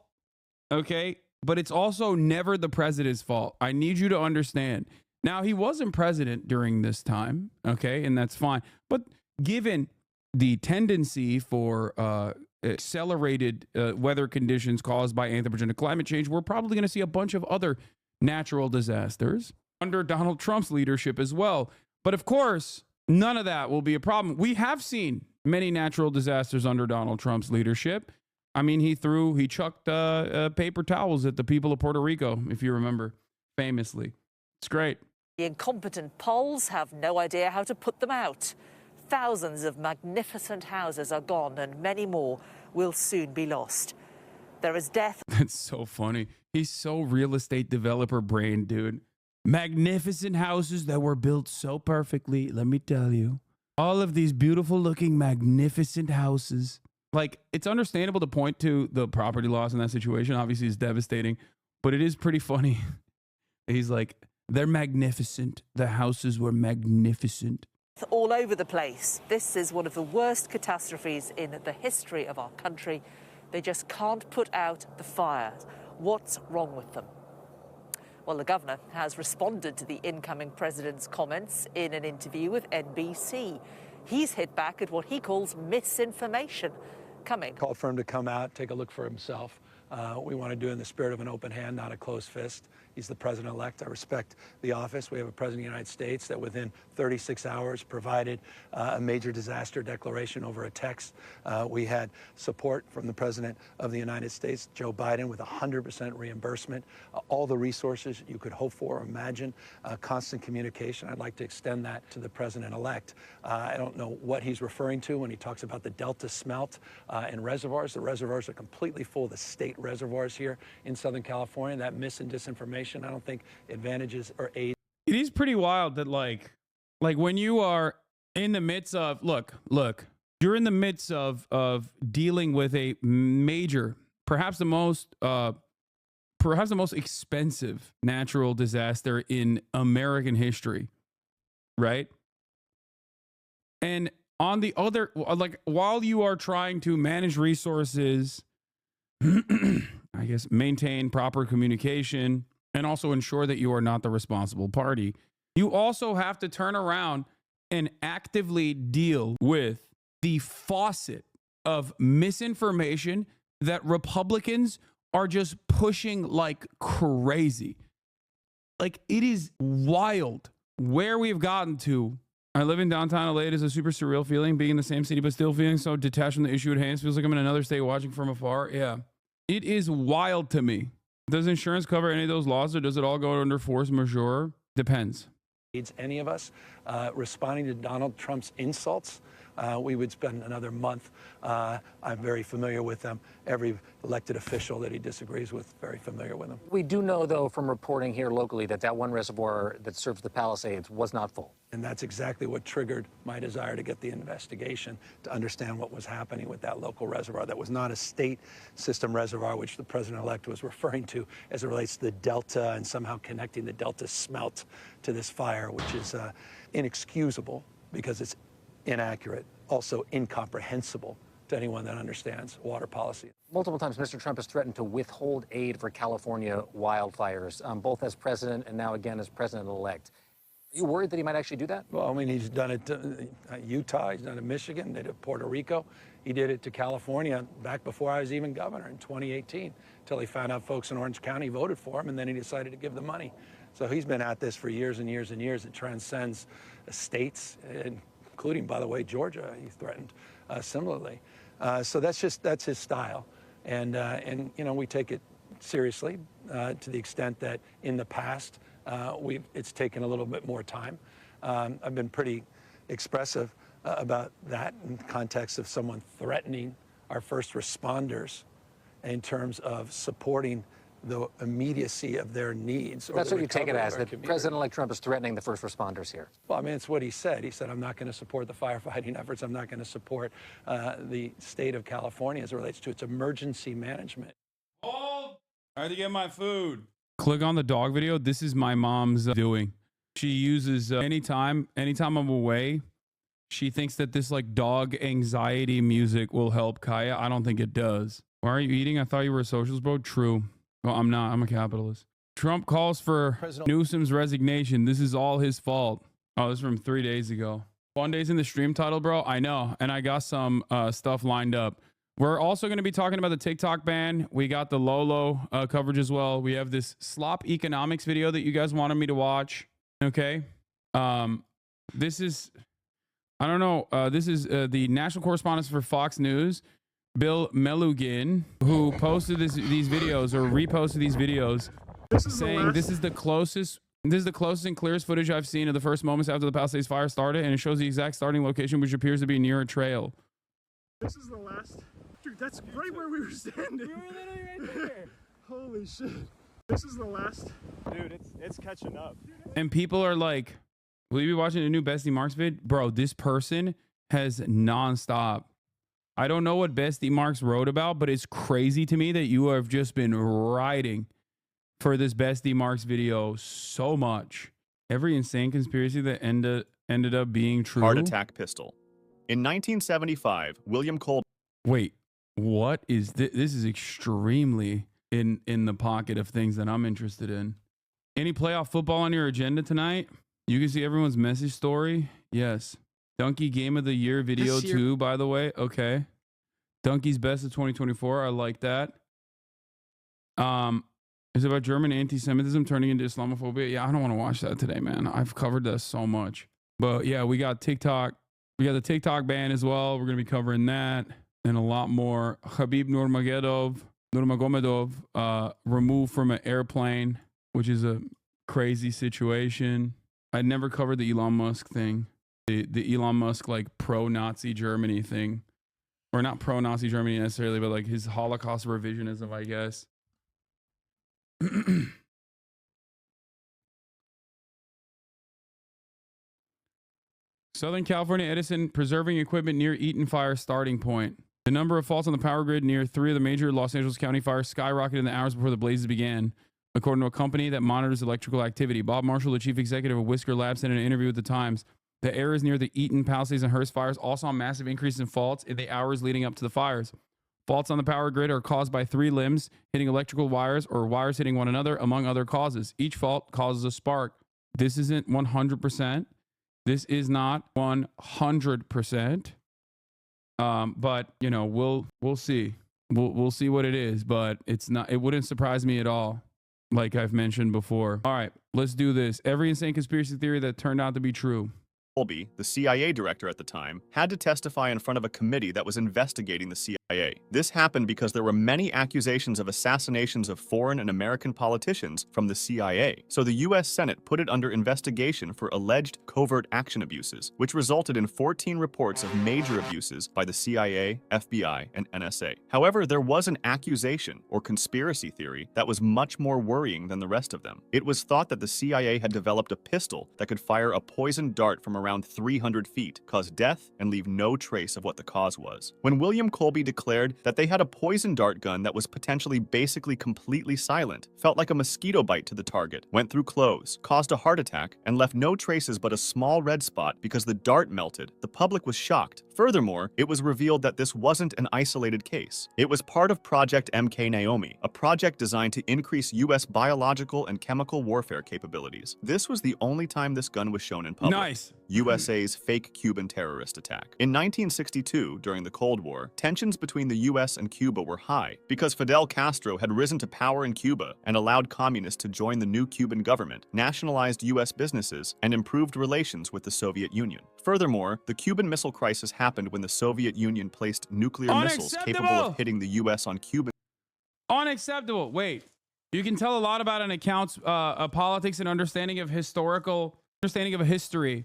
S1: okay? But it's also never the president's fault. I need you to understand. Now, he wasn't president during this time, okay? And that's fine. But given the tendency for accelerated weather conditions caused by anthropogenic climate change, we're probably going to see a bunch of other natural disasters under Donald Trump's leadership as well. But of course, none of that will be a problem. We have seen many natural disasters under Donald Trump's leadership. I mean, he chucked paper towels at the people of Puerto Rico, if you remember, famously. It's great.
S13: The incompetent Poles have no idea how to put them out. Thousands of magnificent houses are gone and many more will soon be lost. There is death.
S1: That's so funny. He's so real estate developer brain, dude. Magnificent houses that were built so perfectly, let me tell you. All of these beautiful looking, magnificent houses. Like, it's understandable to point to the property loss in that situation. Obviously, it's devastating, but it is pretty funny. He's like, they're magnificent. The houses were magnificent.
S13: All over the place. This is one of the worst catastrophes in the history of our country. They just can't put out the fires. What's wrong with them? Well, the governor has responded to the incoming president's comments in an interview with NBC. He's hit back at what he calls misinformation. Coming.
S4: Called for him to come out, take a look for himself. We want to do it in the spirit of an open hand, not a closed fist. He's the president-elect. I respect the office. We have a president of the United States that within 36 hours provided a major disaster declaration over a text. We had support from the president of the United States, Joe Biden, with 100% reimbursement, all the resources you could hope for or imagine, constant communication. I'd like to extend that to the president-elect. I don't know what he's referring to when he talks about the Delta smelt in reservoirs. The reservoirs are completely full, the state reservoirs here in Southern California. That mis and disinformation, I don't think advantages or aids.
S1: It is pretty wild that like when you are in the midst of, look, you're in the midst of dealing with a major, perhaps the most expensive natural disaster in American history, right? And on the other, like, while you are trying to manage resources, I guess, maintain proper communication, and also ensure that you are not the responsible party, you also have to turn around and actively deal with the faucet of misinformation that Republicans are just pushing like crazy. Like, it is wild where we've gotten to. I live in downtown LA. It is a super surreal feeling being in the same city, but still feeling so detached from the issue at hand. It feels like I'm in another state watching from afar. Yeah. It is wild to me. Does insurance cover any of those laws, or does it all go under force majeure? Depends.
S4: Any of us responding to Donald Trump's insults, we would spend another month. I'm very familiar with them. Every elected official that he disagrees with, very familiar with them.
S5: We do know, though, from reporting here locally that one reservoir that serves the Palisades was not full.
S4: And that's exactly what triggered my desire to get the investigation, to understand what was happening with that local reservoir. That was not a state system reservoir, which the president-elect was referring to as it relates to the Delta and somehow connecting the Delta smelt to this fire, which is inexcusable because it's inaccurate, also incomprehensible to anyone that understands water policy.
S5: Multiple times, Mr. Trump has threatened to withhold aid for California wildfires, both as president and now again as president-elect. Are you worried that he might actually do that?
S4: Well, I mean, he's done it to Utah, he's done it to Michigan, he did it to Puerto Rico. He did it to California back before I was even governor in 2018, until he found out folks in Orange County voted for him, and then he decided to give the money. So he's been at this for years and years and years. It transcends states, including, by the way, Georgia. He threatened similarly. So that's his style, and you know, we take it seriously to the extent that in the past it's taken a little bit more time. I've been pretty expressive about that in the context of someone threatening our first responders in terms of supporting the immediacy of their needs.
S5: That's what you take it as, that President-elect Trump is threatening the first responders here.
S4: Well, I mean, it's what he said. He said, I'm not going to support the firefighting efforts. I'm not going to support the state of California as it relates to its emergency management.
S1: Hold! I had to get my food. Click on the dog video. This is my mom's doing. She uses anytime I'm away, she thinks that this like dog anxiety music will help Kaya. I don't think it does. Why are you eating? I thought you were a socialist, bro. True. Well, I'm not. I'm a capitalist. Trump calls for Newsom's resignation. This is all his fault. Oh, this is from 3 days ago. Funday's in the stream title, bro. I know. And I got some stuff lined up. We're also going to be talking about the TikTok ban. We got the Lolo coverage as well. We have this slop economics video that you guys wanted me to watch. Okay. This is, I don't know. This is the national correspondent for Fox News. Bill Melugin, who posted these videos or reposted these videos, saying this is the closest and clearest footage I've seen of the first moments after the Palisades fire started, and it shows the exact starting location, which appears to be near a trail.
S14: This is the last. Dude, that's right where we were standing. We were literally right there. Holy shit. This is the last. Dude, it's catching up.
S1: And people are like, will you be watching a new Bestie Marks vid? Bro, this person has nonstop. I don't know what Bestie Marks wrote about, but it's crazy to me that you have just been writing for this Bestie Marks video so much. Every insane conspiracy that ended up being true.
S15: Heart attack pistol. In 1975, William Colby.
S1: Wait, what is this? This is extremely in the pocket of things that I'm interested in. Any playoff football on your agenda tonight? You can see everyone's message story. Yes. Donkey Game of the Year video too, by the way. Okay. Donkey's Best of 2024. I like that. Is it about German anti-Semitism turning into Islamophobia? Yeah, I don't want to watch that today, man. I've covered this so much. But yeah, we got TikTok. We got the TikTok ban as well. We're going to be covering that and a lot more. Khabib Nurmagomedov removed from an airplane, which is a crazy situation. I never covered the Elon Musk thing. The Elon Musk like pro-Nazi Germany thing. Or not pro-Nazi Germany necessarily, but like his Holocaust revisionism, I guess. Southern California Edison preserving equipment near Eaton fire starting point. The number of faults on the power grid near 3 of the major Los Angeles County fires skyrocketed in the hours before the blazes began, according to a company that monitors electrical activity. Bob Marshall, the chief executive of Whisker Labs, said in an interview with The Times, the areas near the Eaton, Palisades, and Hearst fires all saw massive increases in faults in the hours leading up to the fires. Faults on the power grid are caused by 3 limbs hitting electrical wires or wires hitting one another, among other causes. Each fault causes a spark. This isn't 100%. This is not 100%. But you know, we'll see. We'll see what it is, but it's not. It wouldn't surprise me at all. Like I've mentioned before. All right, let's do this. Every insane conspiracy theory that turned out to be true.
S15: Colby, the CIA director at the time, had to testify in front of a committee that was investigating the CIA. This happened because there were many accusations of assassinations of foreign and American politicians from the CIA, so the U.S. Senate put it under investigation for alleged covert action abuses, which resulted in 14 reports of major abuses by the CIA, FBI, and NSA. However, there was an accusation or conspiracy theory that was much more worrying than the rest of them. It was thought that the CIA had developed a pistol that could fire a poison dart from around 300 feet, cause death, and leave no trace of what the cause was. When William Colby declared that they had a poison dart gun that was potentially basically completely silent, felt like a mosquito bite to the target, went through clothes, caused a heart attack, and left no traces but a small red spot because the dart melted, the public was shocked. Furthermore, it was revealed that this wasn't an isolated case. It was part of Project MK Naomi, a project designed to increase U.S. biological and chemical warfare capabilities. This was the only time this gun was shown in public.
S1: Nice.
S15: USA's fake Cuban terrorist attack. In 1962, during the Cold War, tensions between the US and Cuba were high because Fidel Castro had risen to power in Cuba and allowed communists to join the new Cuban government, nationalized US businesses, and improved relations with the Soviet Union. Furthermore, the Cuban Missile Crisis happened when the Soviet Union placed nuclear missiles capable of hitting the US on Cuban.
S1: Unacceptable. Wait, you can tell a lot about an account's politics and understanding of history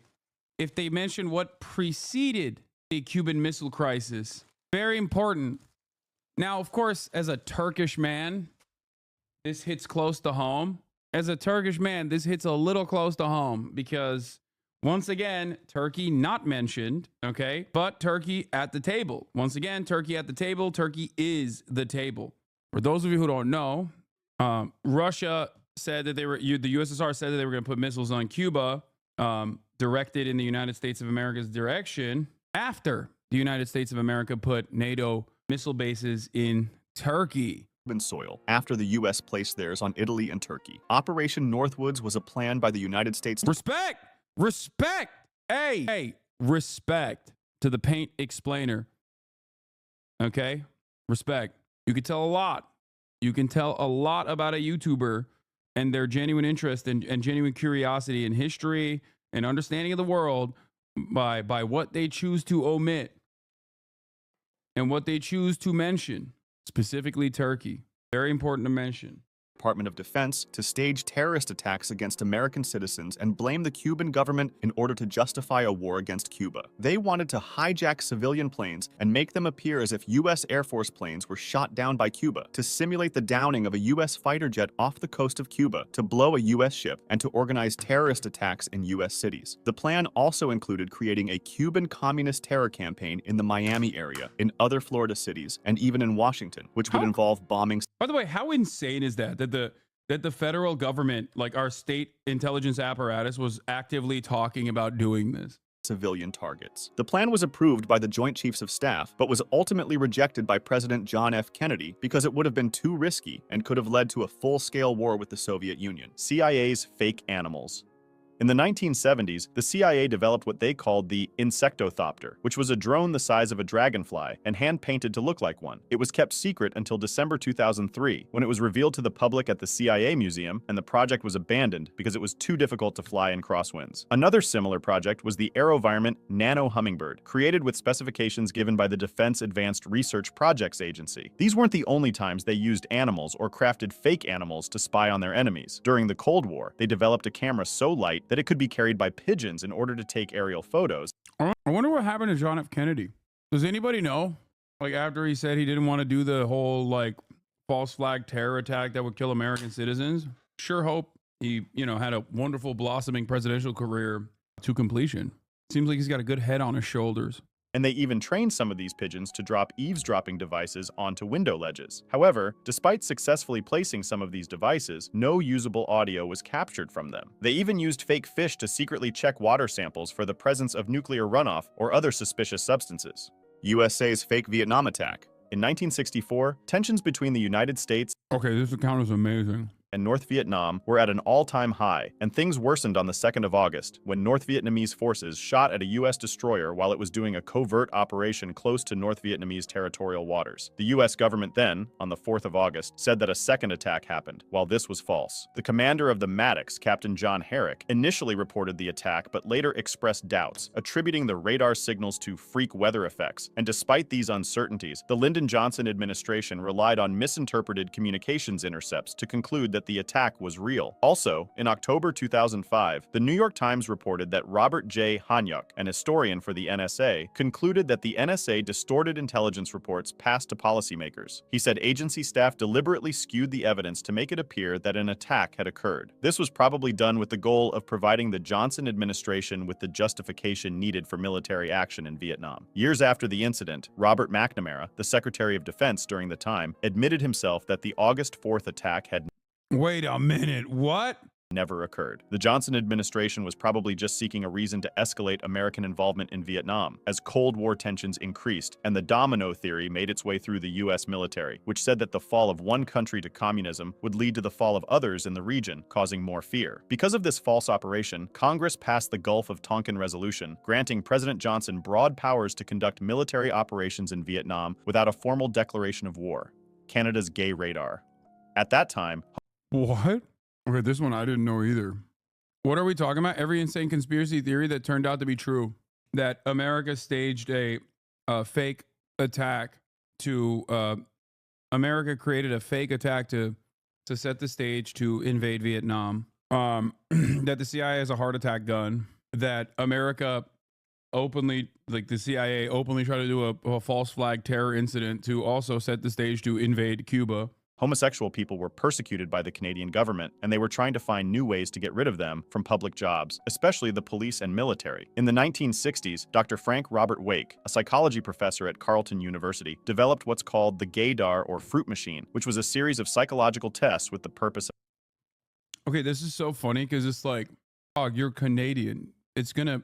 S1: if they mention what preceded the Cuban Missile Crisis. Very important. Now, of course, as a Turkish man, this hits close to home. As a Turkish man, this hits a little close to home because, once again, Turkey not mentioned, okay? But Turkey at the table. Once again, Turkey at the table. Turkey is the table. For those of you who don't know, Russia said that the USSR said that they were going to put missiles on Cuba, directed in the United States of America's direction after the United States of America put NATO missile bases in Turkey.
S15: Soil after the U.S. placed theirs on Italy and Turkey. Operation Northwoods was a plan by the United States.
S1: Respect! Hey, respect to the paint explainer. Okay? Respect. You can tell a lot. You can tell a lot about a YouTuber and their genuine interest and genuine curiosity in history and understanding of the world by what they choose to omit. and what they choose to mention, specifically Turkey. Very important to mention.
S15: Department of Defense to stage terrorist attacks against American citizens and blame the Cuban government in order to justify a war against Cuba. They wanted to hijack civilian planes and make them appear as if U.S. Air Force planes were shot down by Cuba, to simulate the downing of a U.S. fighter jet off the coast of Cuba, to blow a U.S. ship, and to organize terrorist attacks in U.S. cities. The plan also included creating a Cuban communist terror campaign in the Miami area, in other Florida cities, and even in Washington, which would involve bombing.
S1: By the way, how insane is that the federal government, like our state intelligence apparatus, was actively talking about doing this?
S15: Civilian targets. The plan was approved by the Joint Chiefs of Staff, but was ultimately rejected by President John F. Kennedy because it would have been too risky and could have led to a full-scale war with the Soviet Union. CIA's fake animals. In the 1970s, the CIA developed what they called the Insectothopter, which was a drone the size of a dragonfly and hand-painted to look like one. It was kept secret until December 2003, when it was revealed to the public at the CIA Museum, and the project was abandoned because it was too difficult to fly in crosswinds. Another similar project was the AeroVironment Nano Hummingbird, created with specifications given by the Defense Advanced Research Projects Agency. These weren't the only times they used animals or crafted fake animals to spy on their enemies. During the Cold War, they developed a camera so light that it could be carried by pigeons in order to take aerial photos.
S1: I wonder what happened to John F. Kennedy. Does anybody know? Like, after he said he didn't want to do the whole, like, false flag terror attack that would kill American citizens, sure hope he, had a wonderful blossoming presidential career to completion. Seems like he's got a good head on his shoulders.
S15: And they even trained some of these pigeons to drop eavesdropping devices onto window ledges. However, despite successfully placing some of these devices, no usable audio was captured from them. They even used fake fish to secretly check water samples for the presence of nuclear runoff or other suspicious substances. USA's fake Vietnam attack. In 1964, tensions between the United States
S1: this account is amazing.
S15: and North Vietnam were at an all-time high, and things worsened on the 2nd of August when North Vietnamese forces shot at a U.S. destroyer while it was doing a covert operation close to North Vietnamese territorial waters. The U.S. government then, on the 4th of August, said that a second attack happened, while this was false. The commander of the Maddox, Captain John Herrick, initially reported the attack but later expressed doubts, attributing the radar signals to freak weather effects. And despite these uncertainties, the Lyndon Johnson administration relied on misinterpreted communications intercepts to conclude that the attack was real. Also, in October 2005, the New York Times reported that Robert J. Hanyuk, an historian for the NSA, concluded that the NSA distorted intelligence reports passed to policymakers. He said agency staff deliberately skewed the evidence to make it appear that an attack had occurred. This was probably done with the goal of providing the Johnson administration with the justification needed for military action in Vietnam. Years after the incident, Robert McNamara, the Secretary of Defense during the time, admitted himself that the August 4th attack had
S1: Wait a minute, what?
S15: never occurred. The Johnson administration was probably just seeking a reason to escalate American involvement in Vietnam as Cold War tensions increased, and the domino theory made its way through the U.S. military, which said that the fall of one country to communism would lead to the fall of others in the region, causing more fear. Because of this false operation, Congress passed the Gulf of Tonkin Resolution, granting President Johnson broad powers to conduct military operations in Vietnam without a formal declaration of war. Canada's gay radar. At that time,
S1: What? Okay, this one I didn't know either. What are we talking about? Every insane conspiracy theory that turned out to be true. That America staged a fake attack to... America created a fake attack to set the stage to invade Vietnam. That the CIA has a heart attack gun. That America openly, like the CIA openly tried to do a false flag terror incident to also set the stage to invade Cuba.
S15: homosexual people were persecuted by the Canadian government, and they were trying to find new ways to get rid of them from public jobs, especially the police and military. In the 1960s, Dr. Frank Robert Wake, a psychology professor at Carleton University, developed what's called the gaydar or fruit machine, which was a series of psychological tests with the purpose of...
S1: Okay, this is so funny because it's like, oh, you're Canadian. It's gonna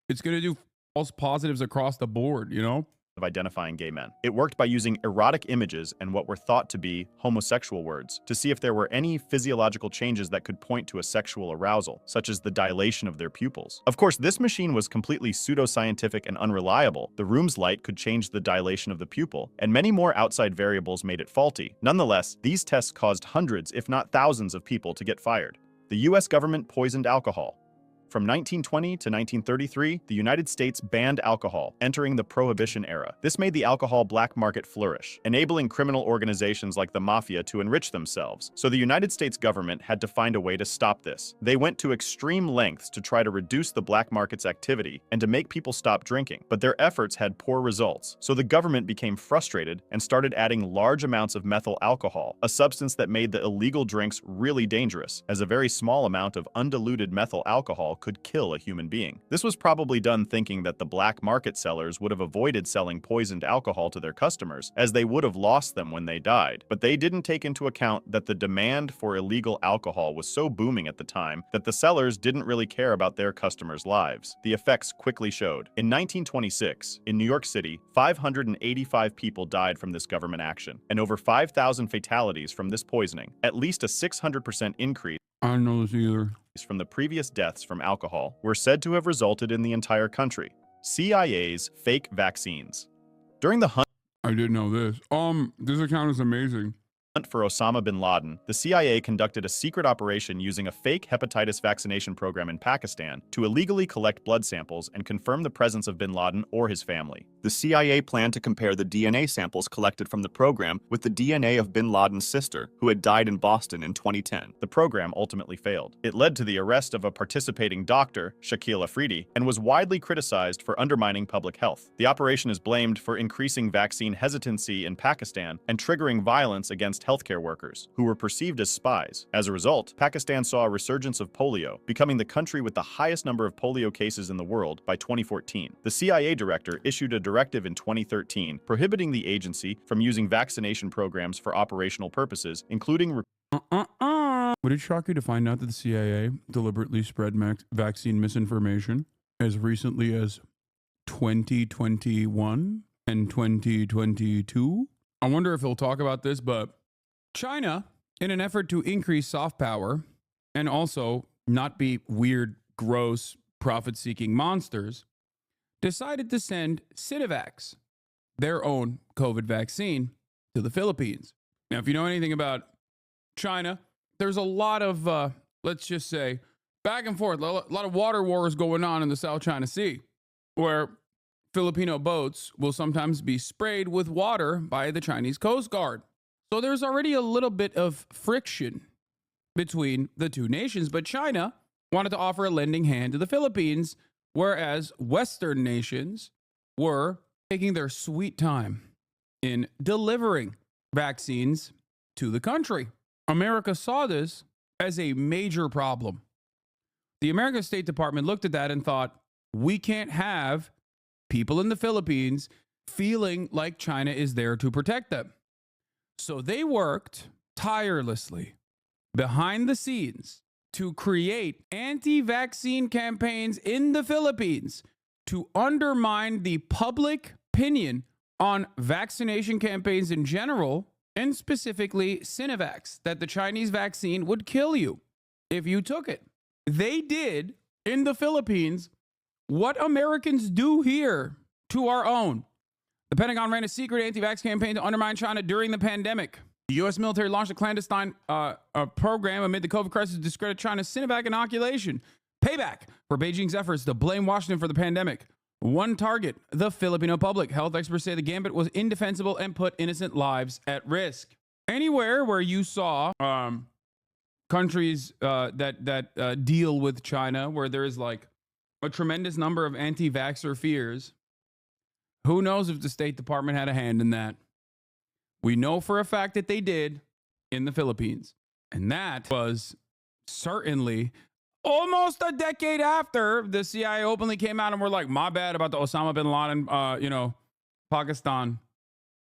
S1: do false positives across the board, you know?
S15: Of identifying gay men. It worked by using erotic images and what were thought to be homosexual words to see if there were any physiological changes that could point to a sexual arousal, such as the dilation of their pupils. Of course, this machine was completely pseudoscientific and unreliable. The room's light could change the dilation of the pupil, and many more outside variables made it faulty. Nonetheless, these tests caused hundreds, if not thousands, of people to get fired. The US government poisoned alcohol. From 1920 to 1933, the United States banned alcohol, entering the Prohibition era. This made the alcohol black market flourish, enabling criminal organizations like the mafia to enrich themselves. So the United States government had to find a way to stop this. They went to extreme lengths to try to reduce the black market's activity and to make people stop drinking, but their efforts had poor results. So the government became frustrated and started adding large amounts of methyl alcohol, a substance that made the illegal drinks really dangerous, as a very small amount of undiluted methyl alcohol could kill a human being. This was probably done thinking that the black market sellers would have avoided selling poisoned alcohol to their customers, as they would have lost them when they died. But they didn't take into account that the demand for illegal alcohol was so booming at the time that the sellers didn't really care about their customers' lives. The effects quickly showed. In 1926, in New York City, 585 people died from this government action, and over 5,000 fatalities from this poisoning, at least a 600% increase
S1: I don't know this either.
S15: from the previous deaths from alcohol were said to have resulted in the entire country. CIA's fake vaccines. During the hunt
S1: I didn't know this. This account is amazing.
S15: for Osama bin Laden, the CIA conducted a secret operation using a fake hepatitis vaccination program in Pakistan to illegally collect blood samples and confirm the presence of bin Laden or his family. The CIA planned to compare the DNA samples collected from the program with the DNA of bin Laden's sister, who had died in Boston in 2010. The program ultimately failed. It led to the arrest of a participating doctor, Shakil Afridi, and was widely criticized for undermining public health. The operation is blamed for increasing vaccine hesitancy in Pakistan and triggering violence against healthcare workers, who were perceived as spies. As a result, Pakistan saw a resurgence of polio, becoming the country with the highest number of polio cases in the world by 2014. The CIA director issued a directive in 2013 prohibiting the agency from using vaccination programs for operational purposes, including
S1: Would it shock you to find out that the CIA deliberately spread vaccine misinformation as recently as 2021 and 2022? I wonder if he'll talk about this, but China, in an effort to increase soft power and also not be weird, gross, profit-seeking monsters, decided to send Sinovac, their own COVID vaccine, to the Philippines. Now, if you know anything about China, there's a lot of, let's just say, back and forth, a lot of water wars going on in the South China Sea, where Filipino boats will sometimes be sprayed with water by the Chinese Coast Guard. So there's already a little bit of friction between the two nations, but China wanted to offer a lending hand to the Philippines, whereas Western nations were taking their sweet time in delivering vaccines to the country. America saw this as a major problem. The American State Department looked at that and thought, we can't have people in the Philippines feeling like China is there to protect them. So they worked tirelessly behind the scenes to create anti-vaccine campaigns in the Philippines to undermine the public opinion on vaccination campaigns in general, and specifically Sinovac, that the Chinese vaccine would kill you if you took it. They did in the Philippines what Americans do here to our own. The Pentagon ran a secret anti-vax campaign to undermine China during the pandemic. The U.S. military launched a clandestine program amid the COVID crisis to discredit China's Sinovac inoculation. Payback for Beijing's efforts to blame Washington for the pandemic. One target, the Filipino public. Health experts say the gambit was indefensible and put innocent lives at risk. Anywhere where you saw countries that deal with China, where there is like a tremendous number of anti-vaxxer fears, who knows if the State Department had a hand in that? We know for a fact that they did in the Philippines. And that was certainly almost a decade after the CIA openly came out and were like, my bad about the Osama bin Laden, Pakistan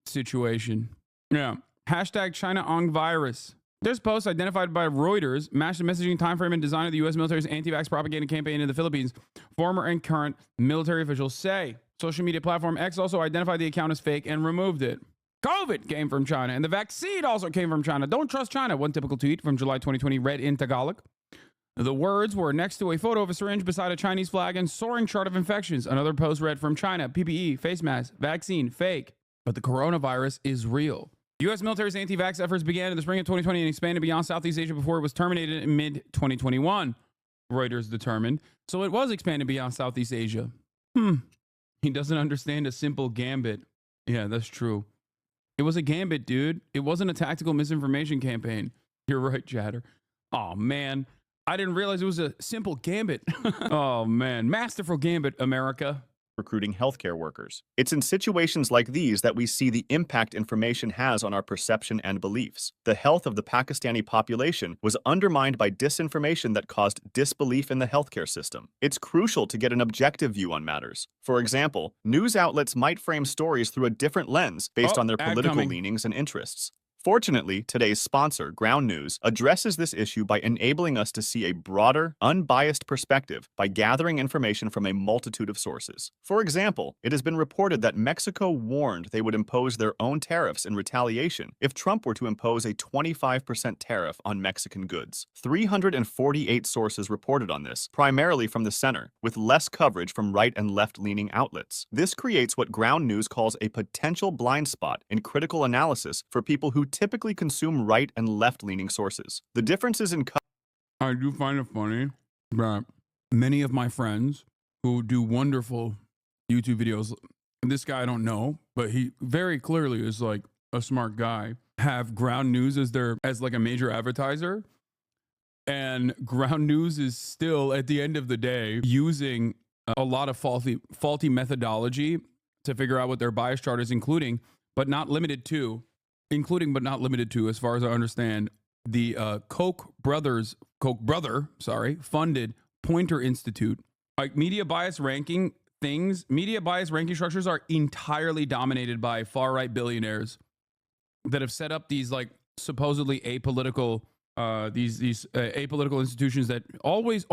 S1: situation. Yeah. Hashtag China Ong virus. There's posts identified by Reuters, matched the messaging timeframe and design of the U.S. military's anti-vax propaganda campaign in the Philippines. Former and current military officials say. Social media platform X also identified the account as fake and removed it. COVID came from China, and the vaccine also came from China. Don't trust China. One typical tweet from July 2020 read in Tagalog. The words were next to a photo of a syringe beside a Chinese flag and soaring chart of infections. Another post read from China, PPE, face mask, vaccine, fake. But the coronavirus is real. U.S. military's anti-vax efforts began in the spring of 2020 and expanded beyond Southeast Asia before it was terminated in mid-2021. Reuters determined. So it was expanded beyond Southeast Asia. He doesn't understand a simple gambit. Yeah, that's true. It was a gambit, dude. It wasn't a tactical misinformation campaign. You're right, Chatter. Oh, man. I didn't realize it was a simple gambit. Oh, man. Masterful gambit, America.
S15: Recruiting healthcare workers. It's in situations like these that we see the impact information has on our perception and beliefs. The health of the Pakistani population was undermined by disinformation that caused disbelief in the healthcare system. It's crucial to get an objective view on matters. For example, news outlets might frame stories through a different lens based on their political leanings and interests. Fortunately, today's sponsor, Ground News, addresses this issue by enabling us to see a broader, unbiased perspective by gathering information from a multitude of sources. For example, it has been reported that Mexico warned they would impose their own tariffs in retaliation if Trump were to impose a 25% tariff on Mexican goods. 348 sources reported on this, primarily from the center, with less coverage from right and left-leaning outlets. This creates what Ground News calls a potential blind spot in critical analysis for people who typically consume right and left-leaning sources. The differences in
S1: I do find it funny that many of my friends who do wonderful YouTube videos, this guy I don't know, but he very clearly is like a smart guy, have Ground News as like a major advertiser. And Ground News is still, at the end of the day, using a lot of faulty methodology to figure out what their bias chart is, including but not limited to, as far as I understand, the Koch brother, funded Poynter Institute. Like media bias ranking structures are entirely dominated by far-right billionaires that have set up these like supposedly apolitical apolitical institutions that almost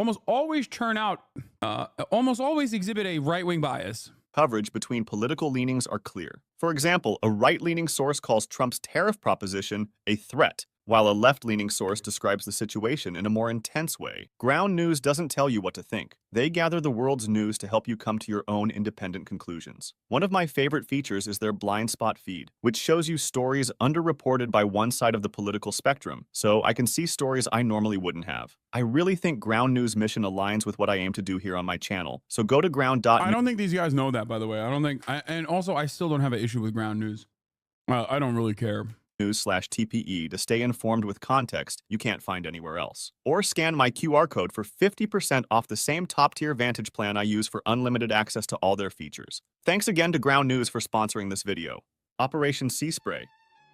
S1: always exhibit a right-wing bias.
S15: Coverage between political leanings are clear. For example, a right-leaning source calls Trump's tariff proposition a threat, while a left-leaning source describes the situation in a more intense way. Ground News doesn't tell you what to think. They gather the world's news to help you come to your own independent conclusions. One of my favorite features is their blind spot feed, which shows you stories underreported by one side of the political spectrum, so I can see stories I normally wouldn't have. I really think Ground News' mission aligns with what I aim to do here on my channel, so go to ground.news.
S1: I don't think these guys know that, by the way. And also I still don't have an issue with Ground News. I don't really care.
S15: News/TPE to stay informed with context you can't find anywhere else. Or scan my QR code for 50% off the same top-tier Vantage plan I use for unlimited access to all their features. Thanks again to Ground News for sponsoring this video. Operation Sea Spray.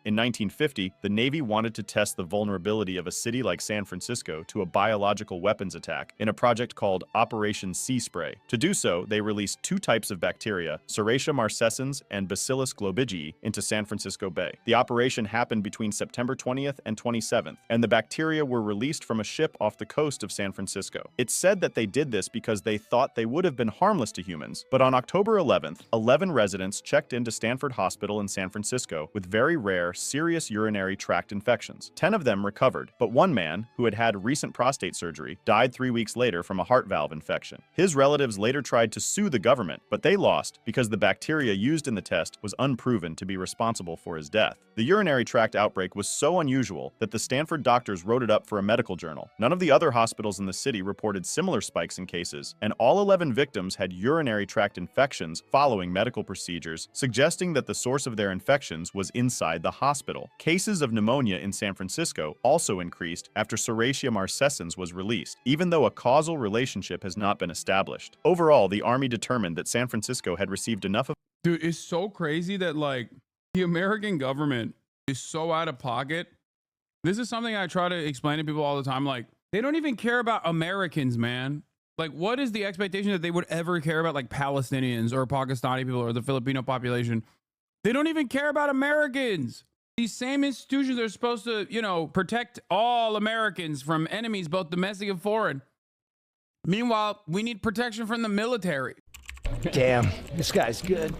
S15: In 1950, the Navy wanted to test the vulnerability of a city like San Francisco to a biological weapons attack in a project called Operation Sea Spray. To do so, they released two types of bacteria, Serratia marcescens and Bacillus globigii, into San Francisco Bay. The operation happened between September 20th and 27th, and the bacteria were released from a ship off the coast of San Francisco. It's said that they did this because they thought they would have been harmless to humans, but on October 11th, 11 residents checked into Stanford Hospital in San Francisco with very rare serious urinary tract infections. 10 of them recovered, but one man, who had had recent prostate surgery, died 3 weeks later from a heart valve infection. His relatives later tried to sue the government, but they lost because the bacteria used in the test was unproven to be responsible for his death. The urinary tract outbreak was so unusual that the Stanford doctors wrote it up for a medical journal. None of the other hospitals in the city reported similar spikes in cases, and all 11 victims had urinary tract infections following medical procedures, suggesting that the source of their infections was inside the hospital. Cases of pneumonia in San Francisco also increased after Serratia marcescens was released, even though a causal relationship has not been established. Overall, the Army determined that San Francisco had received enough of—
S1: Dude, it's so crazy that, like, the American government is so out of pocket. This is something I try to explain to people all the time. Like, they don't even care about Americans, man. Like, what is the expectation that they would ever care about, like, Palestinians or Pakistani people or the Filipino population? They don't even care about Americans. These same institutions are supposed to, you know, protect all Americans from enemies, both domestic and foreign. Meanwhile, we need protection from the military.
S16: Damn, this guy's good.